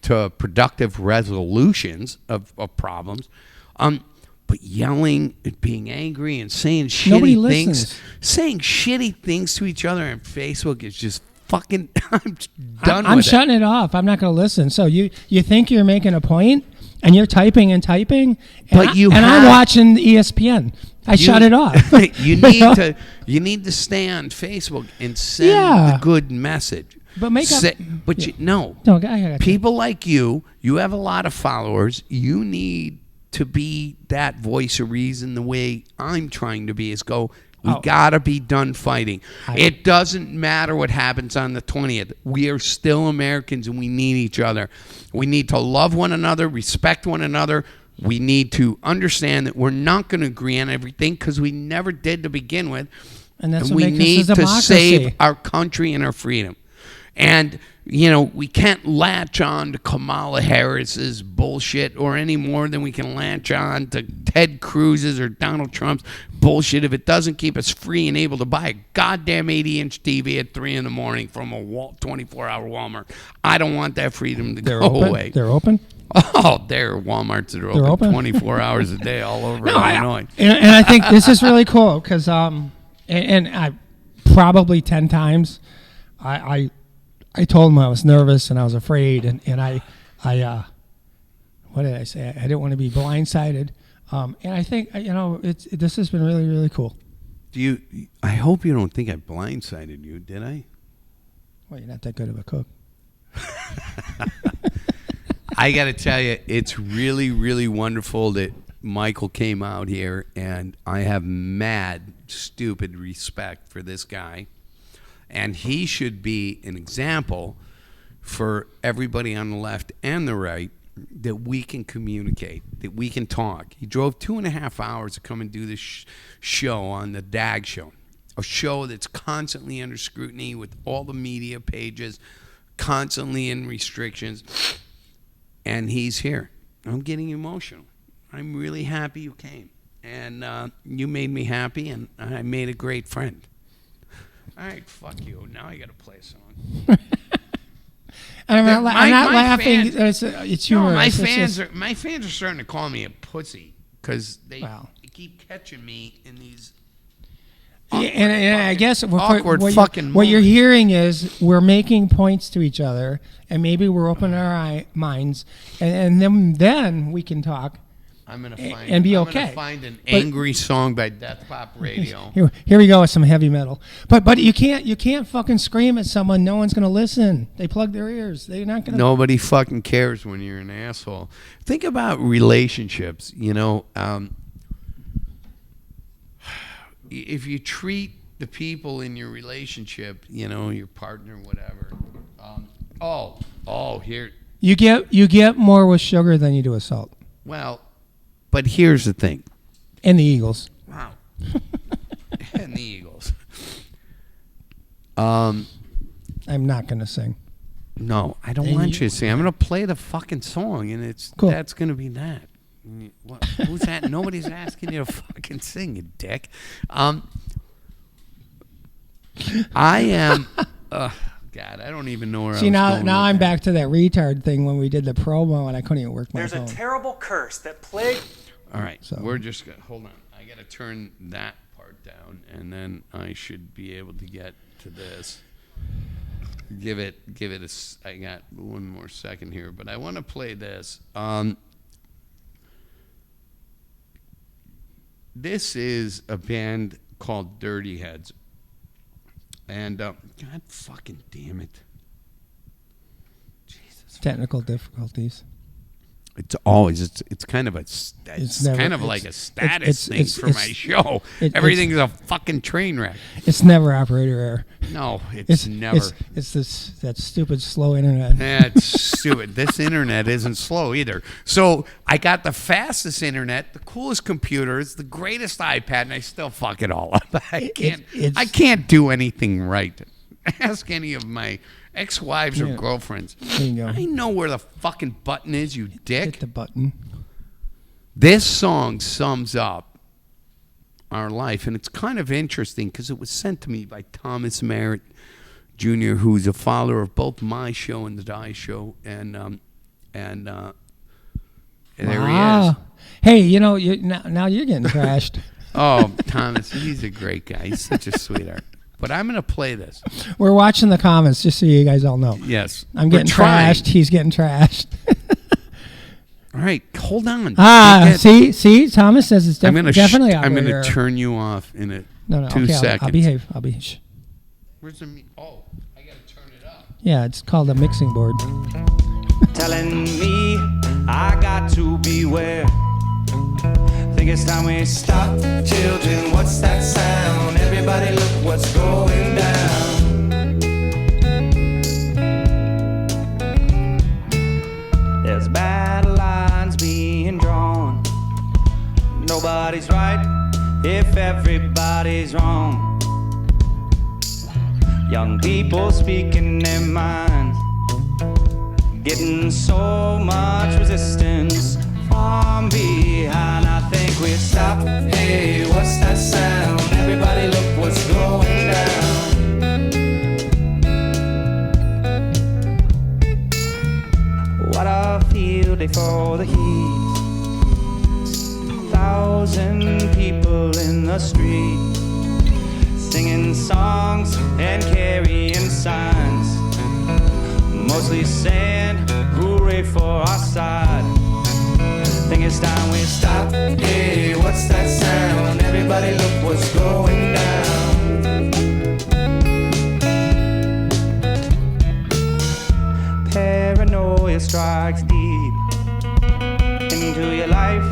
S1: productive resolutions of problems. But yelling and being angry and saying shitty things to each other on Facebook is just fucking. I'm done with it.
S3: I'm shutting it off. I'm not going to listen. So you think you're making a point, and you're typing and typing, and I'm watching ESPN. I shut it off.
S1: You need to stay on Facebook and send the good message.
S3: But
S1: people like you have a lot of followers. You need to be that voice of reason the way I'm trying to be. We gotta be done fighting. It doesn't matter what happens on the 20th. We are still Americans and we need each other. We need to love one another, respect one another. We need to understand that we're not going to agree on everything because we never did to begin with.
S3: And that's
S1: we need to save our country and our freedom. And, we can't latch on to Kamala Harris's bullshit or any more than we can latch on to Ted Cruz's or Donald Trump's bullshit if it doesn't keep us free and able to buy a goddamn 80-inch TV at 3 in the morning from a 24-hour Walmart. I don't want that freedom to go away.
S3: They're open?
S1: Oh, there are Walmarts that are open 24 hours a day all over Illinois.
S3: And I think this is really cool because, and I probably 10 times, I told him I was nervous and I was afraid, and I what did I say? I didn't want to be blindsided, and I think this has been really, really cool.
S1: I hope you don't think I blindsided you, did I?
S3: Well, you're not that good of a cook.
S1: I got to tell you, it's really, really wonderful that Michael came out here, and I have mad, stupid respect for this guy. And he should be an example for everybody on the left and the right that we can communicate, that we can talk. He drove 2.5 hours to come and do this show on the DAG show, a show that's constantly under scrutiny with all the media pages, constantly in restrictions. And he's here. I'm getting emotional. I'm really happy you came. And you made me happy, and I made a great friend. All right, fuck you. Now I got to play a song.
S3: I'm not laughing. It's humorous.
S1: No, my fans are starting to call me a pussy because they keep catching me in these.
S3: And I guess
S1: awkward
S3: what
S1: fucking
S3: what you're
S1: moment.
S3: hearing is we're making points to each other, and maybe we're opening our minds, and then we can talk.
S1: I'm gonna find
S3: and be
S1: I'm
S3: okay.
S1: gonna find an angry song by Death Pop Radio.
S3: Here we go with some heavy metal. But you can't fucking scream at someone. No one's gonna listen. They plug their ears. They're not gonna.
S1: Nobody fucking cares when you're an asshole. Think about relationships. If you treat the people in your relationship, your partner, whatever. Here.
S3: You get more with sugar than you do with salt.
S1: Well, but here's the thing.
S3: And the Eagles.
S1: Wow. And the Eagles.
S3: I'm not gonna sing.
S1: No, I don't
S3: And
S1: want
S3: you-
S1: you to sing. I'm gonna play the fucking song, and
S3: Cool.
S1: that's gonna be that. What, who's that? Nobody's asking you to fucking sing, you dick. I am. God, I don't even know where I
S3: See
S1: was
S3: now
S1: going
S3: now
S1: with
S3: I'm
S1: that.
S3: back to that retard thing when we did the promo and I couldn't even work my
S8: There's
S3: phone.
S8: a terrible curse that plagues.
S1: All right,
S3: So-
S1: we're just gonna hold on. I gotta turn that part down, and then I should be able to get to this. Give it I got one more second here, but I want to play this. This is a band called Dirty Heads, and God fucking damn it, Jesus!
S3: Technical difficulties.
S1: It's always it's kind of it's
S3: never-
S1: kind of
S3: it's-
S1: like a status thing
S3: it's-
S1: for my show.
S3: it's-
S1: Everything's a fucking train wreck.
S3: It's never operator error.
S1: No, it's never.
S3: It's that stupid slow internet.
S1: That's stupid. This internet isn't slow either. So I got the fastest internet, the coolest computers, the greatest iPad, and I still fuck it all up. I can't do anything right. Ask any of my ex-wives or
S3: Yeah.
S1: girlfriends.
S3: There you go.
S1: I know where the fucking button is, you dick.
S3: Hit the button.
S1: This song sums up our life, and it's kind of interesting because it was sent to me by Thomas Merritt Jr., who's a follower of both my show and the Die Show, and there he is.
S3: Hey, now you're getting trashed.
S1: Oh, Thomas, he's a great guy. He's such a sweetheart. But I'm gonna play this.
S3: We're watching the comments just so you guys all know.
S1: Yes,
S3: I'm
S1: we're
S3: getting
S1: trying.
S3: trashed. He's getting trashed.
S1: All right, hold on.
S3: See, Thomas says it's definitely
S1: I'm
S3: operator
S1: gonna
S3: error.
S1: turn you off in a
S3: No,
S1: 2
S3: okay,
S1: seconds.
S3: I'll behave. I'll behave. Shh.
S1: Where's the oh, I gotta turn it up.
S3: Yeah, it's called a mixing board.
S2: telling me I got to beware. Think it's time we stop. Children, what's that sound? Everybody look what's going down. There's battle lines being drawn. Nobody's right if everybody's wrong. Young people speaking their minds, getting so much resistance from behind. I think we stop. Hey, what's that sound? Everybody look what's going down. What a field day for the heat. 1,000 people in the street, singing songs and carrying signs, mostly saying hooray for our side. Think it's time we stop. Hey, what's that sound? Everybody look what's going down. Paranoia strikes deep into your life.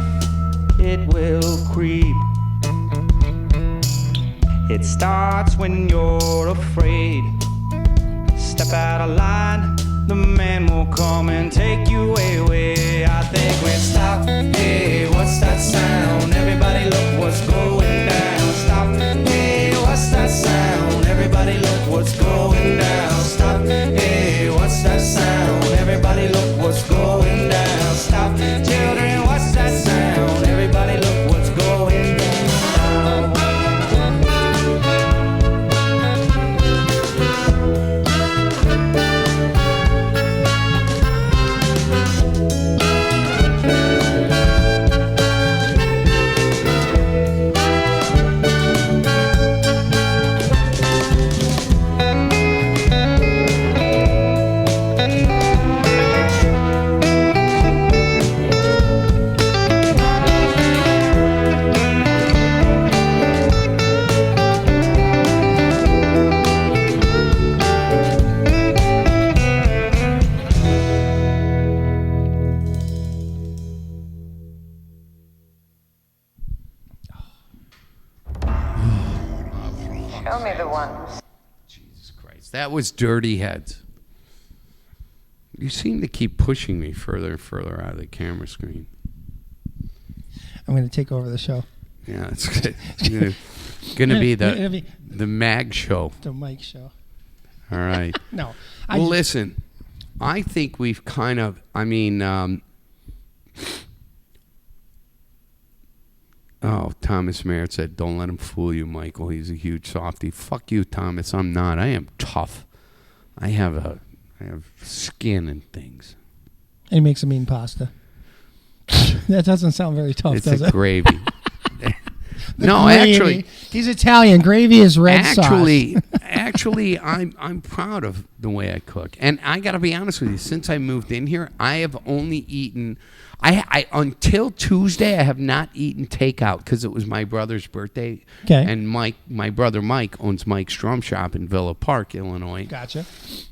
S2: It will creep. It starts when you're afraid. Step out of line, the man will come and take you away. I think we stop. Hey, what's that sound? Everybody look what's going down. Stop. Hey, what's that sound? Everybody look what's going down. Stop. Hey, what's that sound? Everybody look what's going down. Stop. Children, what's that sound? Everybody look what's going down.
S9: Show me the ones.
S1: Jesus Christ. That was Dirty Heads. You seem to keep pushing me further and further out of the camera screen.
S3: I'm going to take over the show.
S1: Yeah, it's going to be the Mag Show.
S3: The Mike Show.
S1: All right.
S3: No.
S1: Well, listen, I think we've kind of, Thomas Merritt said, don't let him fool you, Michael. He's a huge softie. Fuck you, Thomas. I'm not. I am tough. I have skin and things.
S3: And he makes a mean pasta. That doesn't sound very tough,
S1: It's
S3: does
S1: a
S3: it?
S1: gravy. No,
S3: Gravy.
S1: actually,
S3: He's Italian. Gravy is red sauce.
S1: Actually, I'm proud of the way I cook, and I got to be honest with you. Since I moved in here, I have only eaten. I until Tuesday, I have not eaten takeout because it was my brother's birthday.
S3: Okay.
S1: And my brother Mike owns Mike's Drum Shop in Villa Park, Illinois.
S3: Gotcha.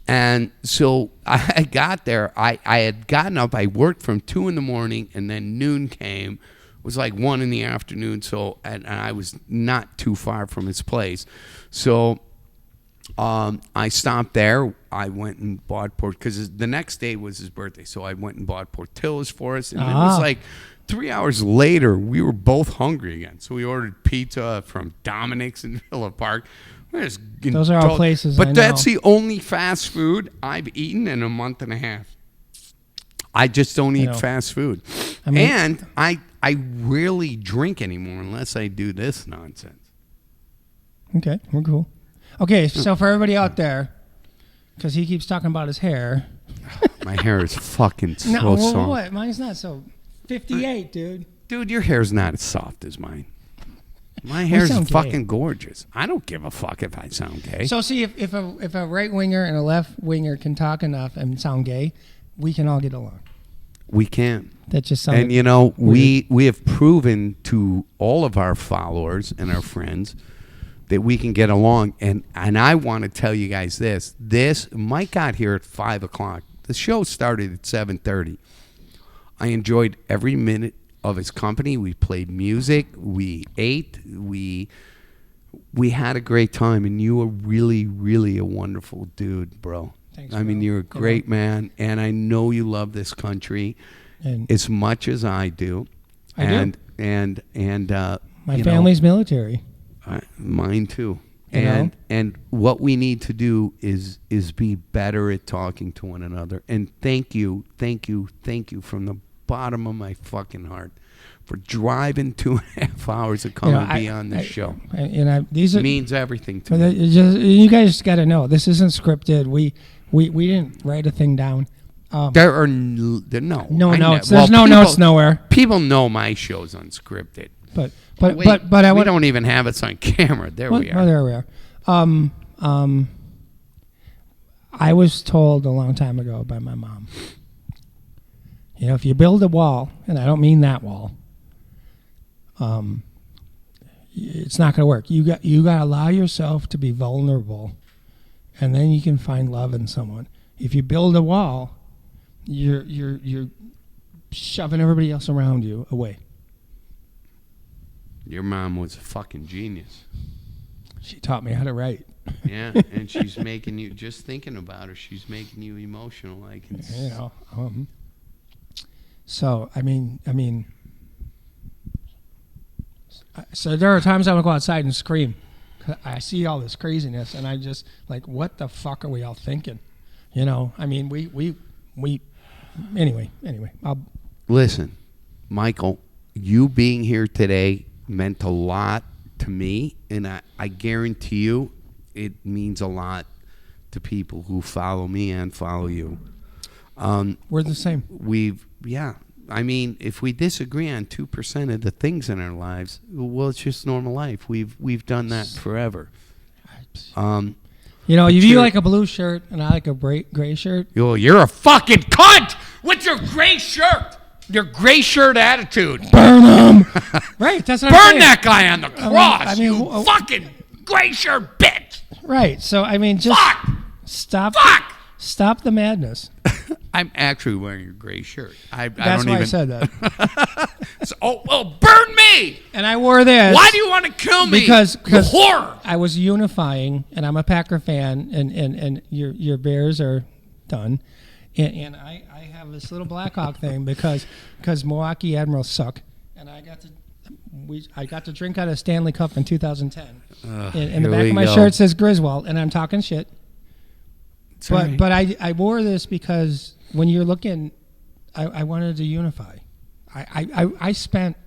S1: And so I got there. I had gotten up. I worked from 2 a.m, and then noon came. It was like 1 p.m. So and I was not too far from his place. So I stopped there. I went and bought because the next day was his birthday. So I went and bought portillos for us. And it was like 3 hours later, we were both hungry again. So we ordered pizza from Dominic's in Villa Park.
S3: Those are all places
S1: But
S3: I know.
S1: that's the only fast food I've eaten in a month and a half. I just don't eat fast food. And I rarely drink anymore unless I do this nonsense.
S3: Okay, we're cool. Okay, so for everybody out there, because he keeps talking about his hair.
S1: My hair is fucking so
S3: No,
S1: soft.
S3: what? Mine's not so. 58, dude.
S1: Dude, your hair's not as soft as mine. My hair's
S3: sound gay.
S1: fucking gorgeous. I don't give a fuck if I sound gay.
S3: So see, if a right winger and a left winger can talk enough and sound gay, we can all get along.
S1: We can.
S3: That just sounds.
S1: And you know, we have proven to all of our followers and our friends that we can get along. And I want to tell you guys this. Mike got here at 5 o'clock. The show started at 7:30. I enjoyed every minute of his company. We played music. We ate. We had a great time. And you were really, really a wonderful dude, bro.
S3: Thanks,
S1: I mean,
S3: bro.
S1: you're a great man. And I know you love this country
S3: And
S1: as much as I do.
S3: I do.
S1: And
S3: my
S1: you
S3: family's military.
S1: know, mine too.
S3: You know?
S1: And what we need to do is be better at talking to one another. And thank you from the bottom of my fucking heart for driving 2.5 hours to come and be on this show.
S3: These are,
S1: means everything to
S3: but
S1: me.
S3: it just, you guys got to know this isn't scripted. We didn't write a thing down.
S1: There are no
S3: notes. There's no notes nowhere.
S1: People know my show's unscripted.
S3: But
S1: we don't even have it on camera. There we are.
S3: Oh, there we are. I was told a long time ago by my mom, you know, if you build a wall, and I don't mean that wall, it's not going to work. You got to allow yourself to be vulnerable, and then you can find love in someone. If you build a wall, you're shoving everybody else around you away.
S1: Your mom was a fucking genius.
S3: She taught me how to write.
S1: Yeah, and she's making you, just thinking about her, she's making you emotional. I can
S3: You know. So I mean, so there are times I would go outside and scream. I see all this craziness, and I just like, what the fuck are we all thinking? You know, I mean, we anyway.
S1: Listen, Michael, you being here today meant a lot to me, and I guarantee you it means a lot to people who follow me and follow you.
S3: We're the same.
S1: I mean, if we disagree on 2% of the things in our lives, well, it's just normal life. We've done that forever.
S3: You know, if you like a blue shirt and I like a gray shirt.
S1: You're a fucking cunt with your gray shirt. Your gray shirt attitude.
S3: Burn them. Right, that's what I'm saying.
S1: Burn that guy on the cross.
S3: I mean,
S1: you fucking gray shirt bitch.
S3: Right, so I mean, just stop the madness.
S1: I'm actually wearing a gray shirt.
S3: That's why I said that.
S1: Burn me!
S3: And I wore this.
S1: Why do you want to kill me?
S3: Because
S1: horror.
S3: I was unifying, and I'm a Packer fan, and your Bears are done, and I have this little Blackhawk thing because Milwaukee Admirals suck, and I got to drink out of Stanley Cup in 2010. And the back of my shirt says Griswold, and I'm talking shit. But I wore this because when you're looking, I wanted to unify. I spent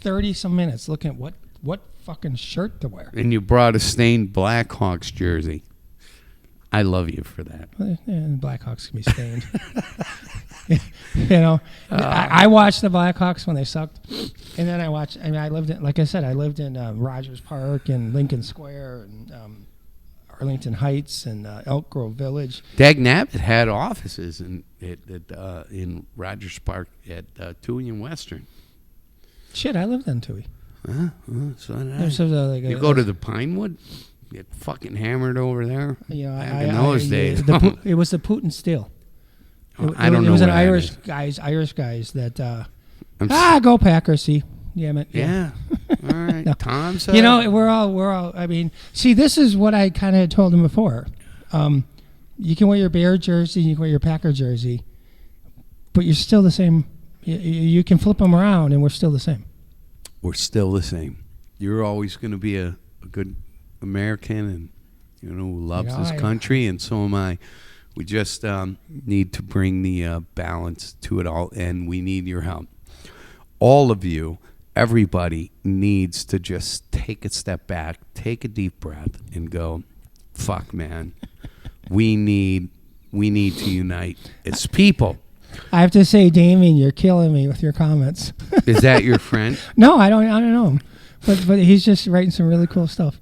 S3: 30 some minutes looking at what fucking shirt to wear.
S1: And you brought a stained Blackhawks jersey. I love you for that.
S3: And Blackhawks can be stained. I watched the Blackhawks when they sucked, and then I lived in Rogers Park and Lincoln Square and Arlington Heights and Elk Grove Village.
S1: Dagnabbit had offices in Rogers Park at Toohey and Western.
S3: Shit, I lived in Toohey.
S1: So did I. You go to the Pinewood? Get fucking hammered over there. Back in those days.
S3: It was the Putin Steel.
S1: I don't know.
S3: It was
S1: what
S3: an Irish guys that. Go Packers! See, damn it.
S1: Yeah. All right.
S3: No.
S1: Tom's.
S3: We're all. I mean, see, this is what I kind of told him before. You can wear your Bear jersey, you can wear your Packer jersey, but you're still the same. You can flip them around, and we're still the same.
S1: We're still the same. You're always going to be a good American and who loves this country, and so am I. We just need to bring the balance to it all, and we need your help. All of you, everybody needs to just take a step back, take a deep breath, and go, fuck, man. We need to unite as people.
S3: I have to say, Damien, you're killing me with your comments.
S1: Is that your friend?
S3: No, I don't know him, but he's just writing some really cool stuff.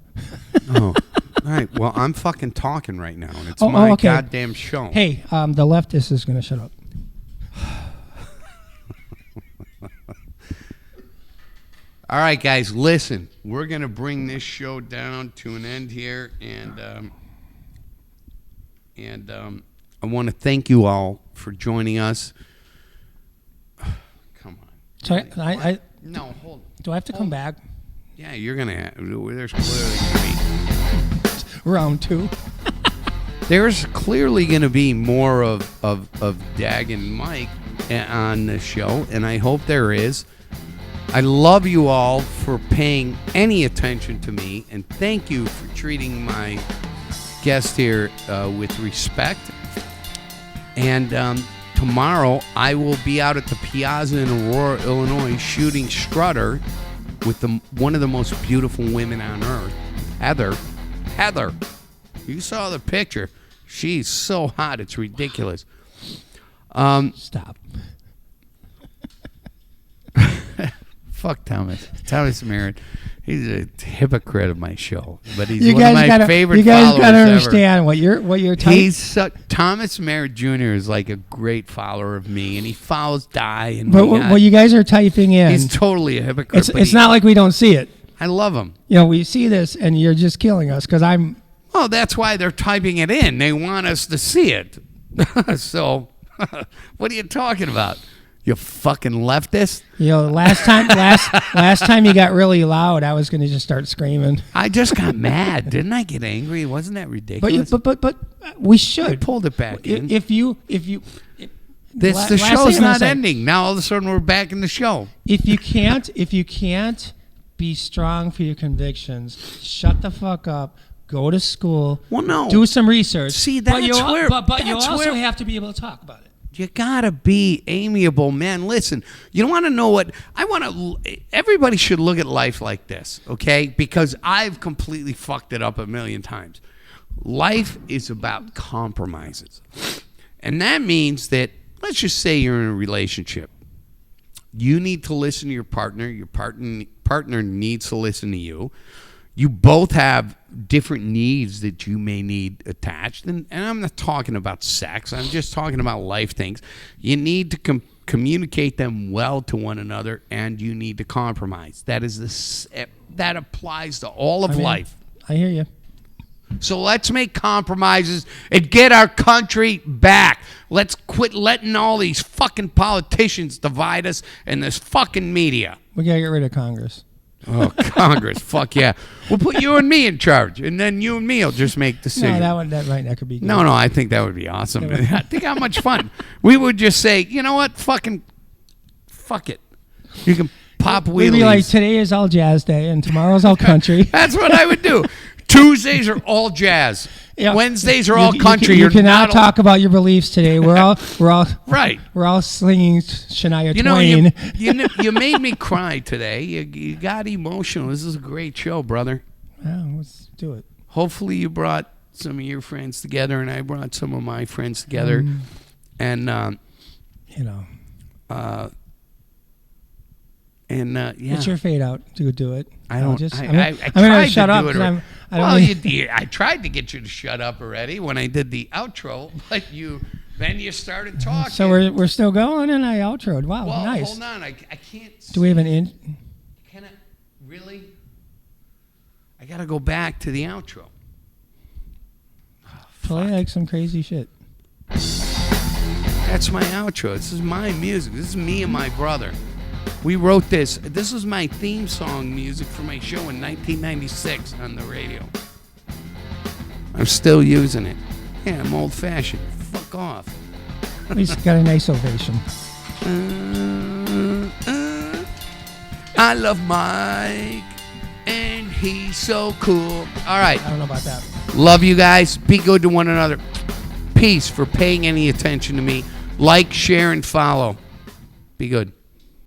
S1: Oh, all right. Well, I'm fucking talking right now, and it's my goddamn show.
S3: Hey, the leftist is going to shut up.
S1: All right, guys, listen. We're going to bring this show down to an end here, and I want to thank you all for joining us. Come on.
S3: So
S1: no, hold on.
S3: Do I have to come back?
S1: Yeah, you're going to have. There's clearly going to be
S3: round 2.
S1: There's clearly going to be more of Dag and Mike on the show, and I hope there is. I love you all for paying any attention to me, and thank you for treating my guest here with respect. And tomorrow I will be out at the Piazza in Aurora, Illinois, shooting Strutter with one of the most beautiful women on earth, Heather. You saw the picture. She's so hot, it's ridiculous.
S3: Stop.
S1: Fuck Thomas Merritt. He's a hypocrite of my show, but he's one of my favorite followers ever. You guys gotta
S3: understand what you're talking.
S1: Thomas Merritt Jr. is like a great follower of me, and he follows Di. And
S3: but what you guys are typing in,
S1: he's totally a hypocrite.
S3: It's not like we don't see it.
S1: I love him.
S3: We see this, and you're just killing us because I'm.
S1: Oh, that's why they're typing it in. They want us to see it. So, what are you talking about? You fucking leftist.
S3: Last time you got really loud, I was going to just start screaming.
S1: I just got mad. Didn't I get angry? Wasn't that ridiculous?
S3: But we should.
S1: I pulled it back in.
S3: The
S1: show's not ending. Now all of a sudden we're back in the show.
S3: If you can't be strong for your convictions, shut the fuck up. Go to school.
S1: Well, no.
S3: Do some research.
S1: See, that's where.
S3: But you also have to be able to talk about it.
S1: You gotta be amiable, man. Listen, you don't want to know what I want to. Everybody should look at life like this, okay? Because I've completely fucked it up a million times. Life is about compromises, and that means that let's just say you're in a relationship. You need to listen to your partner. Your partner needs to listen to you. You both have different needs that you may need attached. And I'm not talking about sex. I'm just talking about life things. You need to communicate them well to one another, and you need to compromise. That applies to all of life.
S3: I hear you.
S1: So let's make compromises and get our country back. Let's quit letting all these fucking politicians divide us and this fucking media.
S3: We gotta get rid of Congress.
S1: Oh, Congress, fuck yeah. We'll put you and me in charge, and then you and me will just make decisions.
S3: No, that could be good.
S1: No, I think that would be awesome. Think how much fun. We would just say, you know what, fuck it. You can pop wheelies.
S3: We'd be like, today is all jazz day, and tomorrow's all country.
S1: That's what I would do. Tuesdays are all jazz.
S3: Yeah.
S1: Wednesdays are all country.
S3: You
S1: You're
S3: cannot
S1: not
S3: talk about your beliefs today. We're all
S1: right.
S3: We're all singing Shania
S1: You know,
S3: Twain.
S1: you made me cry today. You got emotional. This is a great show, brother.
S3: Yeah, let's do it.
S1: Hopefully you brought some of your friends together, and I brought some of my friends together. And yeah.
S3: It's your fade out to do it.
S1: I don't.
S3: I'm gonna shut up.
S1: I tried to get you to shut up already when I did the outro, but then you started talking.
S3: So we're still going, and I outroed. Wow,
S1: well,
S3: nice.
S1: Hold on, I can't.
S3: Do we have an in?
S1: Can I really? I gotta go back to the outro.
S3: Play like some crazy shit.
S1: That's my outro. This is my music. This is me and my brother. We wrote this. This was my theme song music for my show in 1996 on the radio. I'm still using it. Yeah, I'm old-fashioned. Fuck off.
S3: At least got a nice ovation.
S1: I love Mike, and he's so cool. All right.
S3: I don't know about that.
S1: Love you guys. Be good to one another. Peace for paying any attention to me. Like, share, and follow. Be good.